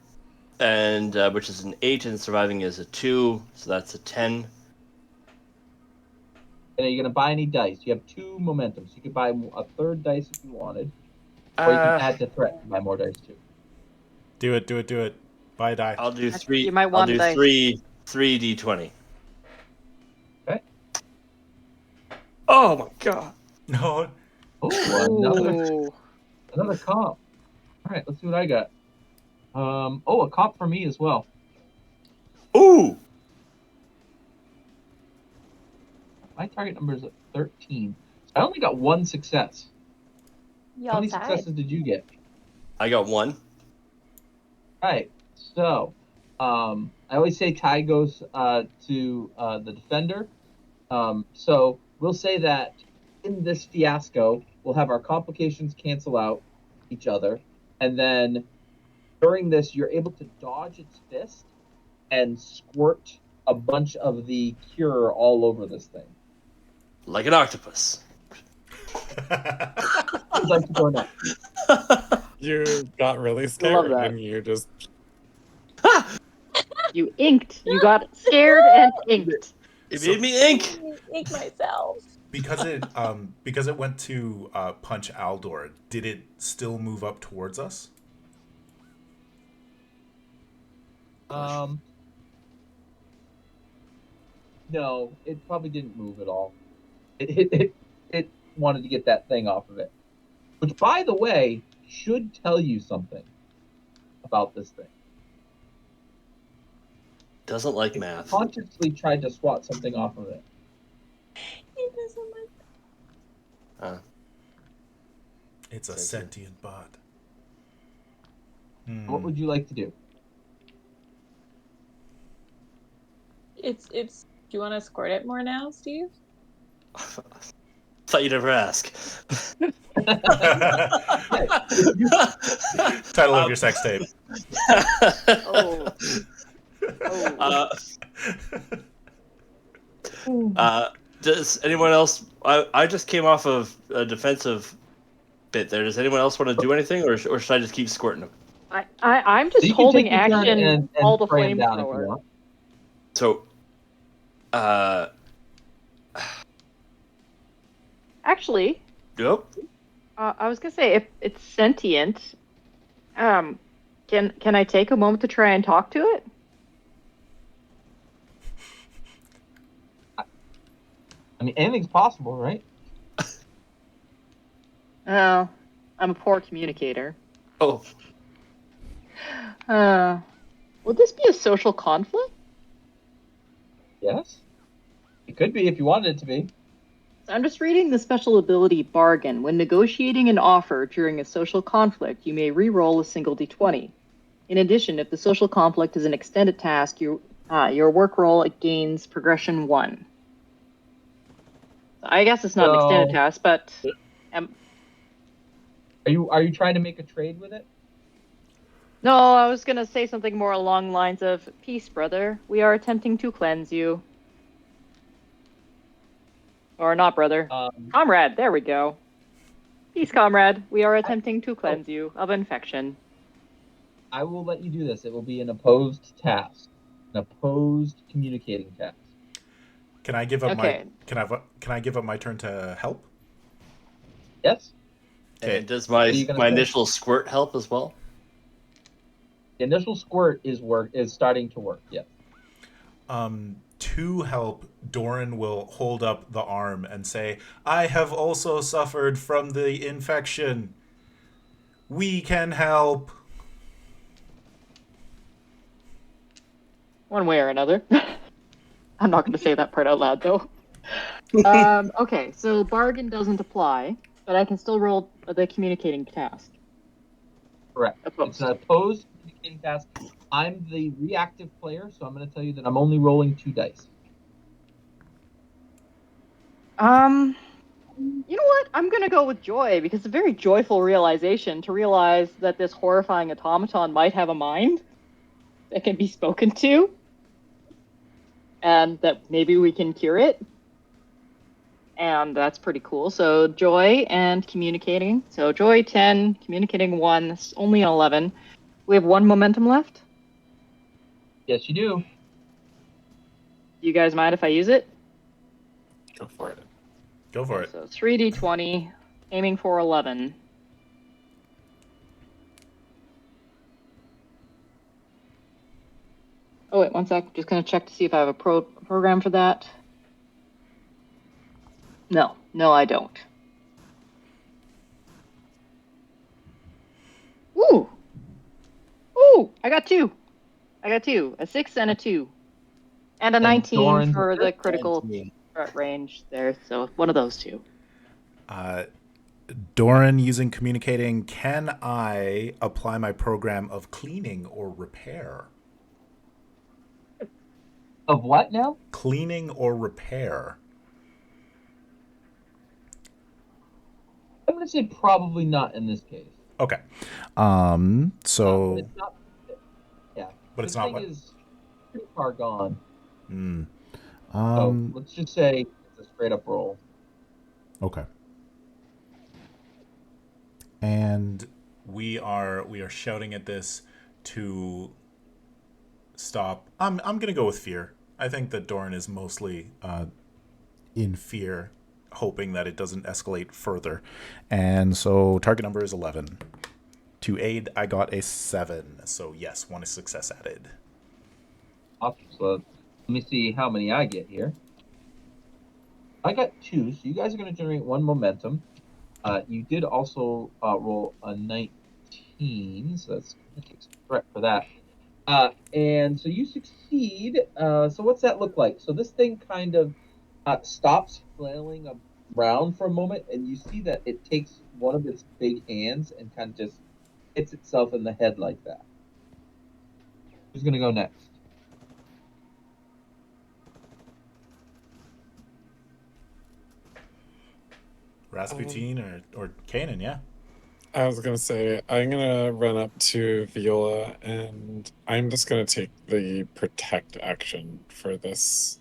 and which is an 8, and surviving is a 2, so that's a 10. And are you going to buy any dice? You have 2 momentums. You could buy a 3rd dice if you wanted, or you can add to threat and buy more dice too. Do it. Buy a die. I'll do 3. You might I'll want do dice. 3 d20. Okay. Oh my god. No. Oh, another comp. All right, let's see what I got. A comp for me as well. Ooh. My target number is 13. I only got 1 success. How Y'all many tied. successes did you get? I got 1. All right, so I always say tie goes to the defender. So we'll say that in this fiasco, we'll have our complications cancel out each other, and then during this, you're able to dodge its fist and squirt a bunch of the cure all over this thing. Like an octopus. I'd like to go next. You got really Love scared that. and you just You inked. You got scared and inked. It made me ink. Ink myself. because it went to punch Aldor. Did it still move up towards us? No, it probably didn't move at all. It wanted to get that thing off of it. Which, by the way, should tell you something about this thing. Doesn't like math. Consciously tried to swat something off of it. He doesn't like. It's a sentient bot. What would you like to do? It's. Do you want to escort it more now, Steve? Thought you'd never ask. Title of your sex tape. Oh. Does anyone else? I just came off of a defensive bit there. Does anyone else want to do anything, or should I just keep squirting them? I'm just You can holding take your turn action and all the spray 'em down if you flamethrower. want. So, Actually, yep. I was gonna say if it's sentient, can I take a moment to try and talk to it? I mean, anything's possible, right? Oh, I'm a poor communicator. Oh, Would this be a social conflict? Yes. It could be if you wanted it to be. I'm just reading the special ability bargain. When negotiating an offer during a social conflict, you may re-roll a single d20. In addition, if the social conflict is an extended task, your work roll gains progression 1. I guess it's not an extended task, but Are you trying to make a trade with it? no, I was gonna say something more along the lines of, "Peace, brother. We are attempting to cleanse you." Or not, brother. Comrade, there we go. Peace, comrade. We are attempting to cleanse you of infection. I will let you do this. It will be an opposed task, an opposed communicating task. Can I give up Okay. Can I give up my turn to help? Yes. Okay. and does my What are you gonna my say? initial squirt help as well? The initial squirt is starting to work. Yes. To help, Doran will hold up the arm and say, "I have also suffered from the infection. We can help." One way or another. I'm not going to say that part out loud, though. Okay, so bargain doesn't apply, but I can still roll the communicating task. Correct. Opposed. It's an opposed communicating task. I'm the reactive player, so I'm going to tell you that I'm only rolling 2 dice. You know what? I'm going to go with joy, because it's a very joyful realization to realize that this horrifying automaton might have a mind that can be spoken to, and that maybe we can cure it. And that's pretty cool. So joy and communicating. So joy 10, communicating 1. That's only an 11. We have 1 momentum left. Yes, you do. You guys mind if I use it? go for it. Go for it. So 3d20, aiming for 11. Oh wait, 1 sec. Just gonna check to see if I have a program for that. No, I don't. Ooh, I got 2. A 6 and a 2, and a 19 Doran- for the critical 19. range there. So one of those 2. Doran, using communicating, can I apply my program of cleaning or repair? Of what now? Cleaning or repair. I'm going to say probably not in this case. Okay. But So, it's not. Yeah. but This it's not thing what. is pretty far gone. Hmm. So let's just say it's a straight up roll. Okay. And we are shouting at this to stop. I'm gonna go with fear. I think that Doran is mostly in fear, hoping that it doesn't escalate further. And so target number is 11. To aid, I got a 7. So yes, one is success added. Awesome. So let me see how many I get here. I got 2, so you guys are going to generate 1 momentum. You did also roll a 19, so that's going to take some threat for that. And so you succeed. So what's that look like? So this thing kind of stops flailing around for a moment, and you see that it takes one of its big hands and kind of just hits itself in the head like that. Who's going to go next? Rasputin or Kanan, yeah. I was gonna say I'm gonna run up to Viola and I'm just gonna take the protect action for this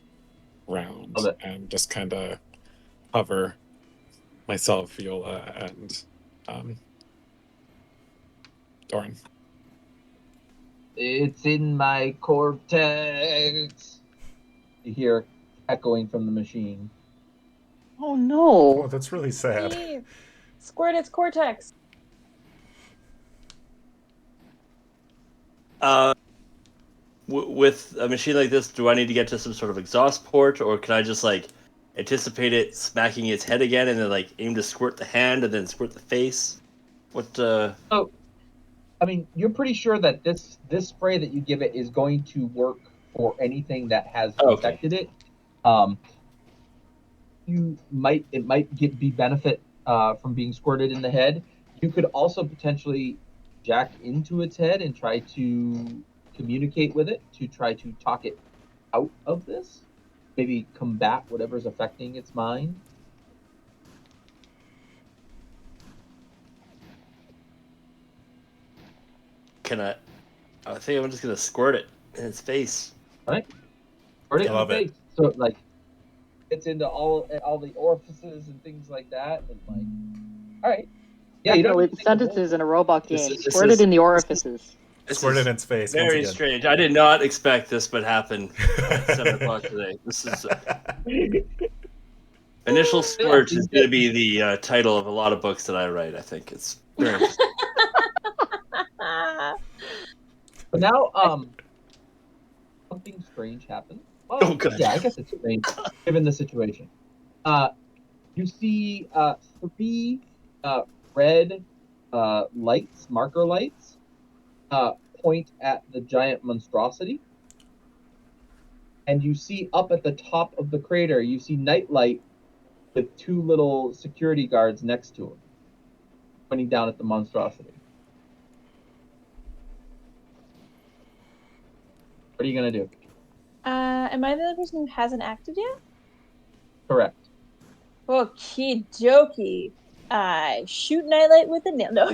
round Love it. and just kind of hover myself, Viola, and Doran. It's in my cortex. You hear echoing from the machine. Oh no. Oh, that's really sad. Steve, squirt its cortex. With a machine like this, do I need to get to some sort of exhaust port, or can I just like anticipate it smacking its head again and then like aim to squirt the hand and then squirt the face? What? Oh, I mean, you're pretty sure that this spray that you give it is going to work for anything that has Okay. infected it. It might be benefit from being squirted in the head. You could also potentially jack into its head and try to communicate with it to try to talk it out of this. Maybe combat whatever's affecting its mind. Can I? I think I'm just gonna squirt it in its face. All right, squirt it I in the love it. face. So like, it's into all the orifices and things like that, and like, all right. Yeah, you don't Definitely need to the make a roll sentences for in it. a robot This game. is- this Squirt it is- in the orifices. This Squirt it is in its face once very again. strange. I did not expect this, but happened at 7 o'clock today. This is initial squirt is going to be the title of a lot of books that I write. I think it's very interesting. But now, something strange happened. Well, Oh, good. yeah, I guess it's strange given the situation. You see 3 red marker lights, point at the giant monstrosity. And you see up at the top of the crater, you see Nightlight with 2 little security guards next to him, pointing down at the monstrosity. What are you going to do? Am I the only person who hasn't acted yet? Correct. Okie dokie. I shoot Nightlight with a nail. No.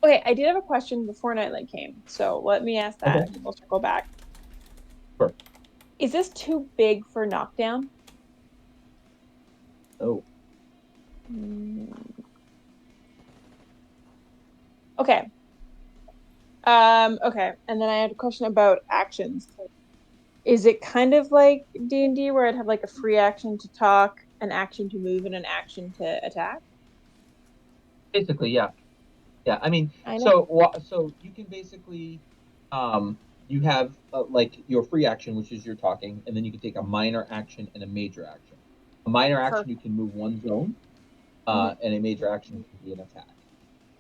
Okay, I did have a question before Nightlight came, so let me ask that. Okay. We'll circle back. Sure. Is this too big for knockdown? Oh. Okay. Okay, and then I had a question about actions. Is it kind of like D&D where I'd have like a free action to talk, an action to move, and an action to attack? Basically, yeah. Yeah, I mean, I know. so you can basically, you have like your free action, which is your talking, and then you can take a minor action and a major action. A minor action, you can move 1 zone, and a major action can be an attack.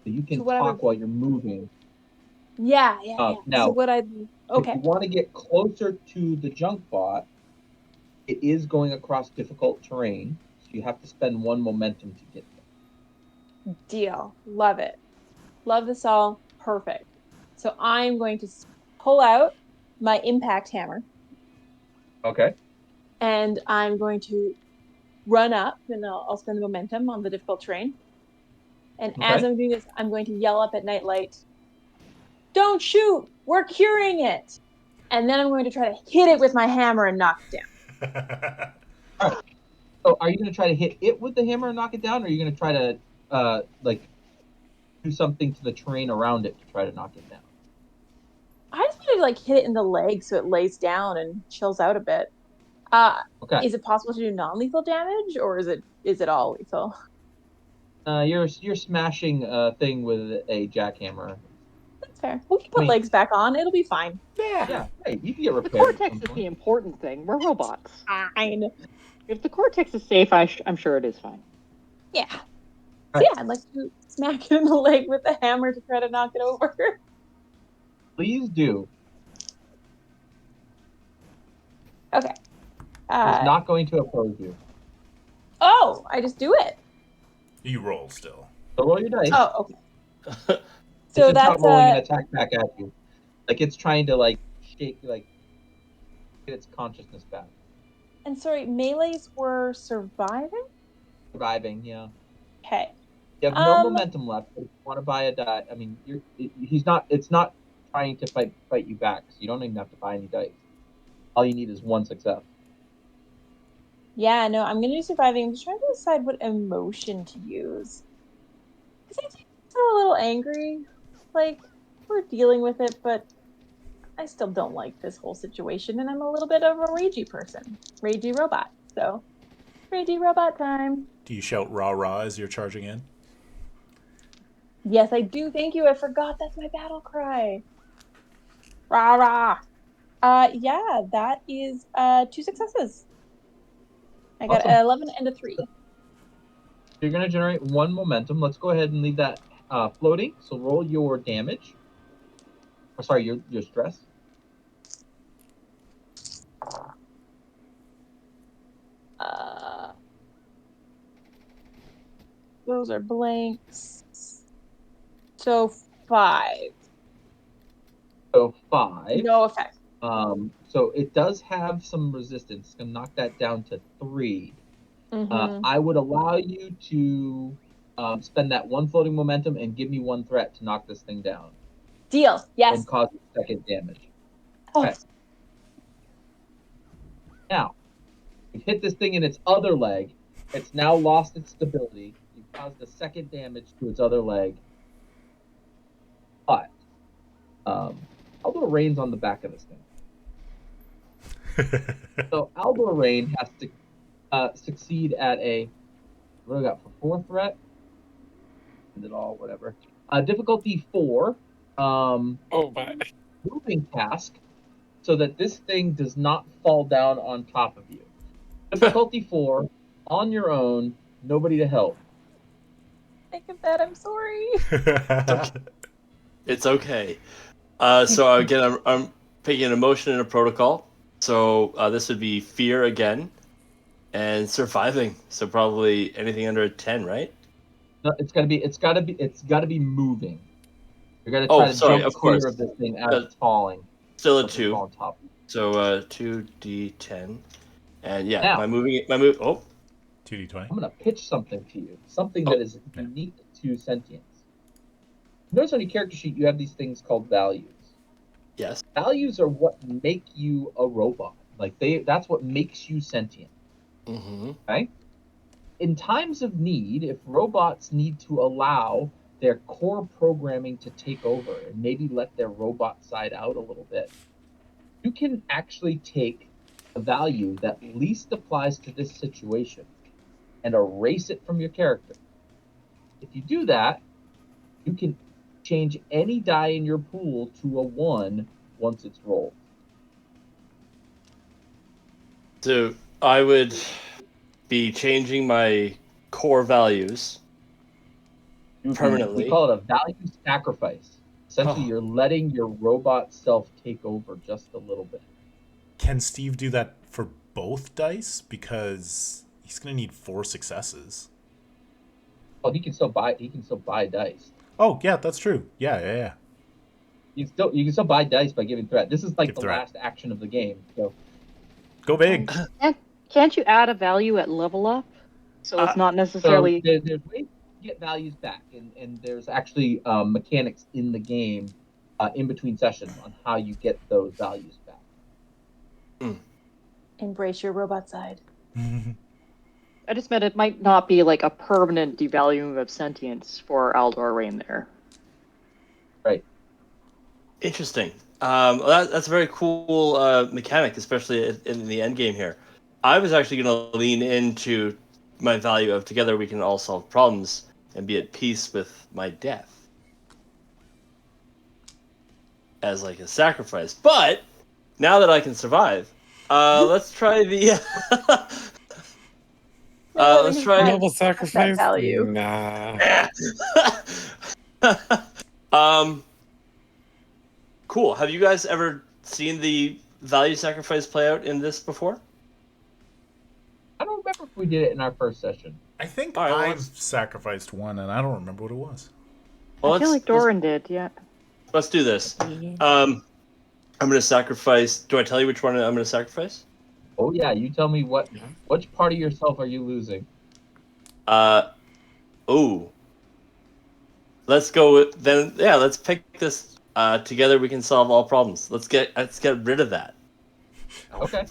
So you can So what I talk would- while you're moving. Yeah. Now, So what if okay. you want to get closer to the junk bot, it is going across difficult terrain, so You have to spend 1 momentum to get there. Deal. Love it. Love this all. Perfect. So I'm going to pull out my impact hammer. Okay. And I'm going to run up, and I'll spend the momentum on the difficult terrain. And as I'm doing this, I'm going to yell up at Nightlight, "Don't shoot! We're curing it!" And then I'm going to try to hit it with my hammer and knock it down. All right. So are you going to try to hit it with the hammer and knock it down, or are you going to try to do something to the terrain around it to try to knock it down? I just want to hit it in the leg so it lays down and chills out a bit. Okay. Is it possible to do non-lethal damage, or is it all lethal? You're smashing a thing with a jackhammer. That's fair. We can put legs back on. It'll be fine. Yeah. Hey, you can get The repaired. cortex is the important thing. We're robots. Fine. If the cortex is safe, I'm sure it is fine. Yeah. Right. So yeah, I'd like to smack it in the leg with a hammer to try to knock it over. Please do. Okay. It's not going to oppose you. Oh, I just do it. You roll still. So roll your dice. Oh, okay. So that's not rolling an attack back at you. It's trying to shake, get its consciousness back. And sorry, melees were surviving? Surviving, yeah. Okay. You have no momentum left, but if you want to buy a die, I mean, it's not trying to fight you back, so you don't even have to buy any dice. All you need is 1 success. Yeah, no, I'm going to do surviving. I'm just trying to decide what emotion to use. Because I think it's a little angry. We're dealing with it, but I still don't like this whole situation, and I'm a little bit of a ragey person. Ragey robot. So, ragey robot time. Do you shout rah rah as you're charging in? Yes, I do. Thank you. I forgot that's my battle cry. Rah rah. Yeah, that is 2 successes. I got Awesome. 11 and a 3. You're going to generate 1 momentum. Let's go ahead and leave that floating. So roll your damage. Or sorry, your stress. Those are blanks. So 5. So 5. No effect. So it does have some resistance. It's going to knock that down to 3. Mm-hmm. I would allow you to spend that 1 floating momentum and give me 1 threat to knock this thing down. Deal. Yes. And cause 2nd damage. Oh. Okay. Now, you've hit this thing in its other leg. It's now lost its stability. You've caused a 2nd damage to its other leg. But Aldor Rain's on the back of this thing. So Aldor Rain has to succeed at a, what do I got for 4 threat? End it all, whatever. Difficulty 4. Moving task, so that this thing does not fall down on top of you. Difficulty 4, on your own, nobody to help. Think of that. I'm sorry. It's okay. So again, I'm picking an emotion and a protocol. So this would be fear again, and surviving. So probably anything under a 10, right? No, it's gotta be moving. You're gonna try to jump clear of this thing as it's falling. Still a 2. On top. So 2d10, and yeah, now, my move. Oh, 2d20. I'm gonna pitch something to you. Something that is unique to Sentience. Notice on your character sheet you have these things called values. Yes. Values are what make you a robot. That's what makes you sentient. Mm-hmm. Okay? In times of need, if robots need to allow their core programming to take over and maybe let their robot side out a little bit, you can actually take a value that least applies to this situation and erase it from your character. If you do that, you can change any die in your pool to a 1 once it's rolled. So I would be changing my core values permanently. We call it a value sacrifice. Essentially, you're letting your robot self take over just a little bit. Can Steve do that for both dice? Because he He's gonna need 4 successes. Oh, he can still buy dice. Oh yeah, that's true. Yeah. You can still buy dice by giving threat. This is like Give the threat. last action of the game. So Go big. Can't you add a value at level up? So it's not necessarily. there's ways to get values back, and there's actually mechanics in the game in between sessions on how you get those values back. Embrace your robot side. I just meant it might not be like a permanent devaluing of sentience for Aldor Rain there. Right. Interesting. That's a very cool mechanic, especially in the end game here. I was actually going to lean into my value of together we can all solve problems and be at peace with my death as like a sacrifice. But now that I can survive, let's try the. Let's try Noble sacrifice. value. Nah. Cool. Have you guys ever seen the value sacrifice play out in this before? I don't remember if we did it in our first session. I think All right, I've sacrificed one, and I don't remember what it was. Well, I feel like Doran did, yeah. let's do this. I'm going to sacrifice. Do I tell you which one I'm going to sacrifice? Oh yeah, you tell me which part of yourself are you losing? Oh. Let's go with then. Yeah, let's pick this. Together we can solve all problems. Let's get rid of that. Okay.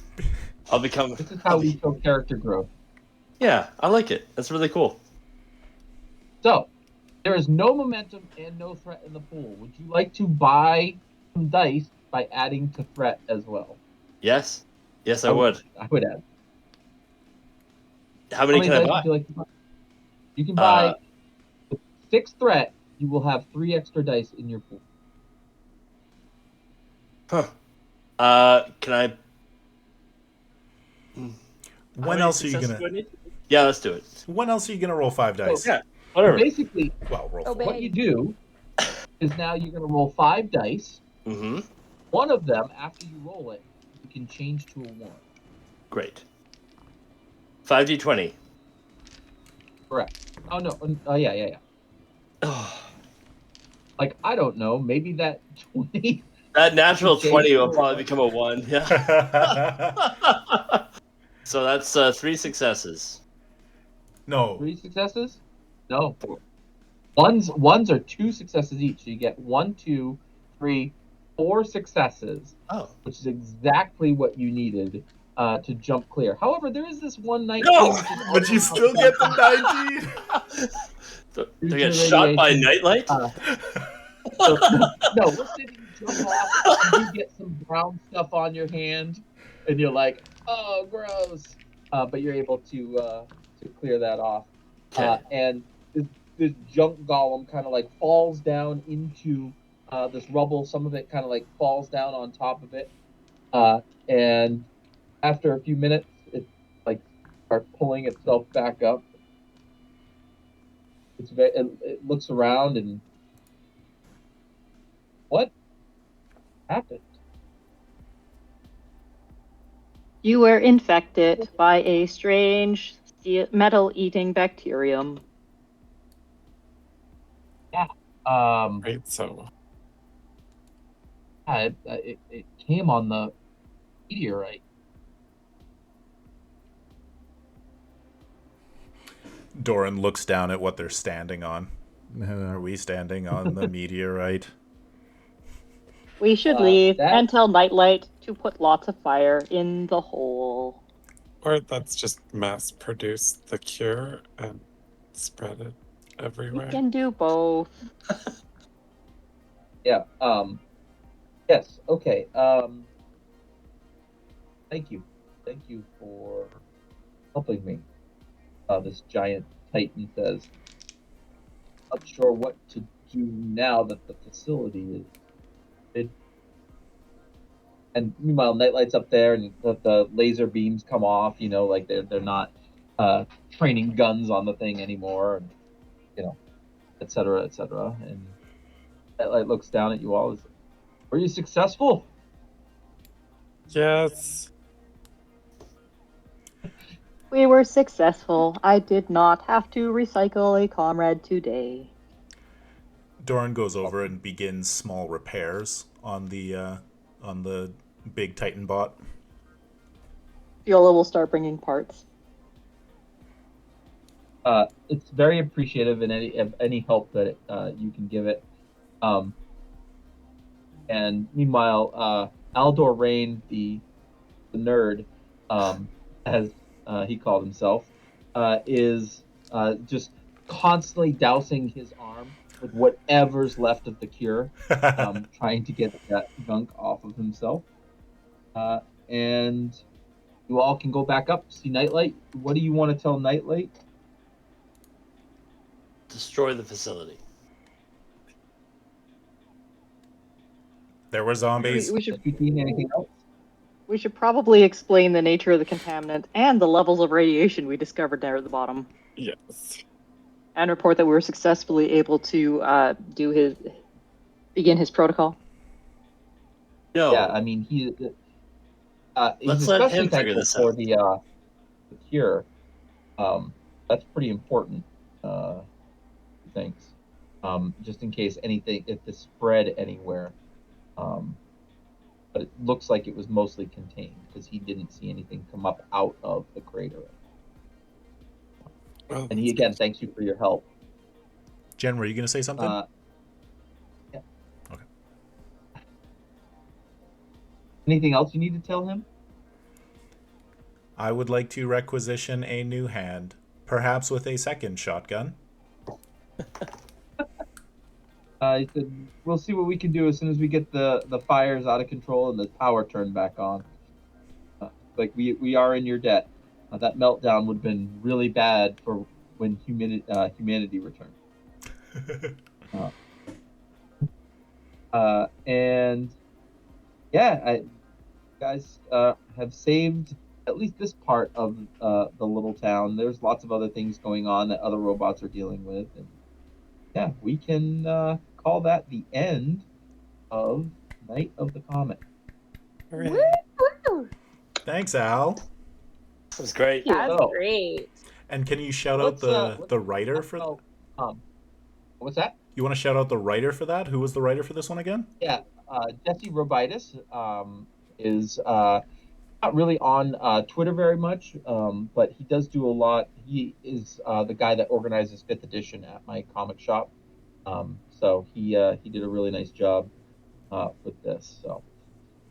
I'll become. This is how we show character growth. Yeah, I like it. That's really cool. So, there is no momentum and no threat in the pool. Would you like to buy some dice by adding to threat as well? Yes, I would. I would add. How many can I dice buy? would you like to buy? You can buy with 6 threat. You will have 3 extra dice in your pool. Huh. Can I? When else are you gonna? Yeah, let's do it. When else are you gonna roll 5 dice? Yeah, whatever. Basically, Well, roll 4. Obey. what you do is now you're going to roll 5 dice. Mm-hmm. One of them, after you roll it, you can change to a 1. Great. 5d20. Correct. Oh no. Oh yeah. Like I don't know. Maybe that 20. That natural Okay. 20 will probably become a 1. Yeah. So that's 3 successes. No. 3 successes? No. Ones are 2 successes each. So you get 1, 2, 3, 4 successes, Oh. which is exactly what you needed to jump clear. However, there is this 119. No! But you still get the 19. Do I get shot by nightlight? So, no, let's say that you jump off and you get some brown stuff on your hand, and you're like, "Oh, gross!" But you're able to clear that off. Okay. And this junk golem kind of like falls down into this rubble. Some of it kind of like falls down on top of it, and after a few minutes, it like starts pulling itself back up. It looks around and what happened? You were infected by a strange metal-eating bacterium. Right, so It came on the meteorite. Doran looks down at what they're standing on. Are we standing on the meteorite? We should leave that- and tell Nightlight to put lots of fire in the hole. or let's just mass produce the cure and spread it We everywhere. can do both. Yeah. Yes. Okay. Thank you. Thank you for helping me. This giant titan says, "Not sure what to do now that the facility is." And meanwhile, Nightlight's up there, and the laser beams come off. You know, like they're not training guns on the thing anymore, and et cetera, et cetera. And Nightlight looks down at you all. Were you successful? Yes. We were successful. I did not have to recycle a comrade today. Doran goes over and begins small repairs on the big Titan bot. Viola will start bringing parts. It's very appreciative of any help that you can give it. And meanwhile, Aldor Rain, the nerd, as he called himself, is just constantly dousing his arm with whatever's left of the cure, trying to get that gunk off of himself. And you all can go back up, see Nightlight. What do you want to tell Nightlight? Destroy the facility. There were zombies. We should Anything else? We should probably explain the nature of the contaminant and the levels of radiation we discovered there at the bottom. Yes. And report that we were successfully able to begin his protocol. No. Yeah, I mean he's Let's let especially him figure thankful this for out. the cure. That's pretty important. Thanks. Just in case if this spread anywhere. But it looks like it was mostly contained because he didn't see anything come up out of the crater. Well, And he again thanks you for your help. Jen, were you going to say something? Yeah. Okay. Anything else you need to tell him? I would like to requisition a new hand, perhaps with a second shotgun. He said, "We'll see what we can do as soon as we get the fires out of control and the power turned back on. Like we are in your debt. That meltdown would have been really bad for when humanity returned." And yeah, you guys have saved at least this part of the little town. There's lots of other things going on that other robots are dealing with, and yeah, we can call that the end of Night of the Comet. hooray. Woo! Thanks, Al. That was great. That's So- great. And can you shout out Let's, the writer for? What's that? You want to shout out the writer for that? Who was the writer for this one again? Yeah, Jesse Robitis is not really on Twitter very much, but he does do a lot. He is the guy that organizes 5th edition at my comic shop. So he did a really nice job with this. So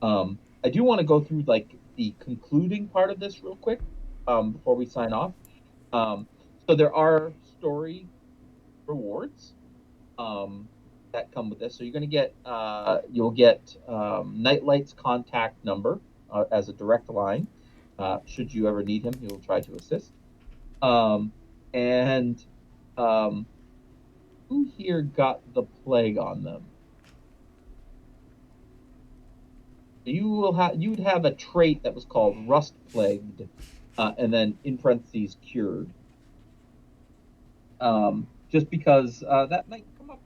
I do want to go through like the concluding part of this real quick before we sign off. So there are story rewards that come with this. So you're going to get you'll get Nightlight's contact number as a direct line. Should you ever need him, he will try to assist. And who here got the plague on them? You'd have a trait that was called rust plagued, and then in parentheses cured. Just because that might come up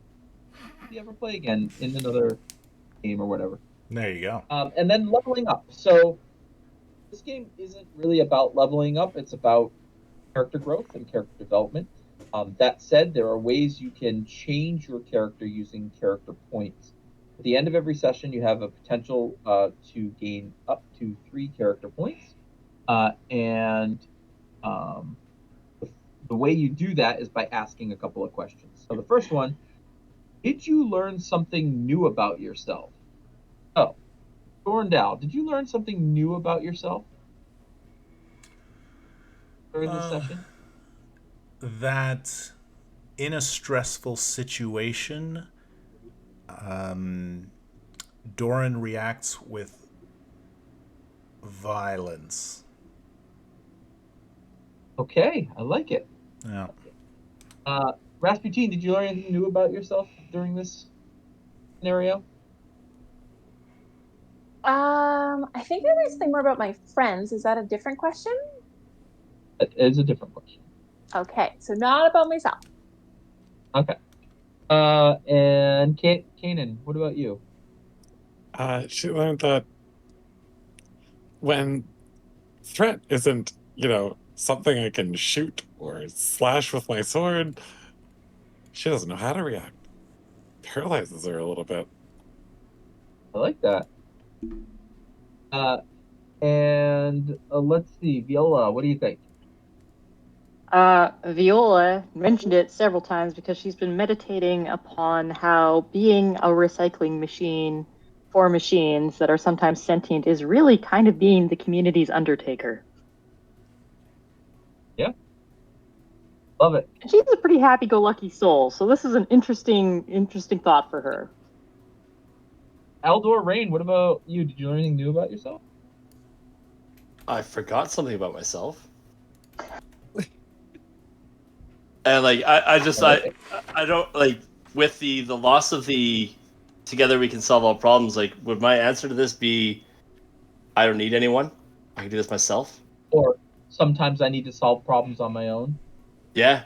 if you ever play again in another game or whatever. There you go. And then leveling up. So this game isn't really about leveling up. It's about character growth and character development. That said, there are ways you can change your character using character points. At the end of every session, you have a potential to gain up to 3 character points. And the way you do that is by asking a couple of questions. So the first one, did you learn something new about yourself? Oh, Dorndal, did you learn something new about yourself during this session? That in a stressful situation, Doran reacts with violence. Okay, I like it. Yeah. Rasputin, did you learn anything new about yourself during this scenario? I think I learned something more about my friends. Is that a different question? That is a different question. Okay, so not about myself. Okay. And Kanan, what about you? She learned that when threat isn't, something I can shoot or slash with my sword. She doesn't know how to react. Paralyzes her a little bit. I like that. And let's see, Viola, what do you think? Viola mentioned it several times because she's been meditating upon how being a recycling machine for machines that are sometimes sentient is really kind of being the community's undertaker. Yeah. Love it. And she's a pretty happy-go-lucky soul, so this is an interesting thought for her. Aldor Rain, what about you? Did you learn anything new about yourself? I forgot something about myself. And like I don't like with the loss of the together we can solve all problems, like would my answer to this be I don't need anyone? I can do this myself? Or sometimes I need to solve problems on my own? Yeah.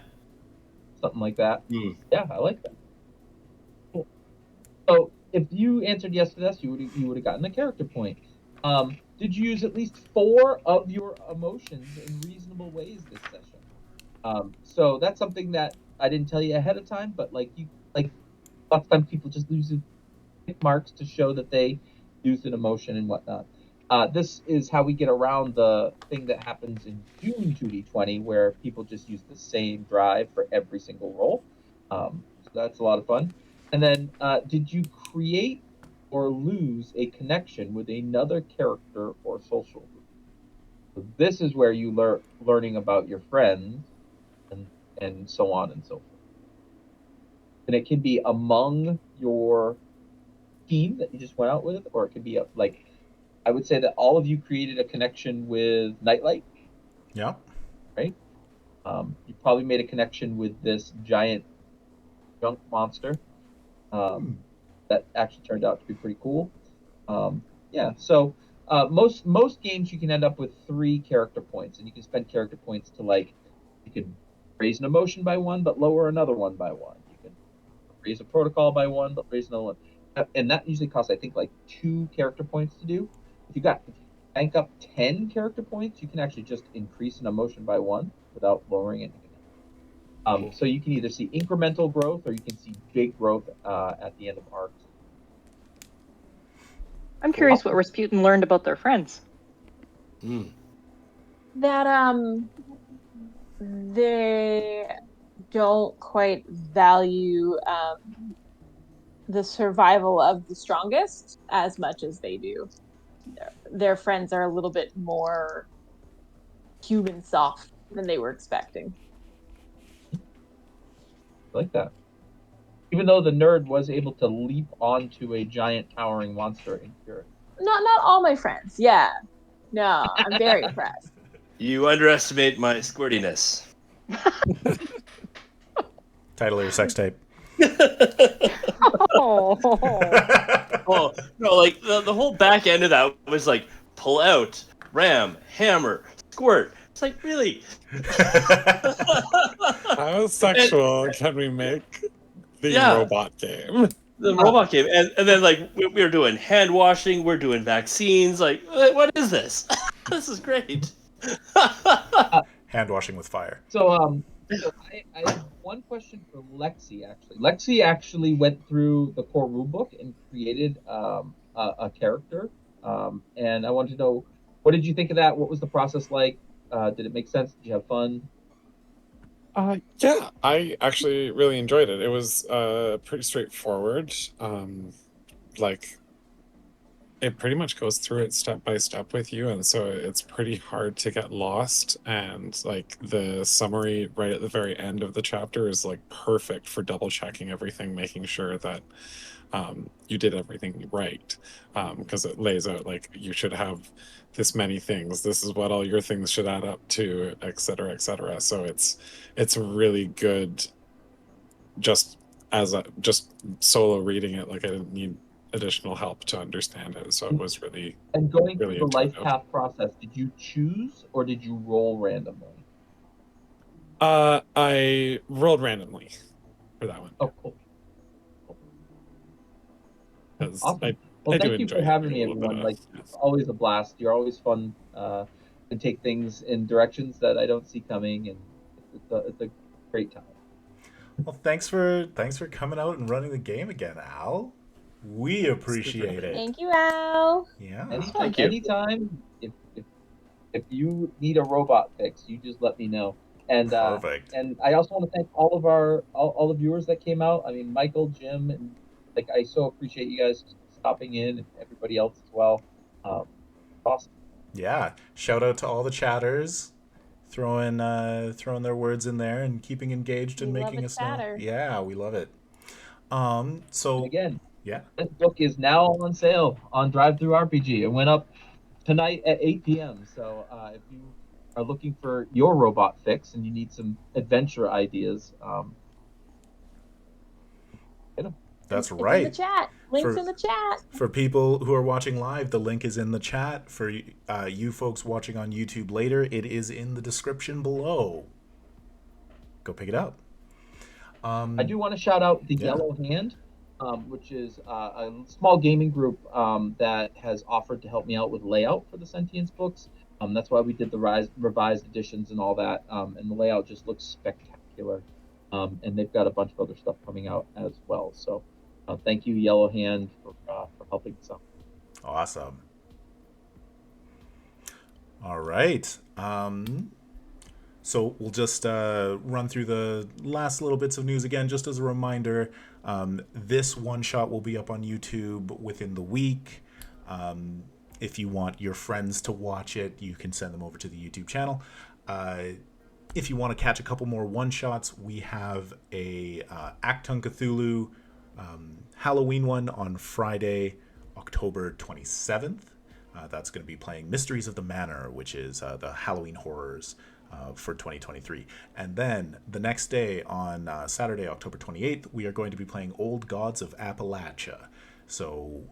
Something like that. Hmm. Yeah, I like that. Cool. So if you answered yes to this, you would have gotten a character point. Did you use at least 4 of your emotions in reasonable ways this session? So that's something that I didn't tell you ahead of time, but like lots of times people just lose tick marks to show that they used an emotion and whatnot. This is how we get around the thing that happens in June 2d20, where people just use the same drive for every single roll. So that's a lot of fun. And then, did you create or lose a connection with another character or social group? So this is where you learning about your friends and so on and so forth. And it can be among your team that you just went out with, or it could be like I would say that all of you created a connection with Nightlight, Yeah. right? You probably made a connection with this giant junk monster that actually turned out to be pretty cool. Yeah, so most games you can end up with 3 character points, and you can spend character points to like you can raise an emotion by 1, but lower another one by 1. You can raise a protocol by 1, but raise another one, and that usually costs I think like 2 character points to do. If you bank up 10 character points, you can actually just increase an emotion by 1 without lowering anything. So you can either see incremental growth or you can see big growth at the end of arcs. I'm curious what Rasputin learned about their friends. That they don't quite value the survival of the strongest as much as they do. Their friends are a little bit more human soft than they were expecting. Like that. Even though the nerd was able to leap onto a giant towering monster in Fury. Not all my friends. Yeah. No, I'm very impressed. You underestimate my squirtiness. Title of your sex tape. Oh. Oh no! Like the whole back end of that was like pull out, ram, hammer, squirt. It's like really. How sexual can we make the robot game? The robot game, and then like we were doing hand washing, we're doing vaccines. Like, what is this? This is great. Hand washing with fire. So I have one question for Lexi actually. Lexi actually went through the core rulebook and created a character. And I wanted to know, what did you think of that? What was the process like? Did it make sense? Did you have fun? Yeah, I actually really enjoyed it. It was pretty straightforward. Like it pretty much goes through it step by step with you, and so it's pretty hard to get lost. And like the summary right at the very end of the chapter is like perfect for double checking everything, making sure that you did everything right, because it lays out like you should have this many things, this is what all your things should add up to, etc., etc. So it's really good just as just solo reading it. Like I didn't need additional help to understand it, so it was really. And going really through the life intuitive. path process, did you choose or did you roll randomly? I rolled randomly for that one. Oh, cool. Awesome. Awesome. Well, thank you for having me, everyone. Like, it's always a blast. You're always fun and take things in directions that I don't see coming, and it's a great time. Well, thanks for coming out and running the game again, Al. We appreciate it. Thank you, Al. Yeah. Anytime, you. anytime. If you need a robot fix, you just let me know. Perfect. And I also want to thank all of all the viewers that came out. I mean, Michael, Jim, and like I so appreciate you guys stopping in, and everybody else as well. Awesome. Yeah. Shout out to all the chatters, throwing their words in there and keeping engaged and We love making a us know. chatter. Yeah, we love it. And So again, yeah. this book is now on sale on Drive Through RPG. It went up tonight at 8 p.m. So if you are looking for your robot fix and you need some adventure ideas, get them. That's It's in the right. chat. Links For in the chat. for people who are watching live, the link is in the chat. For you folks watching on YouTube later, it is in the description below. Go pick it up. I do want to shout out the Yeah. Yellow Hand, which is a small gaming group that has offered to help me out with layout for the Sentience books. That's why we did the revised editions and all that. And the layout just looks spectacular. And they've got a bunch of other stuff coming out as well. So thank you, Yellow Hand, for helping us out. Awesome. All right. So we'll just run through the last little bits of news again, just as a reminder. This one shot will be up on YouTube within the week. If you want your friends to watch it, you can send them over to the YouTube channel. If you want to catch a couple more one shots, we have a Acton Cthulhu Halloween one on Friday, October 27th. That's going to be playing Mysteries of the Manor, which is the Halloween horrors for 2023. And then the next day, on Saturday, October 28th, we are going to be playing Old Gods of Appalachia. So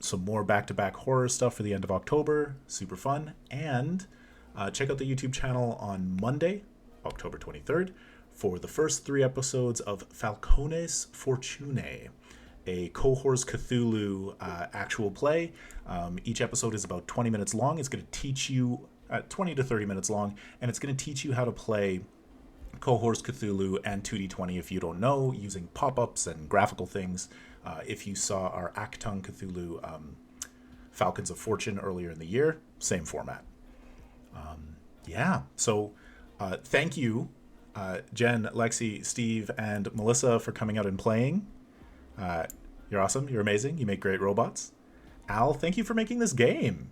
some more back-to-back horror stuff for the end of October. Super fun. And check out the YouTube channel on Monday, October 23rd, for the first 3 episodes of Falcones Fortunae, a Cohors Cthulhu actual play. Each episode is about 20 minutes long. It's going to teach you 20 to 30 minutes long, and it's going to teach you how to play Cohors Cthulhu and 2d20 if you don't know, using pop-ups and graphical things. If you saw our Acton Cthulhu Falcons of Fortune earlier in the year, same format. Yeah, so thank you, Jen, Lexi, Steve, and Melissa for coming out and playing. You're awesome. You're amazing. You make great robots. Al, thank you for making this game.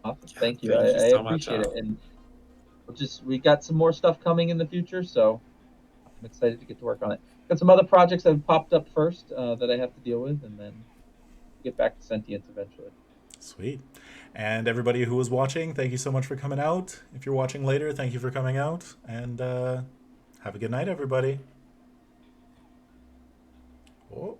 Awesome. Thank you. Thank you I so much, appreciate Al. it. And we got some more stuff coming in the future, so I'm excited to get to work on it. Got some other projects that have popped up first that I have to deal with, and then get back to Sentience eventually. Sweet. And everybody who was watching, thank you so much for coming out. If you're watching later, thank you for coming out. And have a good night, everybody. Oh.